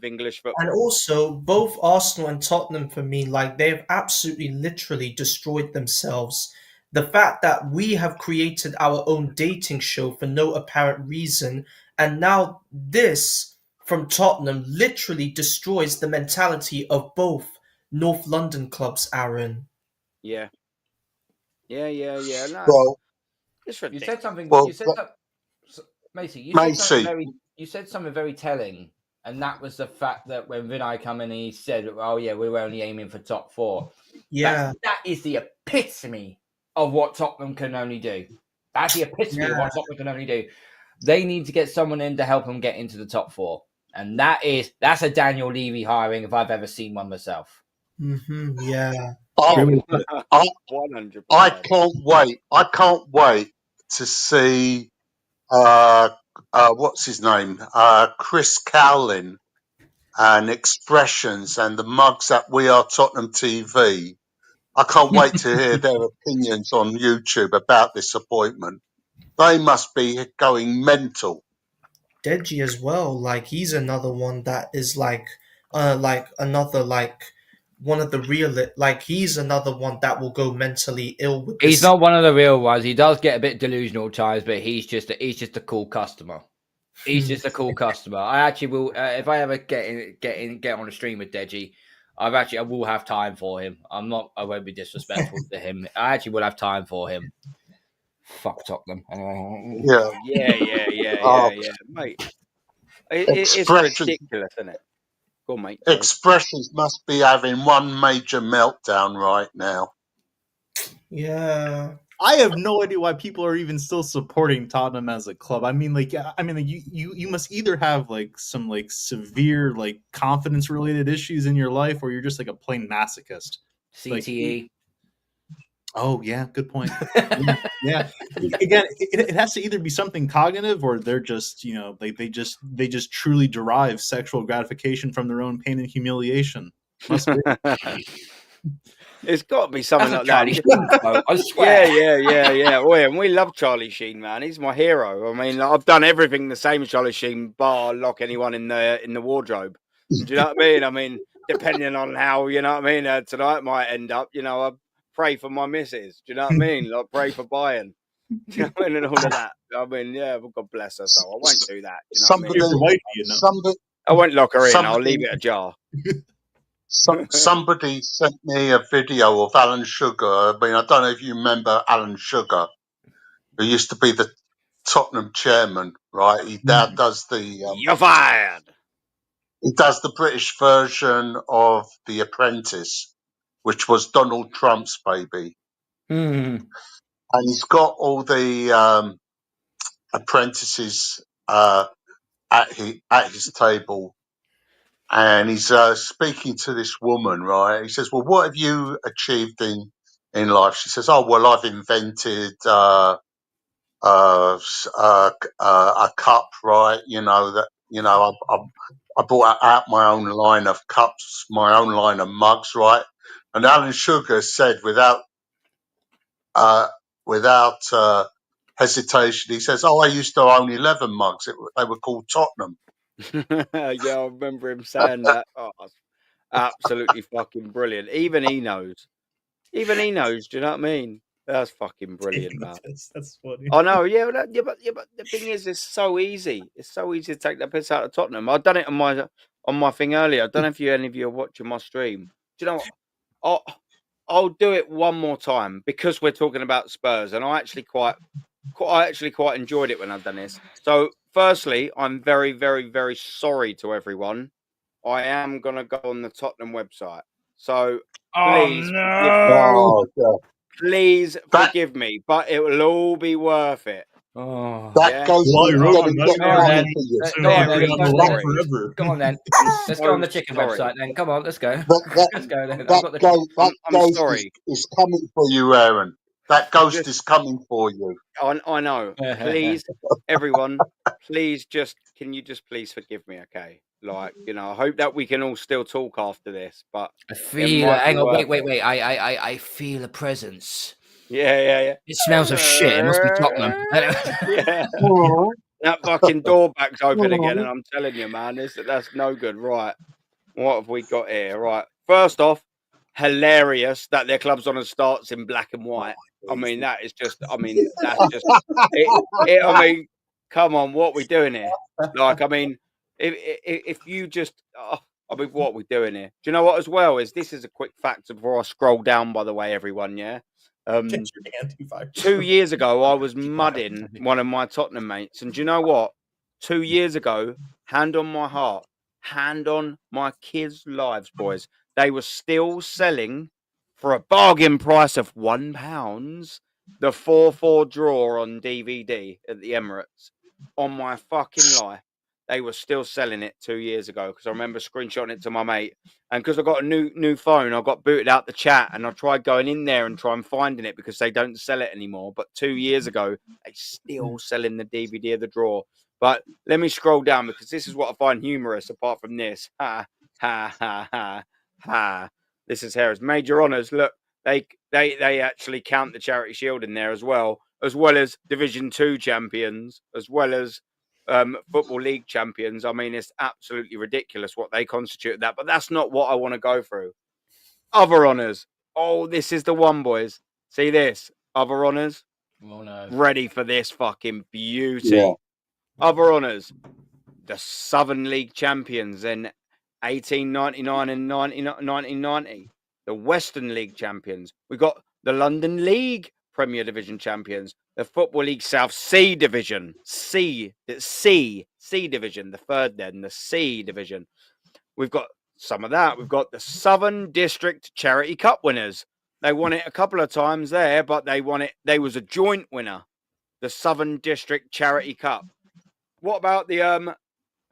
English football. And also, both Arsenal and Tottenham, for me, like they've absolutely literally destroyed themselves. The fact that we have created our own dating show for no apparent reason, and now this from Tottenham literally destroys the mentality of both North London clubs, Aaron. Yeah. No, well, it's ridiculous. You said something. Macy, you said something very telling, and that was the fact that when Vinay come in, he said, "Oh yeah, we were only aiming for top 4." Yeah, that is the epitome of what Tottenham can only do. That's the epitome of what Tottenham can only do. They need to get someone in to help them get into the top 4, and that's a Daniel Levy hiring if I've ever seen one myself. Yeah. 100%. I can't wait to see what's his name? Chris Cowlin and Expressions and the mugs at We Are Tottenham TV. I can't wait to hear their opinions on YouTube about this appointment. They must be going mental. Deji as well, like he's another one that is like another one of the real, like he's another one that will go mentally ill with this. He's not one of the real ones. He does get a bit delusional at times, but he's just a cool customer. He's just a cool customer. I actually will, if I ever get on a stream with Deji, I will have time for him. I won't be disrespectful to him. I actually will have time for him. Fuck Tottenham. Anyway. Yeah, mate. It's ridiculous, isn't it? Go on, mate. Expressions must be having one major meltdown right now. Yeah. I have no idea why people are even still supporting Tottenham as a club. I mean, like, you must either have like some like severe like confidence related issues in your life, or you're just like a plain masochist. CTE. Oh yeah, good point. Yeah. Again, it has to either be something cognitive, or they're just they just truly derive sexual gratification from their own pain and humiliation. Must be. It's got to be something That's like a Charlie that. Sheen quote, I swear. Yeah. Oh, yeah, and we love Charlie Sheen, man. He's my hero. I mean, like, I've done everything the same as Charlie Sheen, bar lock anyone in the wardrobe. Do you know what I mean? I mean, depending on how tonight might end up. I pray for my missus. Do you know what I mean? Like, pray for Bayern. Do you know what I mean? And all of that. I mean, yeah, well, God bless her. So I won't do that. Do you know what I mean? I won't lock her in. I'll leave it ajar. Somebody sent me a video of Alan Sugar. I mean, I don't know if you remember Alan Sugar, who used to be the Tottenham chairman, right? He now does You're fired. He does the British version of The Apprentice, which was Donald Trump's baby. And he's got all the apprentices at his table. And he's speaking to this woman, right? He says, well, what have you achieved in life? She says, oh, well, I've invented a cup, right? I brought out my own line of cups, my own line of mugs, right? And Alan Sugar said without hesitation, he says, oh, I used to own 11 mugs. They were called Tottenham. Yeah, I remember him saying that. Oh, absolutely fucking brilliant. Even he knows. Do you know what I mean? That's fucking brilliant, man. That's funny. I know, yeah, but the thing is, it's so easy. It's so easy to take the piss out of Tottenham. I've done it on my thing earlier. I don't know if any of you are watching my stream. Do you know what? I'll do it one more time because we're talking about Spurs, and I actually quite enjoyed it when I've done this. So, firstly, I'm very, very, very sorry to everyone. I am gonna go on the Tottenham website. So please, please forgive me, but it will all be worth it. That goes Go on then. Let's go on the chicken website then. Come on, let's go. Let's go then. I'm sorry. Is coming for you, Aaron. That ghost is coming for you. I know. Please, everyone, please can you just please forgive me, okay? Like, I hope that we can all still talk after this, but I feel hang on, wait. I feel a presence. Yeah. It smells of shit. It must be Tottenham. Yeah. That fucking door back's open again, and I'm telling you, man, that's no good. Right. What have we got here? Right. First off, hilarious that their club's on and starts in black and white. I mean, that's just it. I mean, come on, what are we doing here? Like, I mean, if you just, what are we doing here? Do you know what as well is this is a quick factor before I scroll down, by the way, everyone, yeah? 2 years ago, I was mudding one of my Tottenham mates, and do you know what? 2 years ago, hand on my heart, hand on my kids' lives, boys, they were still selling for a bargain price of £1 the 4-4 draw on DVD at the Emirates. On my fucking life, they were still selling it 2 years ago because I remember screenshotting it to my mate. And because I got a new phone, I got booted out the chat and I tried going in there and trying finding it because they don't sell it anymore. But 2 years ago, they still selling the DVD of the draw. But let me scroll down because this is what I find humorous apart from this. Ha, ha, ha, ha, ha. This is Harris. Major honours. Look, they actually count the Charity Shield in there as well as Division 2 champions, as well as Football League champions. I mean, it's absolutely ridiculous what they constitute that, but that's not what I want to go through. Other honours. Oh, this is the one, boys. See this? Other honours. Oh, no. Ready for this fucking beauty. Yeah. Other honours. The Southern League champions in 1899 and 1990. The Western League champions. We got the London League Premier Division champions. The Football League South C Division. C Division. The third then. The C Division. We've got some of that. We've got the Southern District Charity Cup winners. They won it a couple of times there, but they won it. They was a joint winner, the Southern District Charity Cup. What about the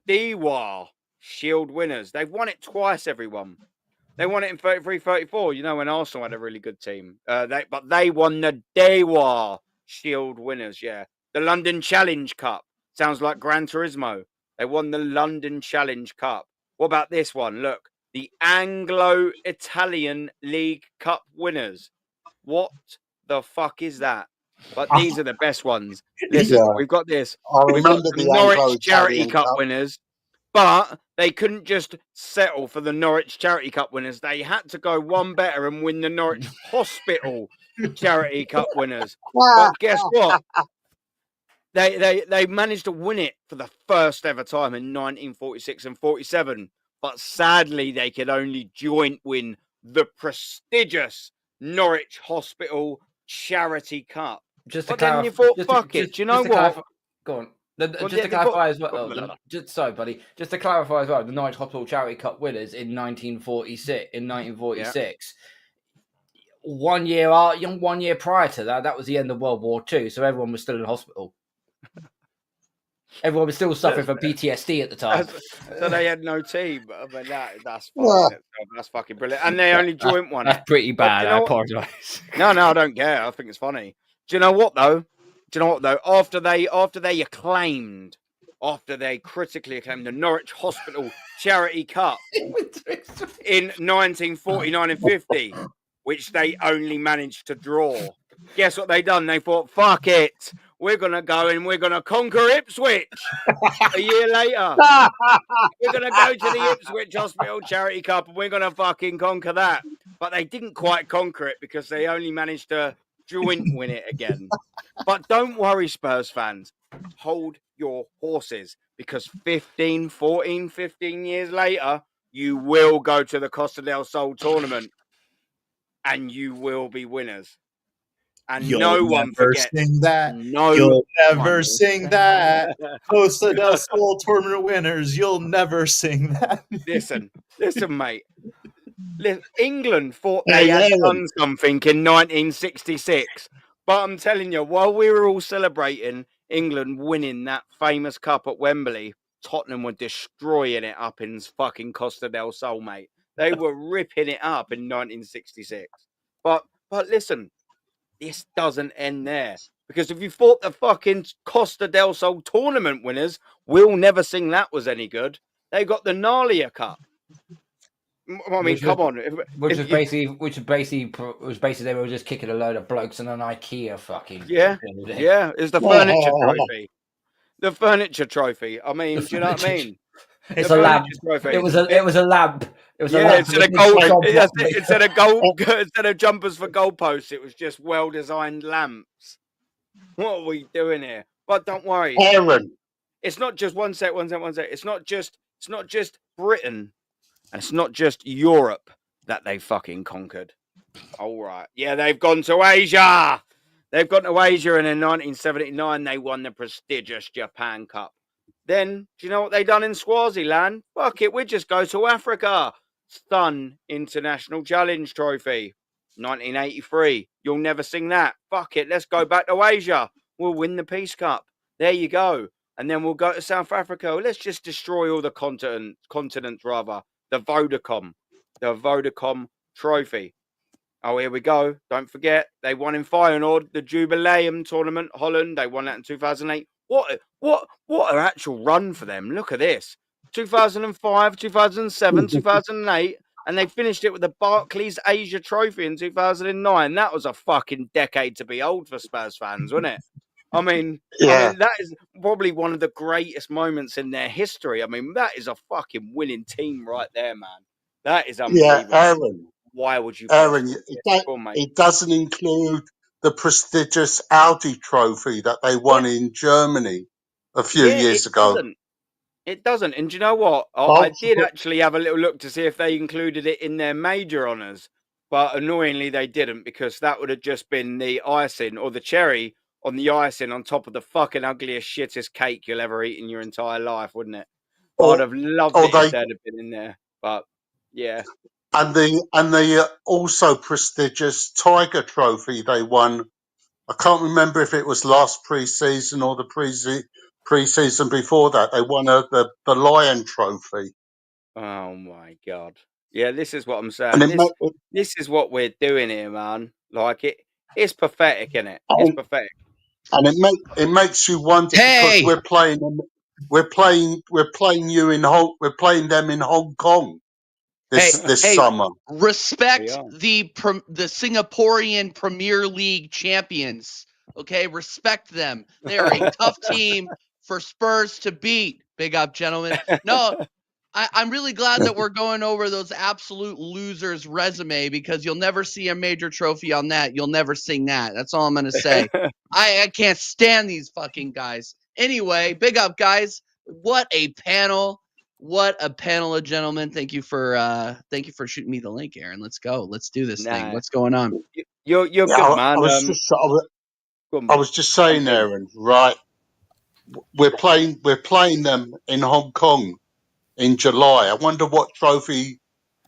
DWAR Shield winners? They've won it twice, everyone. They won it in 33-34. You know, when Arsenal had a really good team. But they won the DWAR Shield winners, yeah. The London Challenge Cup. Sounds like Gran Turismo. They won the London Challenge Cup. What about this one? Look, the Anglo-Italian League Cup winners. What the fuck is that? But these are the best ones. Listen, we've got this. We've got the Norwich Charity Cup winners. But they couldn't just settle for the Norwich Charity Cup winners. They had to go one better and win the Norwich Hospital Charity Cup winners. But guess what? They managed to win it for the first ever time in 1946 and 47. But sadly, they could only joint win the prestigious Norwich Hospital Charity Cup. Then you thought, fuck it. Do you know what? Go on. Just to clarify as well, sorry, buddy. Just to clarify as well, the Norwich Hospital Charity Cup winners in 1946. 1 year prior to that was the end of World War II, so everyone was still in hospital. Everyone was still suffering from PTSD at the time. So they had no team. I mean, that's fine. That's fucking brilliant. And they only joint one. That's pretty bad. I apologise. No, I don't care. I think it's funny. Do you know what though? After they critically acclaimed the Norwich Hospital Charity Cup in 1949 and 50, which they only managed to draw. Guess what they done? They thought, fuck it. We're going to go and we're going to conquer Ipswich a year later. We're going to go to the Ipswich Hospital Charity Cup and we're going to fucking conquer that. But they didn't quite conquer it because they only managed to joint win it again. But don't worry, Spurs fans. Hold your horses because 15 years later, you will go to the Costa del Sol tournament and you will be winners. And no one forgets that. You'll never sing that. Costa del Sol tournament winners. You'll never sing that. Listen, mate. England thought they had done something in 1966. But I'm telling you, while we were all celebrating England winning that famous cup at Wembley, Tottenham were destroying it up in fucking Costa del Sol, mate. They were ripping it up in 1966. But listen, this doesn't end there. Because if you thought the fucking Costa del Sol tournament winners, We'll Never Sing That was any good, they got the Nalia Cup. I mean, come on. Which was basically they were just kicking a load of blokes in an IKEA fucking. Yeah. It's the furniture trophy. The furniture trophy. I mean, do you know what I mean? It's a lamp. It was a lamp. It was a lamp. Instead of jumpers for goalposts, it was just well-designed lamps. What are we doing here? But don't worry, Aaron. It's not just one set. It's not just Britain. And it's not just Europe that they fucking conquered. All right. Yeah, they've gone to Asia. And in 1979, they won the prestigious Japan Cup. Then, do you know what they done in Swaziland? Fuck it, we just go to Africa. Sun International Challenge Trophy. 1983. You'll never sing that. Fuck it, let's go back to Asia. We'll win the Peace Cup. There you go. And then we'll go to South Africa. Let's just destroy all the continents, rather. The Vodacom Trophy. Oh, here we go. Don't forget, they won in Feyenoord, the Jubileum tournament, Holland. They won that in 2008. What an actual run for them. Look at this. 2005, 2007, 2008, and they finished it with the Barclays Asia Trophy in 2009. That was a fucking decade to be old for Spurs fans, wasn't it? I mean, that is probably one of the greatest moments in their history. I mean, that is a fucking winning team right there, man. That is unbelievable. Yeah, Aaron. Why would you? Aaron, it doesn't include the prestigious Audi Trophy that they won in Germany a few years ago. It doesn't. And do you know what? I did actually have a little look to see if they included it in their major honours. But annoyingly, they didn't, because that would have just been the icing or the cherry on the icing on top of the fucking ugliest, shittest cake you'll ever eat in your entire life, wouldn't it? I'd have loved it if they'd have been in there. But, yeah. And the also prestigious Tiger Trophy they won. I can't remember if it was last pre-season or the pre-season before that. They won the Lion Trophy. Oh my god! Yeah, this is what I'm And saying. This is what we're doing here, man. Like it's pathetic, isn't it? It's pathetic. And it makes you wonder because we're playing them in Hong Kong this summer. Respect the Singaporean Premier League champions. Okay, respect them. They are a tough team for Spurs to beat. Big up, gentlemen. No, I'm really glad that we're going over those absolute losers' resume because you'll never see a major trophy on that. You'll never sing that. That's all I'm going to say. I can't stand these fucking guys. Anyway, big up, guys. What a panel. What a panel of gentlemen. Thank you for shooting me the link, Aaron. Let's go. Let's do this thing. What's going on? You're good, man. I was just saying, Aaron, right? We're playing them in Hong Kong in July. I wonder what trophy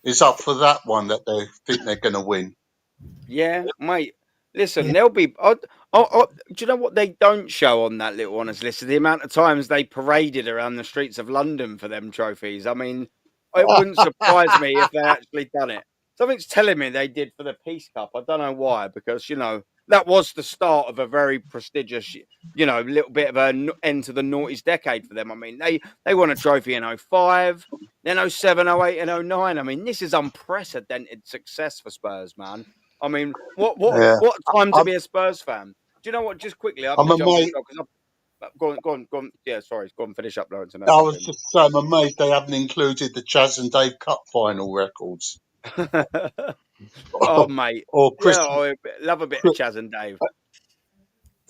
is up for that one that they think they're going to win. Yeah, mate. Listen, there'll be. Do you know what they don't show on that little honours list? The amount of times they paraded around the streets of London for them trophies. I mean, it wouldn't surprise me if they actually done it. Something's telling me they did for the Peace Cup. I don't know why, because that was the start of a very prestigious, little bit of an end to the noughties decade for them. I mean, they won a trophy in 05, then 07, 08, and 09. I mean, this is unprecedented success for Spurs, man. I mean, what time to be a Spurs fan? Do you know what? Just quickly, I'm amazed. Go on. Yeah, sorry. Go on, finish up, Lawrence. I was just saying, I'm amazed they haven't included the Chaz and Dave Cup final records. Oh, mate. Or Chris. I love a bit of Chaz and Dave.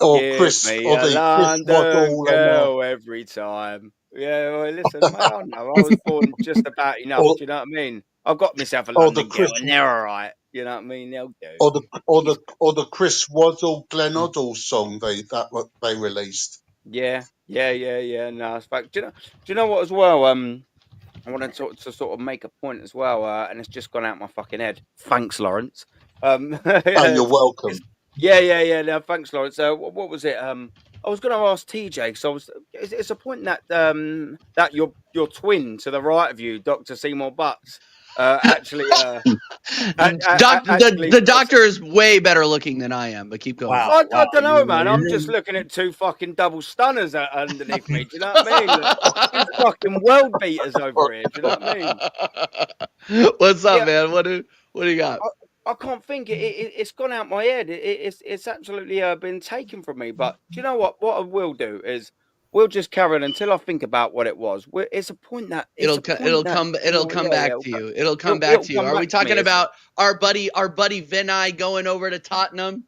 Or Give Chris. me Or a the London girl every time. Yeah, well, listen, mate. I know. I was born just about enough. Do you know what I mean? I've got myself a London girl, and they're all right. You know what I mean? They'll do. Or the Chris Waddle, Glenn Hoddle song they released. Yeah. No, it's fact. Do you know what as well? I want to sort of make a point as well, and it's just gone out my fucking head. Thanks, Lawrence. You're welcome. Yeah. No, thanks, Lawrence. What was it? I was going to ask TJ. So it's a point that that your twin to the right of you, Dr. Seymour Butts, actually. The doctor is way better looking than I am, but keep going. Wow, I don't know, man. I'm just looking at two fucking double stunners underneath me. Do you know what I mean? Two fucking world beaters over here. Do you know what I mean? What's up, man? What do you got? I can't think. It's gone out my head. It's absolutely been taken from me. But do you know what? What I will do is we'll just carry on until I think about what it was. It's a point that it'll come back to you. It'll come back to you. Are we talking about our buddy Vinay going over to Tottenham?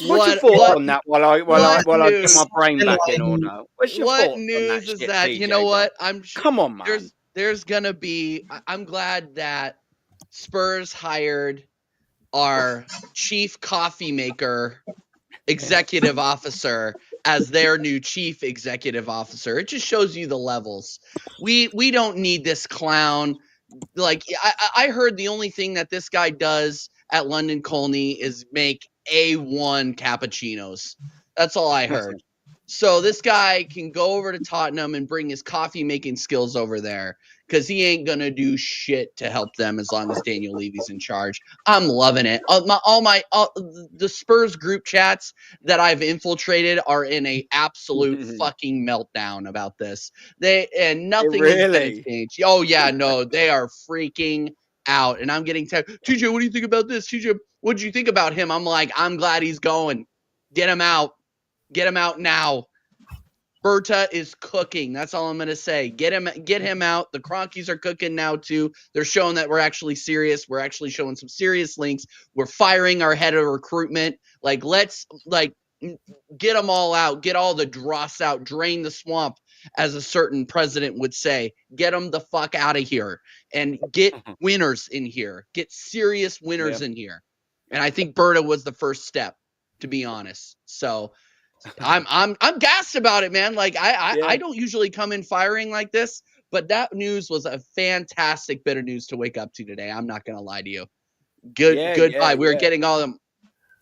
What's your thoughts on that? While I get my brain back in order. What's your thoughts news on that is that TJ, you know what? I'm sure. Come on, man. There's gonna be. I'm glad that Spurs hired our chief coffee maker executive officer as their new chief executive officer. It just shows you the levels. We don't need this clown. Like I heard the only thing that this guy does at London Colney is make A1 cappuccinos. That's all I heard. So this guy can go over to Tottenham and bring his coffee making skills over there because he ain't going to do shit to help them as long as Daniel Levy's in charge. I'm loving it. The Spurs group chats that I've infiltrated are in a absolute fucking meltdown about this. Nothing is going to change. Oh yeah, no, they are freaking out. And I'm getting TJ, what do you think about this? TJ, what did you think about him? I'm like, I'm glad he's going. Get him out. Get him out now. Berta is cooking. That's all I'm going to say. Get him out. The Cronkies are cooking now too. They're showing that we're actually serious. We're actually showing some serious links. We're firing our head of recruitment. Let's get them all out. Get all the dross out. Drain the swamp, as a certain president would say. Get them the fuck out of here and get winners in here. Get serious winners in here. And I think Berta was the first step, to be honest. So I'm gassed about it, man. I don't usually come in firing like this, But that news was a fantastic bit of news to wake up to today. I'm not going to lie to you. Goodbye. We're getting all of them.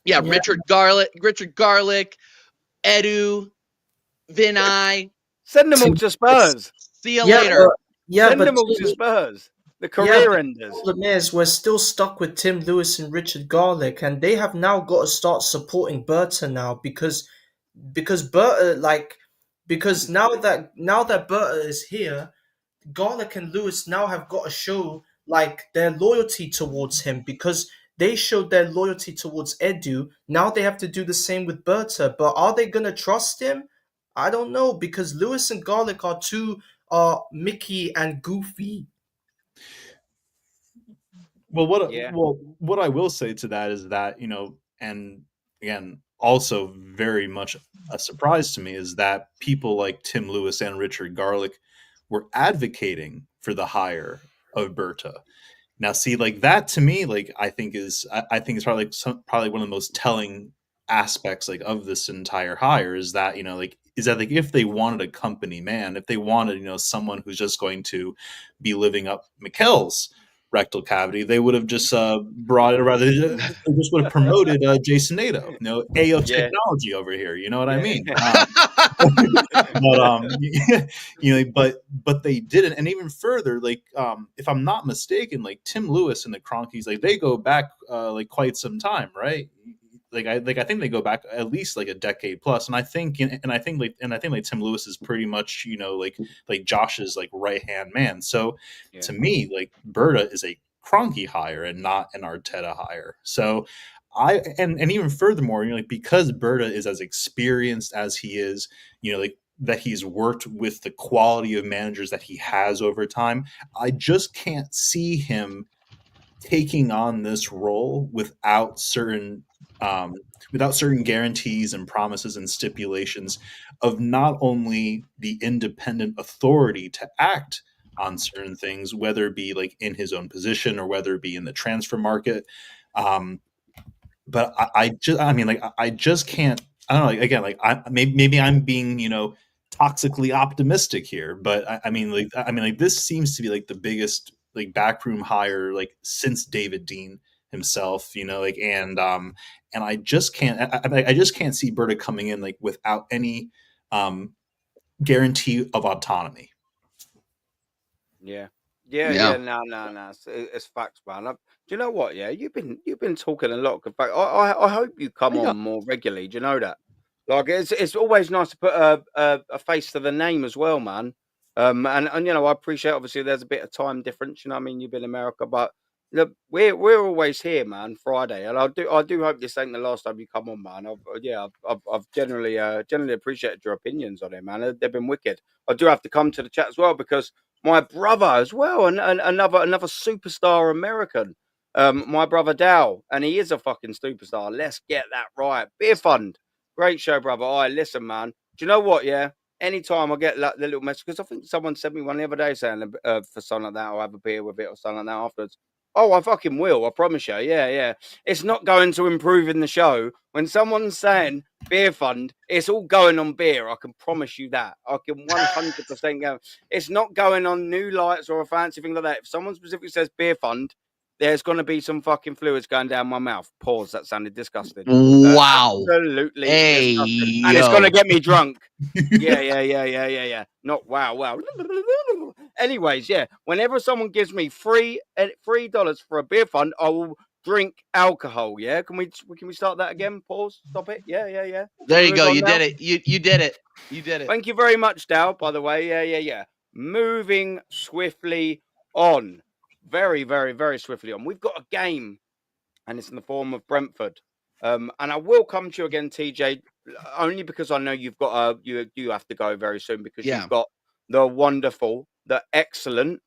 Yeah, Yeah. Richard Garlick, Edu, Vinay. Send them all to Spurs. See you later. Send them all to Spurs. The career enders. The problem is, we're still stuck with Tim Lewis and Richard Garlick, and they have now got to start supporting Berta now because Berta, because now that Berta is here, Garlick and Lewis now have got to show their loyalty towards him because they showed their loyalty towards Edu. Now they have to do the same with Berta. But are they gonna trust him? I don't know, because Lewis and Garlick are too Mickey and Goofy. Well, what I will say to that is that, and again, also very much a surprise to me is that people like Tim Lewis and Richard Garlick were advocating for the hire of Berta. Now, see, that to me, I think is probably probably one of the most telling aspects of this entire hire is that if they wanted a company man, if they wanted someone who's just going to be living up Mikkel's rectal cavity, they would have just brought it, rather they just would have promoted Jason Nato, AO technology over here, you know what I mean? But they didn't. And even further, if I'm not mistaken, Tim Lewis and the Cronkies, they go back quite some time, right? I think they go back at least a decade plus, and I think Tim Lewis is pretty much like Josh's right hand man. So to me, Berta is a Cronky hire and not an Arteta hire. So and even furthermore, because Berta is as experienced as he is, that he's worked with the quality of managers that he has over time, I just can't see him taking on this role without certain guarantees and promises and stipulations of not only the independent authority to act on certain things, whether it be in his own position or whether it be in the transfer market. But I just can't. I don't know. Again, maybe I'm being toxically optimistic here, but this seems to be the biggest backroom hire since David Dean himself, and I just can't see Berta coming in without any guarantee of autonomy. No. It's facts, man. Do you know what? Yeah, you've been talking a lot. I hope you come on more regularly. Do you know that? It's always nice to put a face to the name as well, man. And I appreciate, obviously there's a bit of time difference. You know what I mean? You've been in America, but look, we're always here, man. Friday, and I do hope this ain't the last time you come on, man. I've generally appreciated your opinions on it, man. They've been wicked. I do have to come to the chat as well because my brother as well, and another superstar American, my brother Dow, and he is a fucking superstar. Let's get that right. Beer Fund, great show, brother. All right, listen, man. Do you know what? Yeah, anytime I get the little message, because I think someone sent me one the other day saying for something like that, I'll have a beer with it or something like that afterwards. Oh, I fucking will. I promise you. Yeah. It's not going to improve in the show. When someone's saying beer fund, it's all going on beer. I can promise you that. I can 100% go. It's not going on new lights or a fancy thing like that. If someone specifically says beer fund, there's going to be some fucking fluids going down my mouth. Pause. That sounded disgusting. Wow. Absolutely disgusting. And it's going to get me drunk. Yeah. Not wow. Anyways, yeah. Whenever someone gives me $3 for a beer fund, I will drink alcohol. Yeah. Can we start that again? Pause. Stop it. Yeah. There you go. You did it. You did it. You did it. Thank you very much, Dow. By the way, yeah. Moving swiftly on. Very, very, very swiftly on. We've got a game, and it's in the form of Brentford. And I will come to you again, TJ, only because I know you've got you have to go very soon because you've got the wonderful, the excellent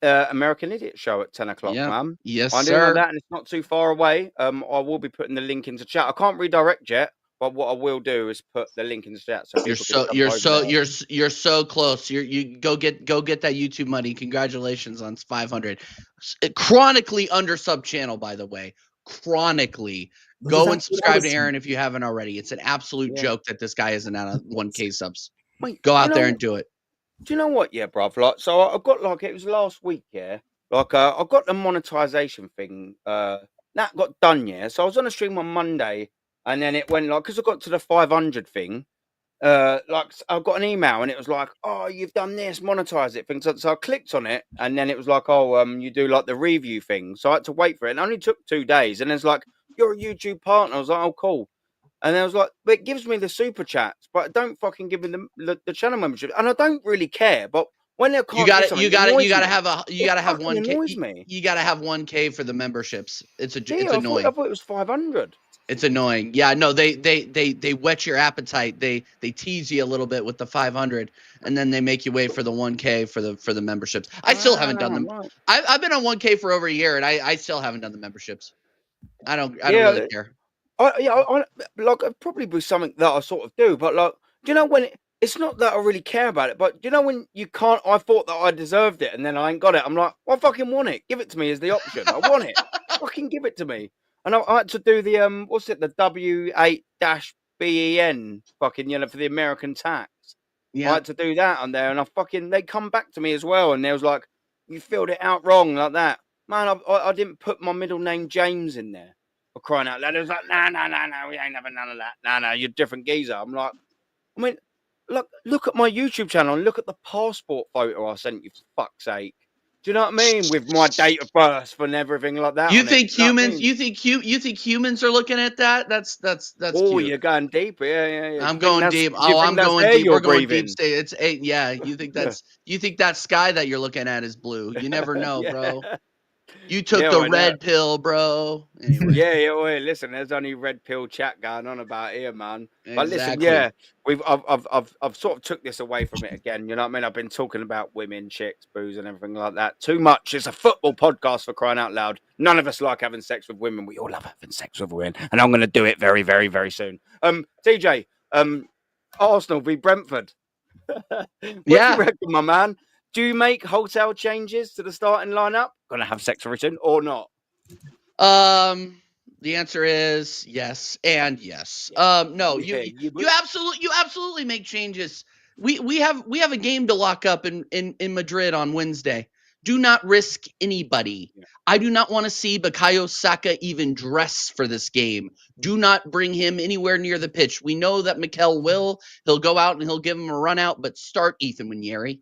American Idiot show at 10 o'clock, man. Yes, I do know that, and it's not too far away. I will be putting the link into chat. I can't redirect yet, but what I will do is put the link in the chat. So you're so close. You go get that YouTube money. Congratulations on 500. Chronically under sub channel, by the way. Chronically. Go and subscribe to Aaron if you haven't already. It's an absolute joke that this guy isn't out of 1K subs. Go out there and do it. Do you know what? Yeah, bruv. Like, so I got like it was last week. Yeah, like I got the monetization thing. That got done. Yeah. So I was on a stream on Monday, and then it went like because I got to the 500 thing. Like I got an email and it was like, oh, you've done this, monetize it thing. So I clicked on it and then it was like, oh, you do like the review thing. So I had to wait for it. And it only took 2 days. And it's like, you're a YouTube partner. I was like, oh, cool. And I was like, but it gives me the super chats, but don't fucking give me the channel membership. And I don't really care. But when I can't do something, You got to have fucking 1K. annoys me. You got to have 1K for the memberships. It's Yeah, annoying. I thought it was 500. It's annoying. Yeah, no, they whet your appetite. They tease you a little bit with the 500, and then they make you wait for the 1K for the memberships. I still haven't done them. Right. I've been on 1K for over a year, and I still haven't done the memberships. I don't really care. I like it'd probably be something that I sort of do, but like, do you know when it's not that I really care about it, but do you know when you can't? I thought that I deserved it, and then I ain't got it. I'm like, I fucking want it. Give it to me as the option. I want it. Fucking give it to me. And I had to do the what's it? The W8-BEN fucking for the American tax. Yeah. I had to do that on there, and they come back to me as well, and they was like, you filled it out wrong like that, man. I didn't put my middle name James in there. For crying out loud, it was like, no, we ain't having none of that. No, you're a different geezer. I'm like, I mean, look at my YouTube channel and look at the passport photo I sent you, for fuck's sake. Do you know what I mean? With my date of birth and everything like that. You think humans? You think humans are looking at that? That's oh, cute. you're going deeper. Yeah. I'm going deep. I'm going deep. We're going deep state. It's 8. Yeah. You think that sky that you're looking at is blue? You never know, bro. You took the red pill, bro. Anyway. Yeah. Well, listen, there's only red pill chat going on about here, man. Exactly. But listen, yeah, I've sort of took this away from it again. You know what I mean? I've been talking about women, chicks, booze, and everything like that too much. It's a football podcast, for crying out loud. None of us like having sex with women. We all love having sex with women, and I'm going to do it very, very, very soon. TJ, Arsenal v Brentford. What do you reckon, my man? Do you make wholesale changes to the starting lineup? Gonna have sex very soon or not? The answer is yes and yes. No, you absolutely make changes. We have a game to lock up in Madrid on Wednesday. Do not risk anybody. Yeah. I do not want to see Bukayo Saka even dress for this game. Do not bring him anywhere near the pitch. We know that Mikel he'll go out and he'll give him a run out, but start Ethan Nwaneri.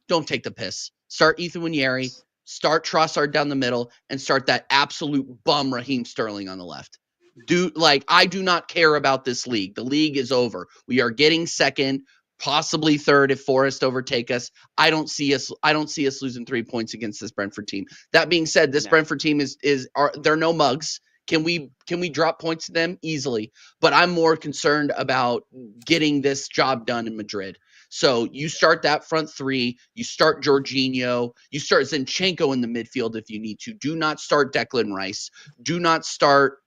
Don't take the piss. Start Ethan Nwaneri. Start Trossard down the middle, and start that absolute bum Raheem Sterling on the left. I do not care about this league. The league is over. We are getting second, possibly third if Forest overtake us. I don't see us losing 3 points against this Brentford team. That being said, this Brentford team they're no mugs. Can we drop points to them easily? But I'm more concerned about getting this job done in Madrid. So you start that front three, you start Jorginho, you start Zinchenko in the midfield if you need to. Do not start Declan Rice. Do not start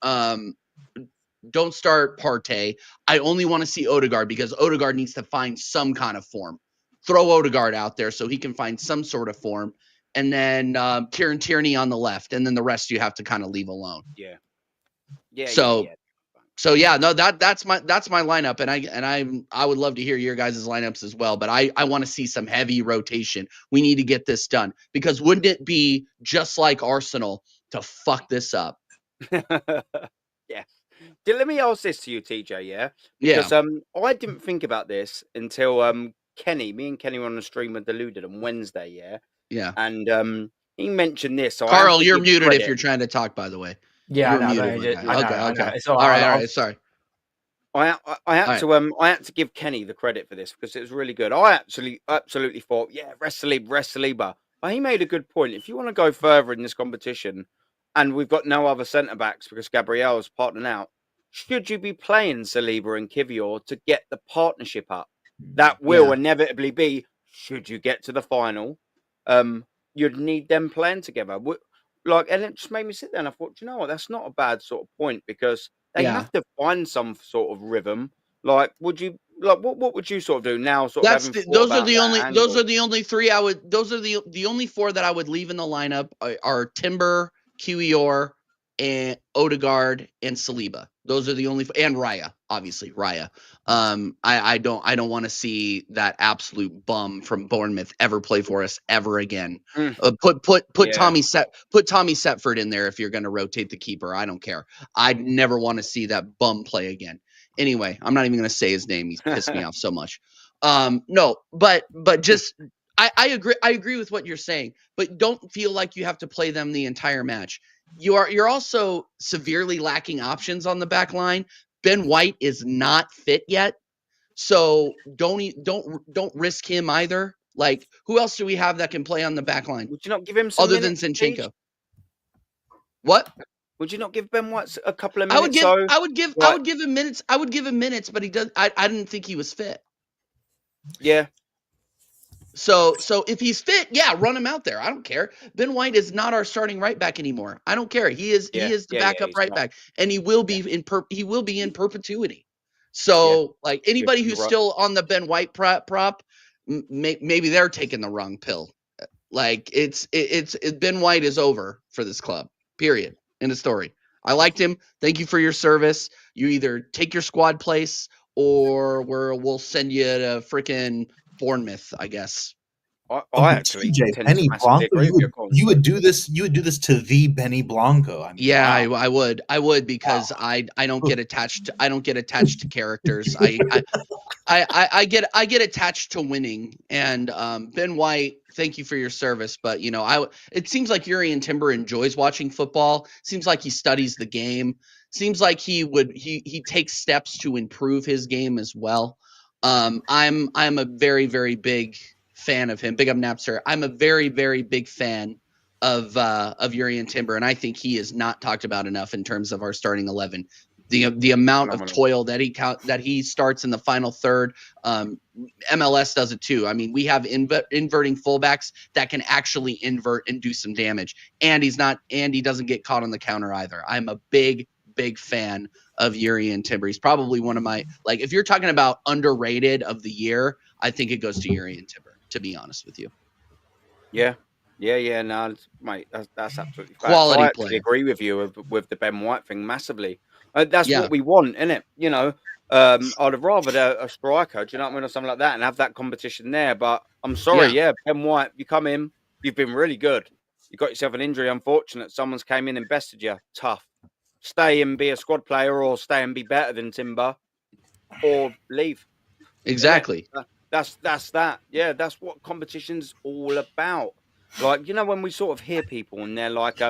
don't start Partey. I only want to see Odegaard because Odegaard needs to find some kind of form. Throw Odegaard out there so he can find some sort of form. And then Kieran Tierney on the left, and then the rest you have to kind of leave alone. Yeah. So yeah, no, that's my lineup, and I would love to hear your guys' lineups as well. But I want to see some heavy rotation. We need to get this done because wouldn't it be just like Arsenal to fuck this up? Yeah. Let me ask this to you, TJ. Yeah. Because I didn't think about this until me and Kenny were on the stream with Deluded on Wednesday. Yeah. Yeah. And he mentioned this. So Carl, you're muted if you're trying to talk. By the way. Yeah, I know. Okay. It's all right. Sorry. I had to give Kenny the credit for this because it was really good. I absolutely thought, rest Saliba. But he made a good point. If you want to go further in this competition, and we've got no other centre backs because Gabriel's partnering out, should you be playing Saliba and Kivior to get the partnership up? That will inevitably be. Should you get to the final, you'd need them playing together. And it just made me sit there and I thought, you know what, that's not a bad sort of point because they have to find some sort of rhythm. What would you sort of do now? Those are the only three I would. Those are the only four that I would leave in the lineup are Timber, Kiwior, and Odegaard and Saliba. Those are the only and Raya. obviously Raya. I don't want to see that absolute bum from Bournemouth ever play for us ever again. Put Tommy Setford in there if you're going to rotate the keeper. I don't care. I'd never want to see that bum play again. Anyway, I'm not even going to say his name. He's pissed me off so much. No, but just I agree with what you're saying, but don't feel like you have to play them the entire match. You're also severely lacking options on the back line. Ben White is not fit yet, so don't risk him either. Like, who else do we have that can play on the back line? Would you not give him some other than minutes, Zinchenko? What? Would you not give Ben White a couple of I minutes? would give him minutes. I would give him minutes, but he does. I didn't think he was fit. Yeah. So if he's fit, yeah, run him out there. I don't care. Ben White is not our starting right back anymore. I don't care. He is the backup right back, and he will be in perpetuity. So like anybody who's still on the Ben White prop, maybe they're taking the wrong pill. Like it's Ben White is over for this club. Period. End of story. I liked him. Thank you for your service. You either take your squad place or we'll send you to freaking Bournemouth, I guess. I actually TJ, Benny Blanco, you would do this. You would do this to the Benny Blanco. I mean, yeah, wow. I would because I don't get attached. I don't get attached to characters. I get attached to winning. And Ben White, thank you for your service. But it seems like Jurrien Timber enjoys watching football. Seems like he studies the game. Seems like he takes steps to improve his game as well. I'm a very, very big fan of him. Big up Napster. I'm a very, very big fan of Jurrien Timber, and I think he is not talked about enough in terms of our starting 11. The amount of toil that he starts in the final third. MLS does it too. I mean, we have inverting fullbacks that can actually invert and do some damage, and he doesn't get caught on the counter either. I'm a big fan of Jurrien Timber. He's probably one of my, like, if you're talking about underrated of the year, I think it goes to Jurrien Timber, to be honest with you. Yeah. No, mate, that's absolutely fact. Quality I actually player. agree with you with the Ben White thing massively. That's what we want, isn't it? I'd have rather a striker, do you know what I mean, or something like that, and have that competition there. But I'm sorry, Ben White, you come in, you've been really good. You got yourself an injury, unfortunate. Someone's came in and bested you. Tough. Stay and be a squad player, or stay and be better than Timber, or leave. Exactly. That's that. Yeah, that's what competition's all about. Like, when we sort of hear people and they're like,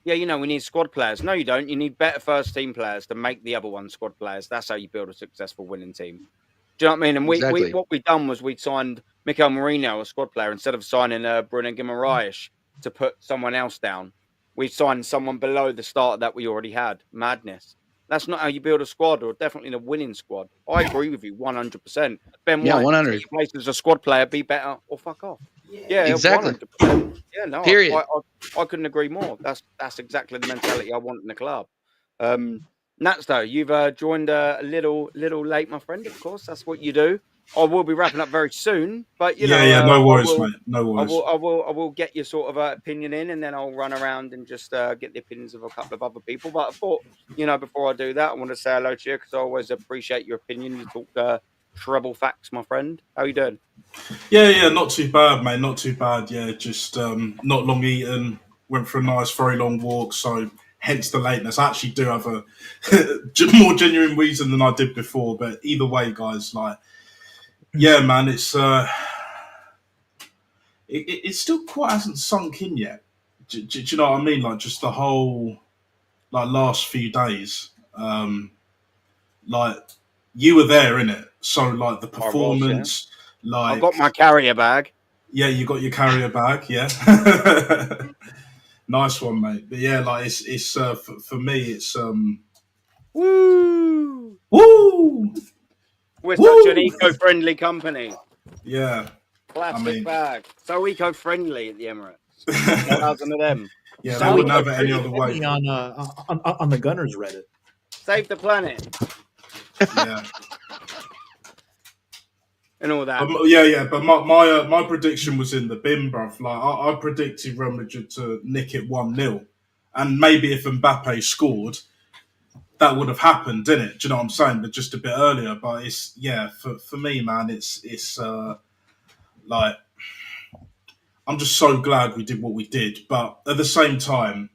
we need squad players. No, you don't. You need better first team players to make the other one squad players. That's how you build a successful winning team. Do you know what I mean? And exactly. what we done was we signed Mikel Merino, a squad player, instead of signing Bruno Guimaraes to put someone else down. We signed someone below the starter that we already had. Madness. That's not how you build a squad, or definitely a winning squad. I agree with you 100%. Ben White, 100. take your place as a squad player, be better, or fuck off. Yeah, exactly. 100%. Yeah, no, period. I couldn't agree more. That's exactly the mentality I want in the club. Nats, though, you've joined a little late, my friend. Of course, that's what you do. I will be wrapping up very soon, but no worries, mate. No worries. I will get your sort of opinion in, and then I'll run around and just get the opinions of a couple of other people. But I thought, before I do that, I want to say hello to you because I always appreciate your opinion. You talk treble facts, my friend. How you doing? Yeah, not too bad, mate. Not too bad. Yeah, just not long eaten. Went for a nice, very long walk, so hence the lateness. I actually do have a more genuine reason than I did before. But either way, guys, yeah, man, it's it still quite hasn't sunk in yet. Do you know what I mean? Like, just the whole last few days. You were there, innit? So the performance. I got my carrier bag. Yeah, you got your carrier bag. Yeah, nice one, mate. But yeah, it's for me, it's woo. We're Woo! such an eco-friendly company. Yeah. Plastic bag. So eco-friendly at the Emirates. 1,000 of them. Yeah, they wouldn't have it any other way. On the Gunners Reddit. Save the planet. Yeah. And all that. But my prediction was in the bin, bruv. I predicted Real Madrid to nick it 1-0. And maybe if Mbappe scored, that would have happened, didn't it? Do you know what I'm saying? But just a bit earlier. But it's for me, man. It's like I'm just so glad we did what we did. But at the same time,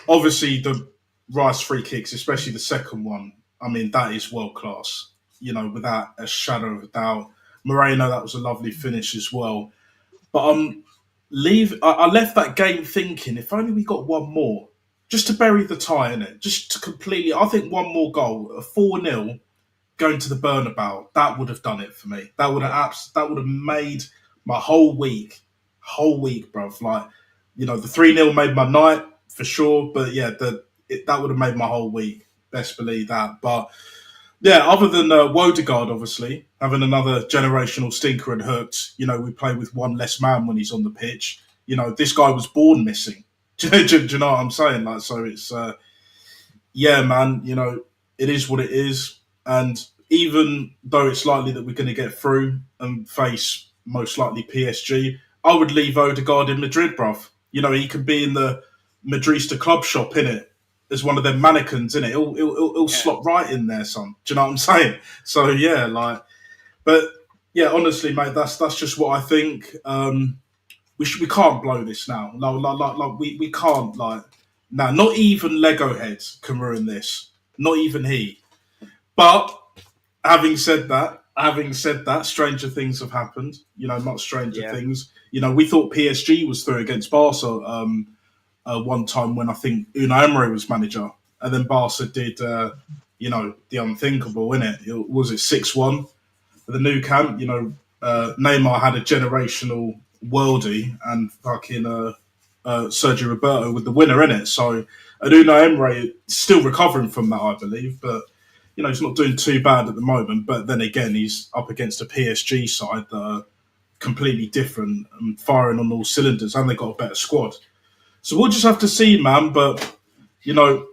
obviously the Rice free kicks, especially the second one. I mean, that is world class. You know, without a shadow of a doubt. Moreno, that was a lovely finish as well. But I left that game thinking, if only we got one more, just to bury the tie in it, just to completely. I think one more goal, a 4-0, going to the Bernabeu, that would have done it for me. That would have made my whole week, bruv. Like, you know, the 3-0 made my night for sure, but yeah, that would have made my whole week. Best believe that. But yeah, other than Wodegaard, obviously, having another generational stinker and hooked, you know, we play with one less man when he's on the pitch. You know, this guy was born missing. Do you know what I'm saying? Like, so it's, yeah, man, you know, it is what it is. And even though it's likely that we're going to get through and face most likely PSG, I would leave Odegaard in Madrid, bruv. You know, he could be in the Madrista club shop, innit? As one of them mannequins, innit? He'll slot right in there, son. Do you know what I'm saying? So, yeah, like, but yeah, honestly, mate, that's just what I think. We can't blow this now. Like we can't, like, now, not even Lego heads can ruin this. Not even he. But having said that, stranger things have happened. You know, much stranger things. You know, we thought PSG was through against Barca one time when I think Unai Emery was manager, and then Barca did, you know, the unthinkable, innit? Was it 6-1 for the new camp? You know, Neymar had a generational worldie, and fucking Sergio Roberto with the winner in it. So, and Unai Emery still recovering from that, I believe, but you know, he's not doing too bad at the moment. But then again, he's up against a PSG side that are completely different and firing on all cylinders, and they've got a better squad. So we'll just have to see, man. But, you know,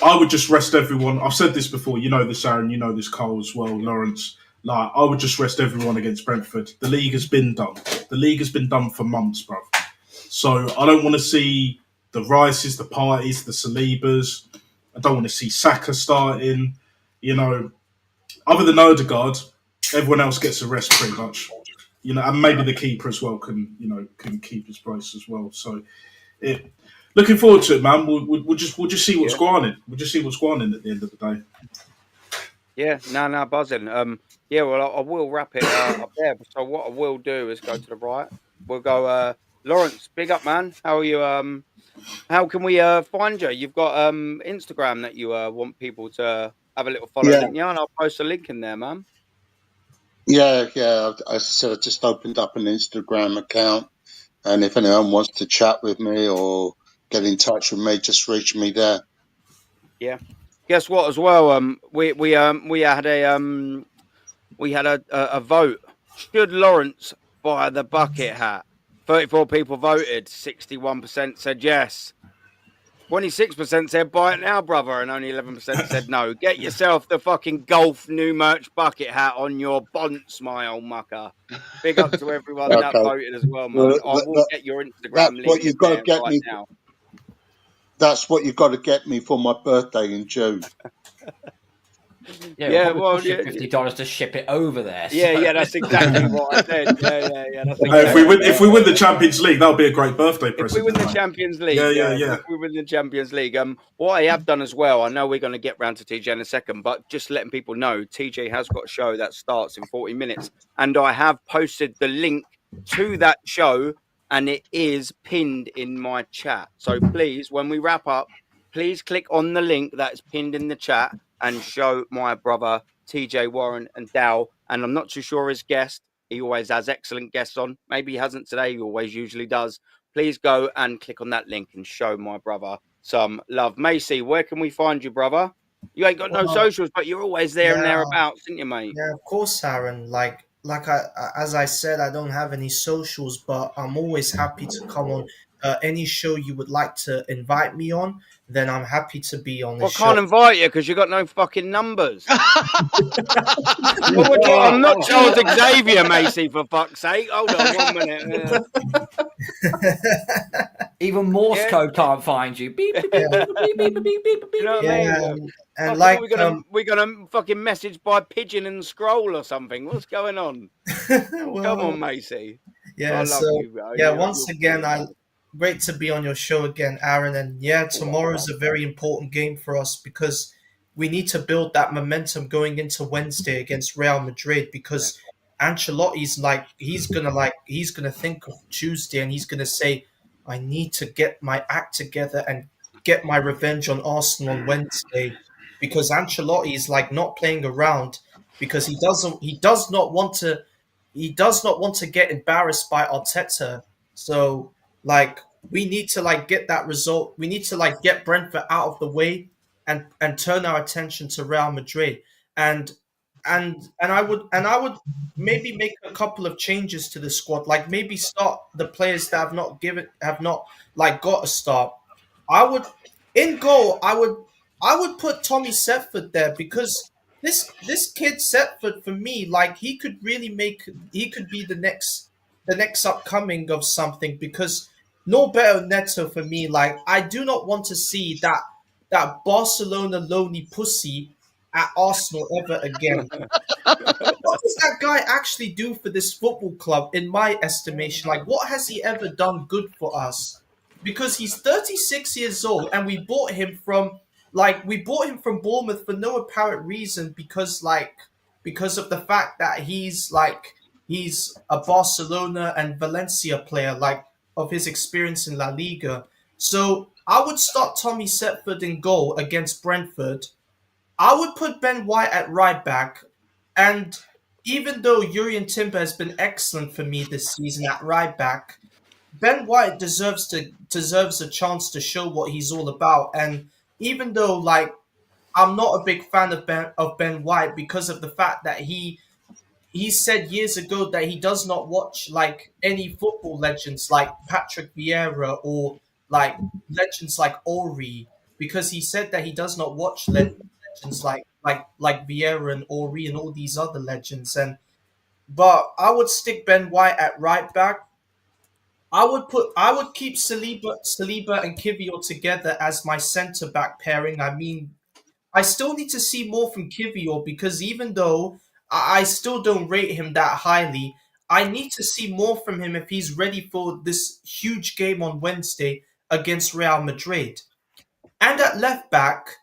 I would just rest everyone. I've said this before. You know this, Aaron. You know this, Cole, as well, Lawrence. Like, I would just rest everyone against Brentford. The league has been done. The league has been done for months, bruv. So I don't want to see the Rices, the Parties, the Salibas. I don't want to see Saka starting. You know, other than Odegaard, everyone else gets a rest pretty much. You know, and maybe the keeper as well can keep his place as well. So, looking forward to it, man. We'll just see what's going on. We'll just see what's going on at the end of the day. Yeah, no, buzzing. Yeah, well, I will wrap it up there. So what I will do is go to the right. We'll go, Lawrence. Big up, man. How are you? How can we find you? You've got Instagram that you want people to have a little follow, didn't you? And I'll post a link in there, man. Yeah. As I said, I just opened up an Instagram account, and if anyone wants to chat with me or get in touch with me, just reach me there. Yeah. Guess what? As well, we had a vote. Should Lawrence buy the bucket hat? 34 people voted. 61% said yes. 26% said buy it now, brother, and only 11% said no. Get yourself the fucking golf new merch bucket hat on your bont, smile mucker. Big up to everyone that voted as well, man. I will get your Instagram link. What you've got to get me now. That's what you've got to get me for my birthday in June. Yeah, well, $50 to ship it over there. So. Yeah, that's exactly what I said. Yeah. That's if we win the Champions League, that'll be a great birthday present. If we win the Champions League, If we win the Champions League, what I have done as well, I know we're going to get round to TJ in a second, but just letting people know, TJ has got a show that starts in 40 minutes, and I have posted the link to that show, and it is pinned in my chat. So please, when we wrap up, please click on the link that is pinned in the chat and show my brother TJ Warren and Dow. And I'm not too sure his guest. He always has excellent guests on. Maybe he hasn't today. He always usually does. Please go and click on that link and show my brother some love. Macy, where can we find you, brother? You ain't got no socials, but you're always there and thereabouts, isn't you, mate? Yeah, of course, Aaron. Like I, as I said, I don't have any socials, but I'm always happy to come on any show you would like to invite me on, then I'm happy to be on the Well, show. I can't invite you because you got no fucking numbers. I'm not Charles Xavier, Macy, for fuck's sake. Hold on 1 minute. Even Morse code can't find you. Beep, beep, beep, beep, beep, beep, beep, beep, beep. You know what I mean? And like, we're gonna fucking message by pigeon and scroll or something. What's going on? Come on, Macy. Yeah, I love you, bro. once again, great to be on your show again, Aaron. And yeah, tomorrow's a very important game for us because we need to build that momentum going into Wednesday against Real Madrid because Ancelotti's he's gonna think of Tuesday and he's gonna say, I need to get my act together and get my revenge on Arsenal on Wednesday because Ancelotti is not playing around because he does not want to get embarrassed by Arteta. So we need to get that result. We need to get Brentford out of the way and turn our attention to Real Madrid. And I would maybe make a couple of changes to the squad. Maybe start the players that have not got a start. I would in goal. I would put Tommy Setford there because this kid Setford for me, he could be the next upcoming of something because Norberto Neto for me, I do not want to see that Barcelona lonely pussy at Arsenal ever again. What does that guy actually do for this football club, in my estimation? What has he ever done good for us? Because he's 36 years old and we bought him from Bournemouth for no apparent reason because of the fact that he's a Barcelona and Valencia player, of his experience in La Liga. So I would start Tommy Setford in goal against Brentford. I would put Ben White at right back. And even though Jurrien Timber has been excellent for me this season at right back, Ben White deserves a chance to show what he's all about. And even though I'm not a big fan of Ben White because of the fact that he said years ago that he does not watch any football legends like Patrick Vieira or legends like Ori, because he said that he does not watch legends like Vieira and Ori and all these other legends. But I would stick Ben White at right back. I would keep Saliba and Kivior together as my centre back pairing. I mean, I still need to see more from Kivior because even though I still don't rate him that highly, I need to see more from him if he's ready for this huge game on Wednesday against Real Madrid. And at left back,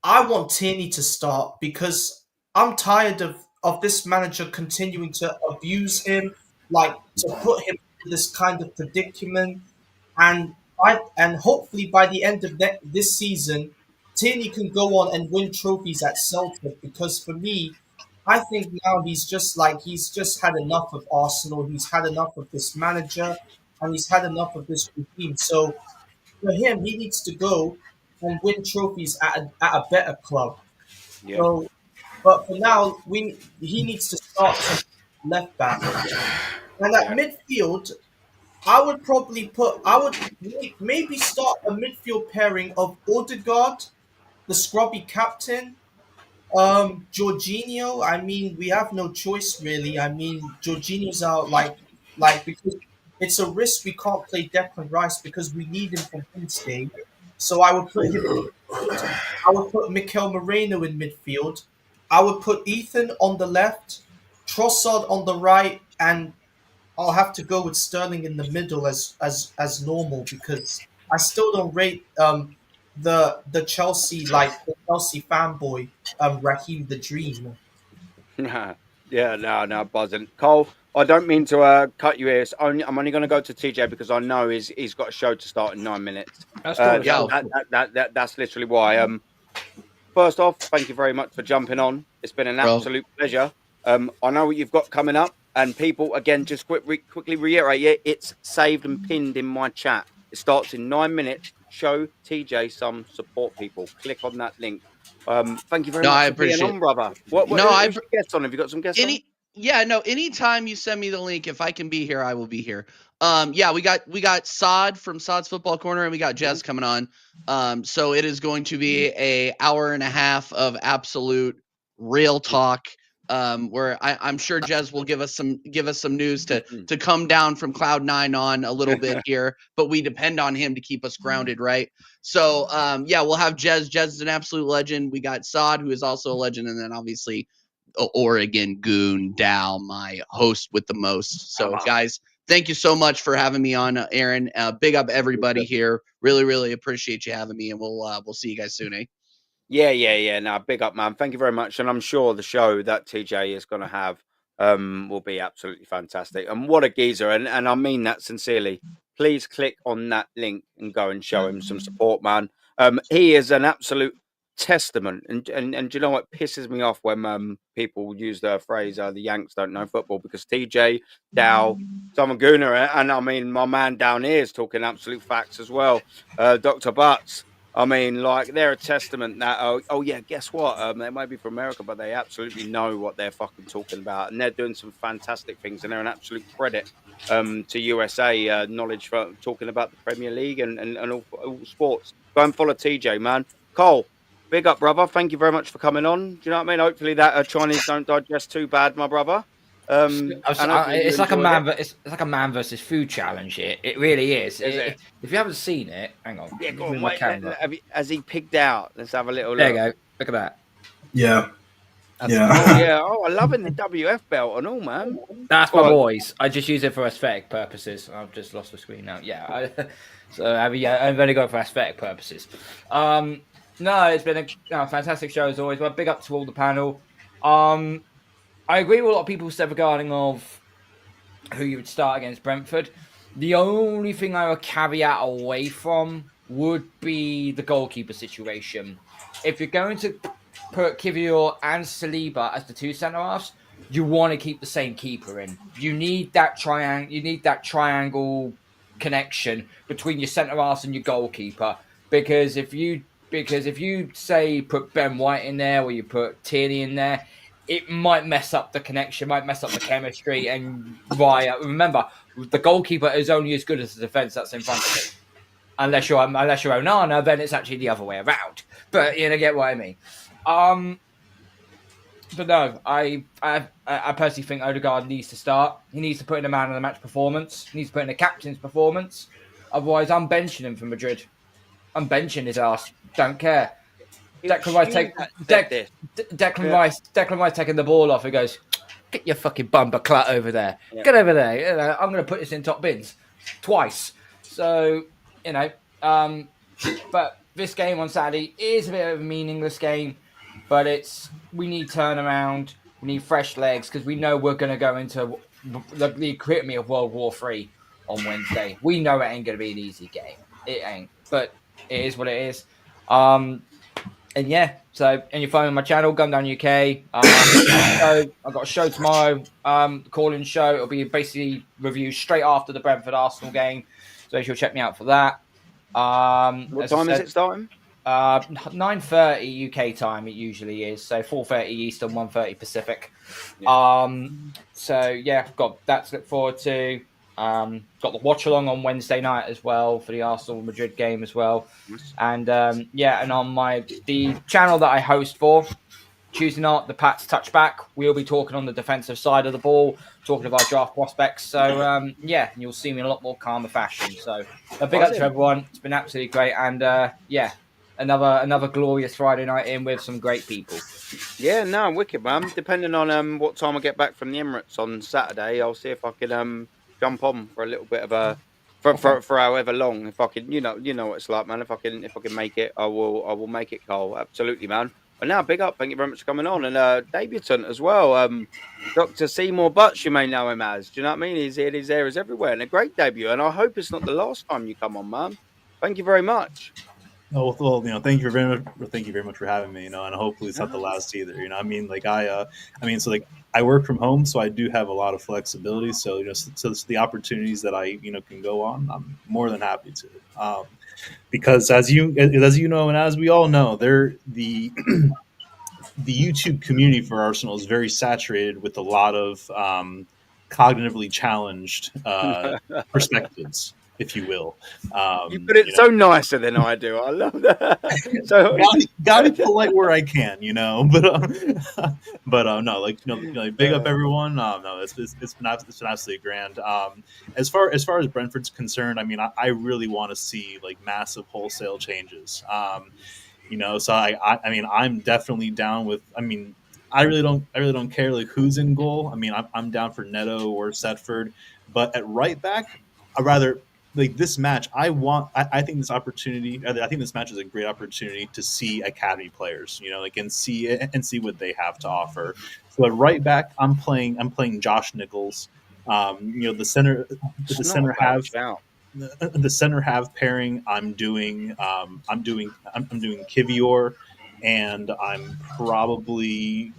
I want Tierney to start because I'm tired of this manager continuing to abuse him, to put him in this kind of predicament. And hopefully by the end of this season, Tierney can go on and win trophies at Celtic because for me, I think now he's just had enough of Arsenal. He's had enough of this manager, and he's had enough of this regime. So for him, he needs to go and win trophies at a better club. Yeah. So, but for now, he needs to start from left back, and at midfield, I would maybe start a midfield pairing of Odegaard, the scrubby captain, Jorginho. I mean, we have no choice really. I mean, Jorginho's out because it's a risk we can't play Declan Rice because we need him for Wednesday. So I would put him. I would put Mikel Moreno in midfield. I would put Ethan on the left, Trossard on the right, and I'll have to go with Sterling in the middle as normal because I still don't rate the Chelsea the Chelsea fanboy Raheem the Dream. Yeah, no, buzzing. Cole, I don't mean to cut you here. I'm only going to go to TJ because I know he's got a show to start in 9 minutes. That's literally why. First off, thank you very much for jumping on. It's been an absolute pleasure. I know what you've got coming up, and people again just quickly reiterate. It's saved and pinned in my chat. It starts in 9 minutes. Show TJ some support, people. Click on that link. Thank you very much for being on, brother. Who's your guest on? Have you got some guests on? Yeah, no, anytime you send me the link, if I can be here, I will be here. Yeah, we got Sod from Sod's Football Corner, and we got Jez coming on. So it is going to be a hour and a half of absolute real talk. Where I'm sure Jez will give us some news to come down from Cloud 9 on a little bit here, but we depend on him to keep us grounded, right? So yeah, we'll have Jez. Jez is an absolute legend. We got Sod, who is also a legend, and then obviously Oregon Goon Dow, my host with the most. So, guys, thank you so much for having me on, Aaron. Big up everybody here. Really, really appreciate you having me, and we'll see you guys soon, eh? Yeah. No, big up, man. Thank you very much. And I'm sure the show that TJ is going to have will be absolutely fantastic. And what a geezer. And I mean that sincerely. Please click on that link and go and show him some support, man. He is an absolute testament. And do you know what pisses me off when people use the phrase, the Yanks don't know football, because TJ, Dow, Simon Gooner, and I mean, my man down here is talking absolute facts as well. Dr. Butts. I mean, like, they're a testament that, oh yeah, guess what? They might be from America, but they absolutely know what they're fucking talking about. And they're doing some fantastic things. And they're an absolute credit to USA knowledge for talking about the Premier League and all sports. Go and follow TJ, man. Cole, big up, brother. Thank you very much for coming on. Do you know what I mean? Hopefully that Chinese don't digest too bad, my brother. It's like a man. It's like a man versus food challenge. It really is. If you haven't seen it, hang on. Yeah, go on. Wait, has he pigged out? Let's have a little look. There you go. Look at that. Yeah. Yeah. Oh, I'm loving the WF belt and all, man. That's my boys. I just use it for aesthetic purposes. I've just lost the screen now. Yeah. I've only got it for aesthetic purposes. No, it's been a fantastic show as always. Well, big up to all the panel. I agree with a lot of people said regarding of who you would start against Brentford. The only thing I would caveat away from would be the goalkeeper situation. If you're going to put Kivior and Saliba as the two centre halves, you want to keep the same keeper in. You need that triangle. You need that triangle connection between your centre halves and your goalkeeper. Because if you say put Ben White in there or you put Tierney in there, it might mess up the connection, might mess up the chemistry. And remember, the goalkeeper is only as good as the defence that's in front of him. Unless you're Onana, then it's actually the other way around. But you know, get what I mean. But no, I personally think Odegaard needs to start. He needs to put in a man of the match performance. He needs to put in a captain's performance. Otherwise, I'm benching him for Madrid. I'm benching his ass. Don't care. Declan Rice taking the ball off. He goes, get your fucking bumper clut over there. Yeah. Get over there. You know, I'm going to put this in top bins twice. So, you know, but this game on Saturday is a bit of a meaningless game, but we need turnaround. We need fresh legs because we know we're going to go into the epitome of World War III on Wednesday. We know it ain't going to be an easy game. It ain't, but it is what it is. And yeah, so and you're following my channel, Gundown UK. I've got a show tomorrow, call-in show. It'll be basically review straight after the Brentford Arsenal game. So you should check me out for that. What time is it starting? 9:30 UK time. It usually is. So 4:30 Eastern, 1:30 Pacific. Yeah. So yeah, got that to look forward to. Got the watch along on Wednesday night as well for the Arsenal Madrid game as well. And and on the channel that I host for Tuesday night, the Pats Touchback, we'll be talking on the defensive side of the ball, talking about draft prospects. So you'll see me in a lot more calmer fashion. So a big up to everyone. It's been absolutely great. And another glorious Friday night in with some great people. Yeah, no, wicked, man. Depending on what time I get back from the Emirates on Saturday, I'll see if I can jump on for a little bit of a for however long. If I can, you know what it's like, man. If I can make it, I will make it, Cole. Absolutely, man. But now, big up. Thank you very much for coming on. And debutant as well. Dr. Seymour Butts, you may know him as. Do you know what I mean? He's there, he's everywhere. And a great debut. And I hope it's not the last time you come on, man. Thank you very much. Oh, well, thank you very much for having me, and hopefully it's not the last either. I work from home, so I do have a lot of flexibility. So, so the opportunities that I, can go on, I'm more than happy to. Because as you know, and as we all know, the the YouTube community for Arsenal is very saturated with a lot of cognitively challenged perspectives, if you will. You put it so nicer than I do. I love that. So gotta be polite where I can, but no, like big up everyone. No, it's been absolutely grand. As far as Brentford's concerned, I mean, I really want to see like massive wholesale changes. So I mean, I'm definitely down with. I mean, I really don't care like who's in goal. I mean, I'm down for Neto or Setford, but at right back, I rather like this match. I think this opportunity. I think this match is a great opportunity to see academy players. And see what they have to offer. So at right back, I'm playing Josh Nichols. The center half. The center half pairing, I'm doing Kivior, and I'm probably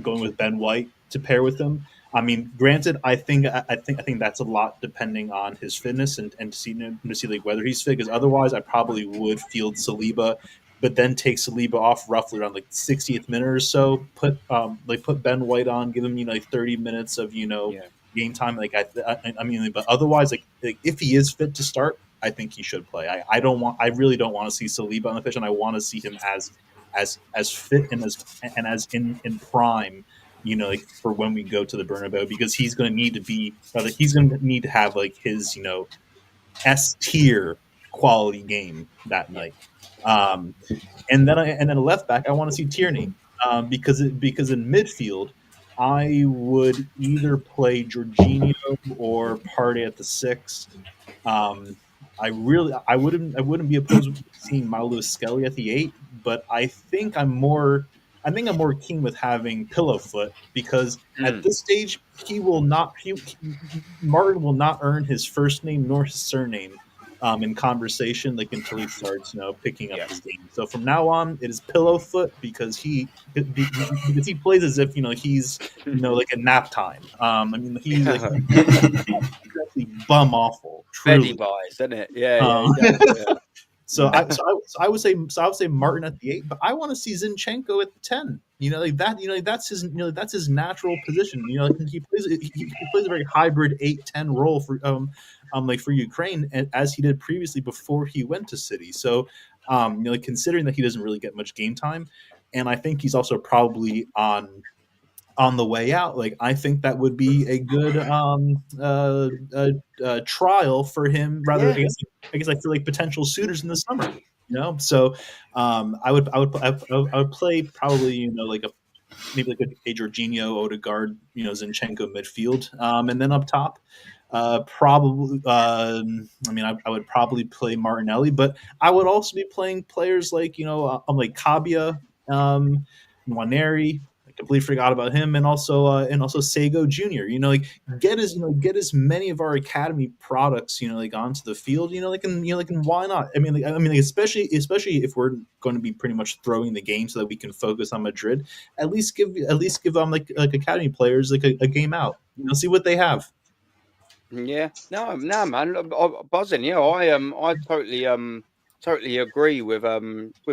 going with Ben White to pair with him. I mean, granted, I think that's a lot depending on his fitness and to see like whether he's fit. Because otherwise, I probably would field Saliba, but then take Saliba off roughly around like 60th minute or so. Put Ben White on, give him like 30 minutes of game time. Like I mean, but otherwise, like if he is fit to start, I think he should play. I really don't want to see Saliba on the pitch, and I want to see him as fit and as in prime. Like for when we go to the Bernabeu, because he's going to need to be, he's going to need to have like his S tier quality game that night. And then a left back, I want to see Tierney, because in midfield, I would either play Jorginho or Partey at the 6. I wouldn't be opposed to seeing Mauro Skelly at the 8, but I think I'm more keen with having Pillowfoot, because at this stage Martin will not earn his first name nor his surname in conversation until he starts picking up his game. So from now on, it is Pillowfoot, because he plays as if he's like a nap time. I mean, he's like bum awful. Truly. Betty buys, isn't it? Yeah. So I would say Martin at the 8, but I want to see Zinchenko at the 10. That's his natural position. He plays a very hybrid 8-10 role for for Ukraine, as he did previously before he went to City. So considering that he doesn't really get much game time, and I think he's also probably on the way out, like I think that would be a good trial for him. Rather, I guess I feel like potential suitors in the summer. So I would play probably maybe a Jorginho, Odegaard, Zinchenko midfield, and then up top. Probably. I mean, I would probably play Martinelli, but I would also be playing players like like Kabia, Nwaneri. Completely forgot about him, and also Sego Jr. Get as many of our academy products onto the field. And why not? I mean, especially if we're going to be pretty much throwing the game so that we can focus on Madrid. At least give them like academy players like a game out. See what they have. Yeah, no, man, I'm buzzing. Yeah, I totally agree with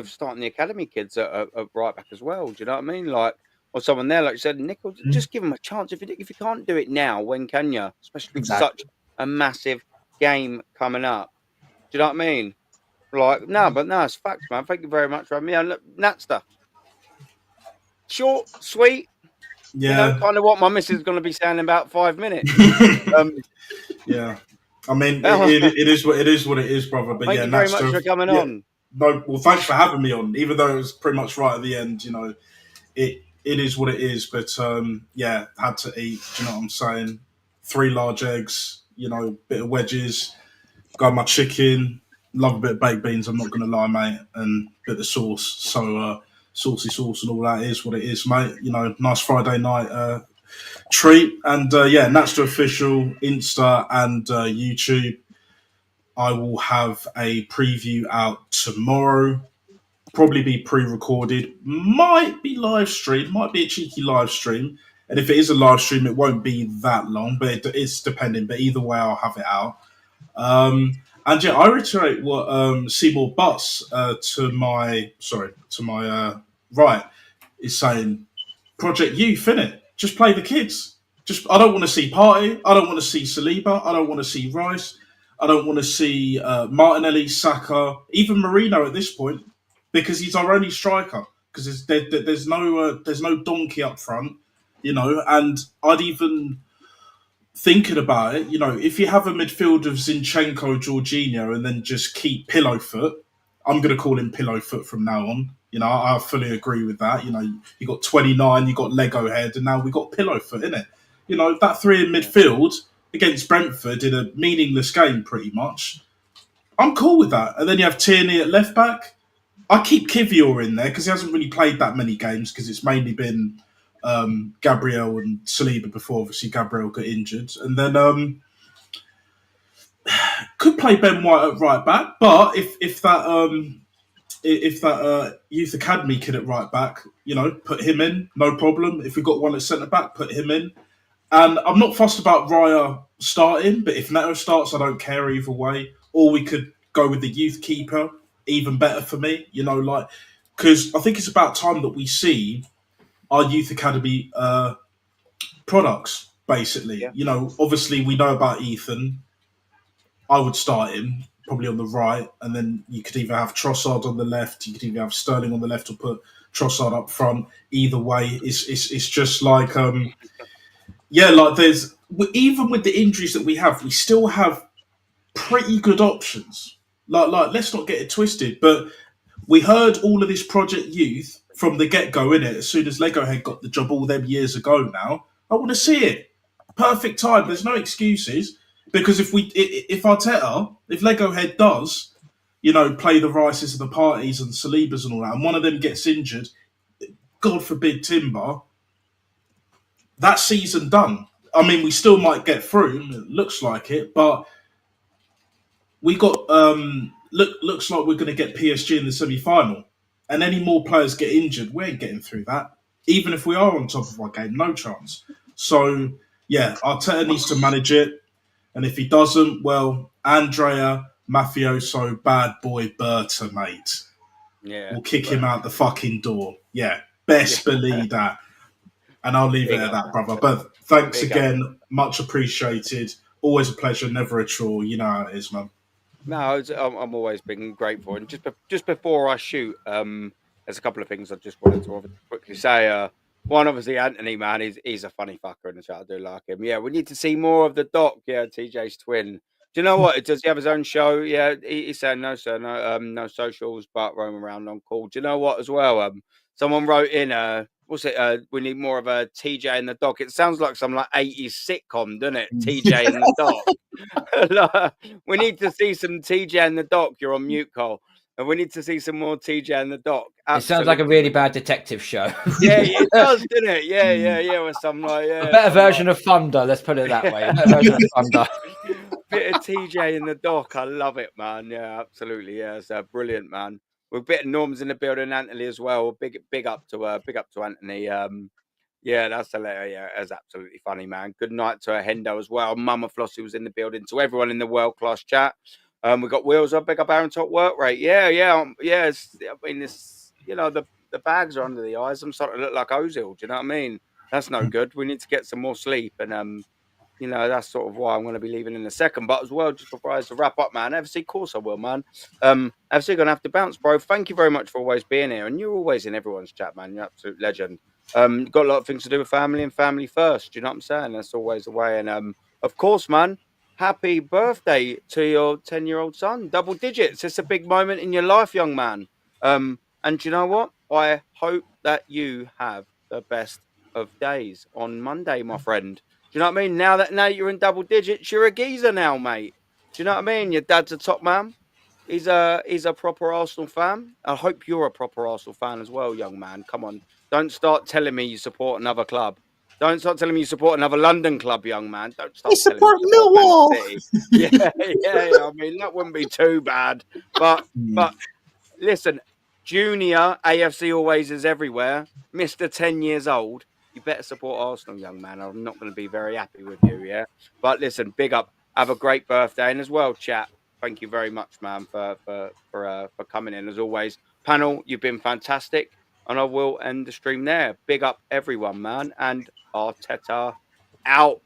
starting the academy kids at right back as well. Do you know what I mean? Like, or someone there, like you said, Nickel, just give them a chance. If you can't do it now, when can you? Especially with such a massive game coming up. Do you know what I mean? Like, no, it's facts, man. Thank you very much for having me. And look, Natster, short, sweet. Yeah, kind of what my missus is going to be saying in about 5 minutes. Yeah, I mean, it is what it is, brother. But thank you very much for coming on. No, well, thanks for having me on. Even though it was pretty much right at the end, it is what it is. But had to eat. Do you know what I'm saying? 3 large eggs, bit of wedges, got my chicken. Love a bit of baked beans. I'm not going to lie, mate, and a bit of sauce. So saucy sauce and all that is what it is, mate. Nice Friday night treat. And Natster Official, Insta and YouTube. I will have a preview out tomorrow. Probably be pre-recorded. Might be live stream. Might be a cheeky live stream. And if it is a live stream, it won't be that long, but it's depending. But either way, I'll have it out. And I reiterate what Seymour Butts to my right. is saying, Project Youth, innit? Just play the kids. I don't want to see Partey. I don't want to see Saliba. I don't want to see Rice. I don't want to see Martinelli, Saka, even Marino at this point, because he's our only striker. Because there's no donkey up front, And I'd even thinking about it, if you have a midfield of Zinchenko, Jorginho, and then just keep Pillowfoot, I'm going to call him Pillowfoot from now on. I fully agree with that. You got 29, you got Lego Head, and now we got Pillowfoot, innit? That three in midfield against Brentford in a meaningless game, pretty much. I'm cool with that. And then you have Tierney at left back. I keep Kivior in there because he hasn't really played that many games because it's mainly been Gabriel and Saliba before. Obviously, Gabriel got injured. And then could play Ben White at right back. But if that youth academy kid at right back, put him in, no problem. If we got one at centre back, put him in. And I'm not fussed about Raya starting, but if Neto starts, I don't care either way. Or we could go with the youth keeper, even better for me, because I think it's about time that we see our youth academy products, basically. Yeah. Obviously we know about Ethan. I would start him probably on the right, and then you could either have Trossard on the left, you could either have Sterling on the left, or put Trossard up front. Either way, it's just like there's, even with the injuries that we have, we still have pretty good options. Like let's not get it twisted, but we heard all of this Project Youth from the get-go, innit? As soon as Lego Head got the job all them years ago now, I want to see it. Perfect time. There's no excuses. Because if Arteta, if Lego Head does, play the Rices and the Parties and Salibas and all that, and one of them gets injured, God forbid Timber, that season done. I mean, we still might get through. It looks like it, but we got looks like we're going to get PSG in the semi-final, and any more players get injured, we ain't getting through that. Even if we are on top of our game, no chance. So yeah, Arteta needs to manage it, and if he doesn't, well, Andrea Mafioso, bad boy Berta, mate. Yeah, we'll kick him out the fucking door. Yeah, best believe that. And I'll leave it at that, brother. But thanks again. Much appreciated. Always a pleasure, never a chore. You know how it is, man. No, I'm always been grateful. And just before I shoot, there's a couple of things I just wanted to quickly say. One, obviously, Anthony, man, he's a funny fucker in the chat. I do like him. Yeah, we need to see more of the doc. Yeah, TJ's twin. Do you know what? Does he have his own show? Yeah, he's saying no, sir, no socials, but roam around on call. Do you know what as well? Someone wrote in, what's it? We need more of a TJ in the doc. It sounds like some 80s sitcom, doesn't it? TJ in the doc. We need to see some TJ in the doc. You're on mute, Cole. And we need to see some more TJ in the doc. Absolutely. It sounds like a really bad detective show. Yeah, it does, doesn't it? Yeah. With some a better version of Thunder. Let's put it that way. A better version of Thunder. Bit of TJ in the doc. I love it, man. Yeah, absolutely. Yeah, it's brilliant, man. We're a bit of Norm's in the building, Anthony as well. Big up to Anthony. Yeah, that's hilarious. Yeah, that's absolutely funny, man. Good night to Hendo as well. Mama Flossie was in the building. To everyone in the world class chat. We got Wheels up. Big up Aaron Top work rate. Yeah. I mean, this, the bags are under the eyes. I'm starting to look like Ozil. Do you know what I mean? That's no good. We need to get some more sleep, and that's sort of why I'm going to be leaving in a second. But as well, just before I wrap up, man, FC, of course I will, man. FC going to have to bounce, bro. Thank you very much for always being here, and you're always in everyone's chat, man. You're an absolute legend. You've got a lot of things to do with family and family first. Do you know what I'm saying? That's always the way. And of course, man, happy birthday to your 10-year-old son. Double digits. It's a big moment in your life, young man. And do you know what? I hope that you have the best of days on Monday, my friend. Do you know what I mean? Now you're in double digits, you're a geezer now, mate. Do you know what I mean? Your dad's a top man. He's a proper Arsenal fan. I hope you're a proper Arsenal fan as well, young man. Come on. Don't start telling me you support another club. Don't start telling me you support another London club, young man. Don't start telling me you support Millwall. Yeah. I mean, that wouldn't be too bad. But listen, Junior AFC always is everywhere. Mr. 10 years old. You better support Arsenal, young man. I'm not going to be very happy with you, yeah? But listen, big up. Have a great birthday. And as well, chat, thank you very much, man, for coming in, as always. Panel, you've been fantastic. and I will end the stream there. Big up everyone, man, and Arteta out.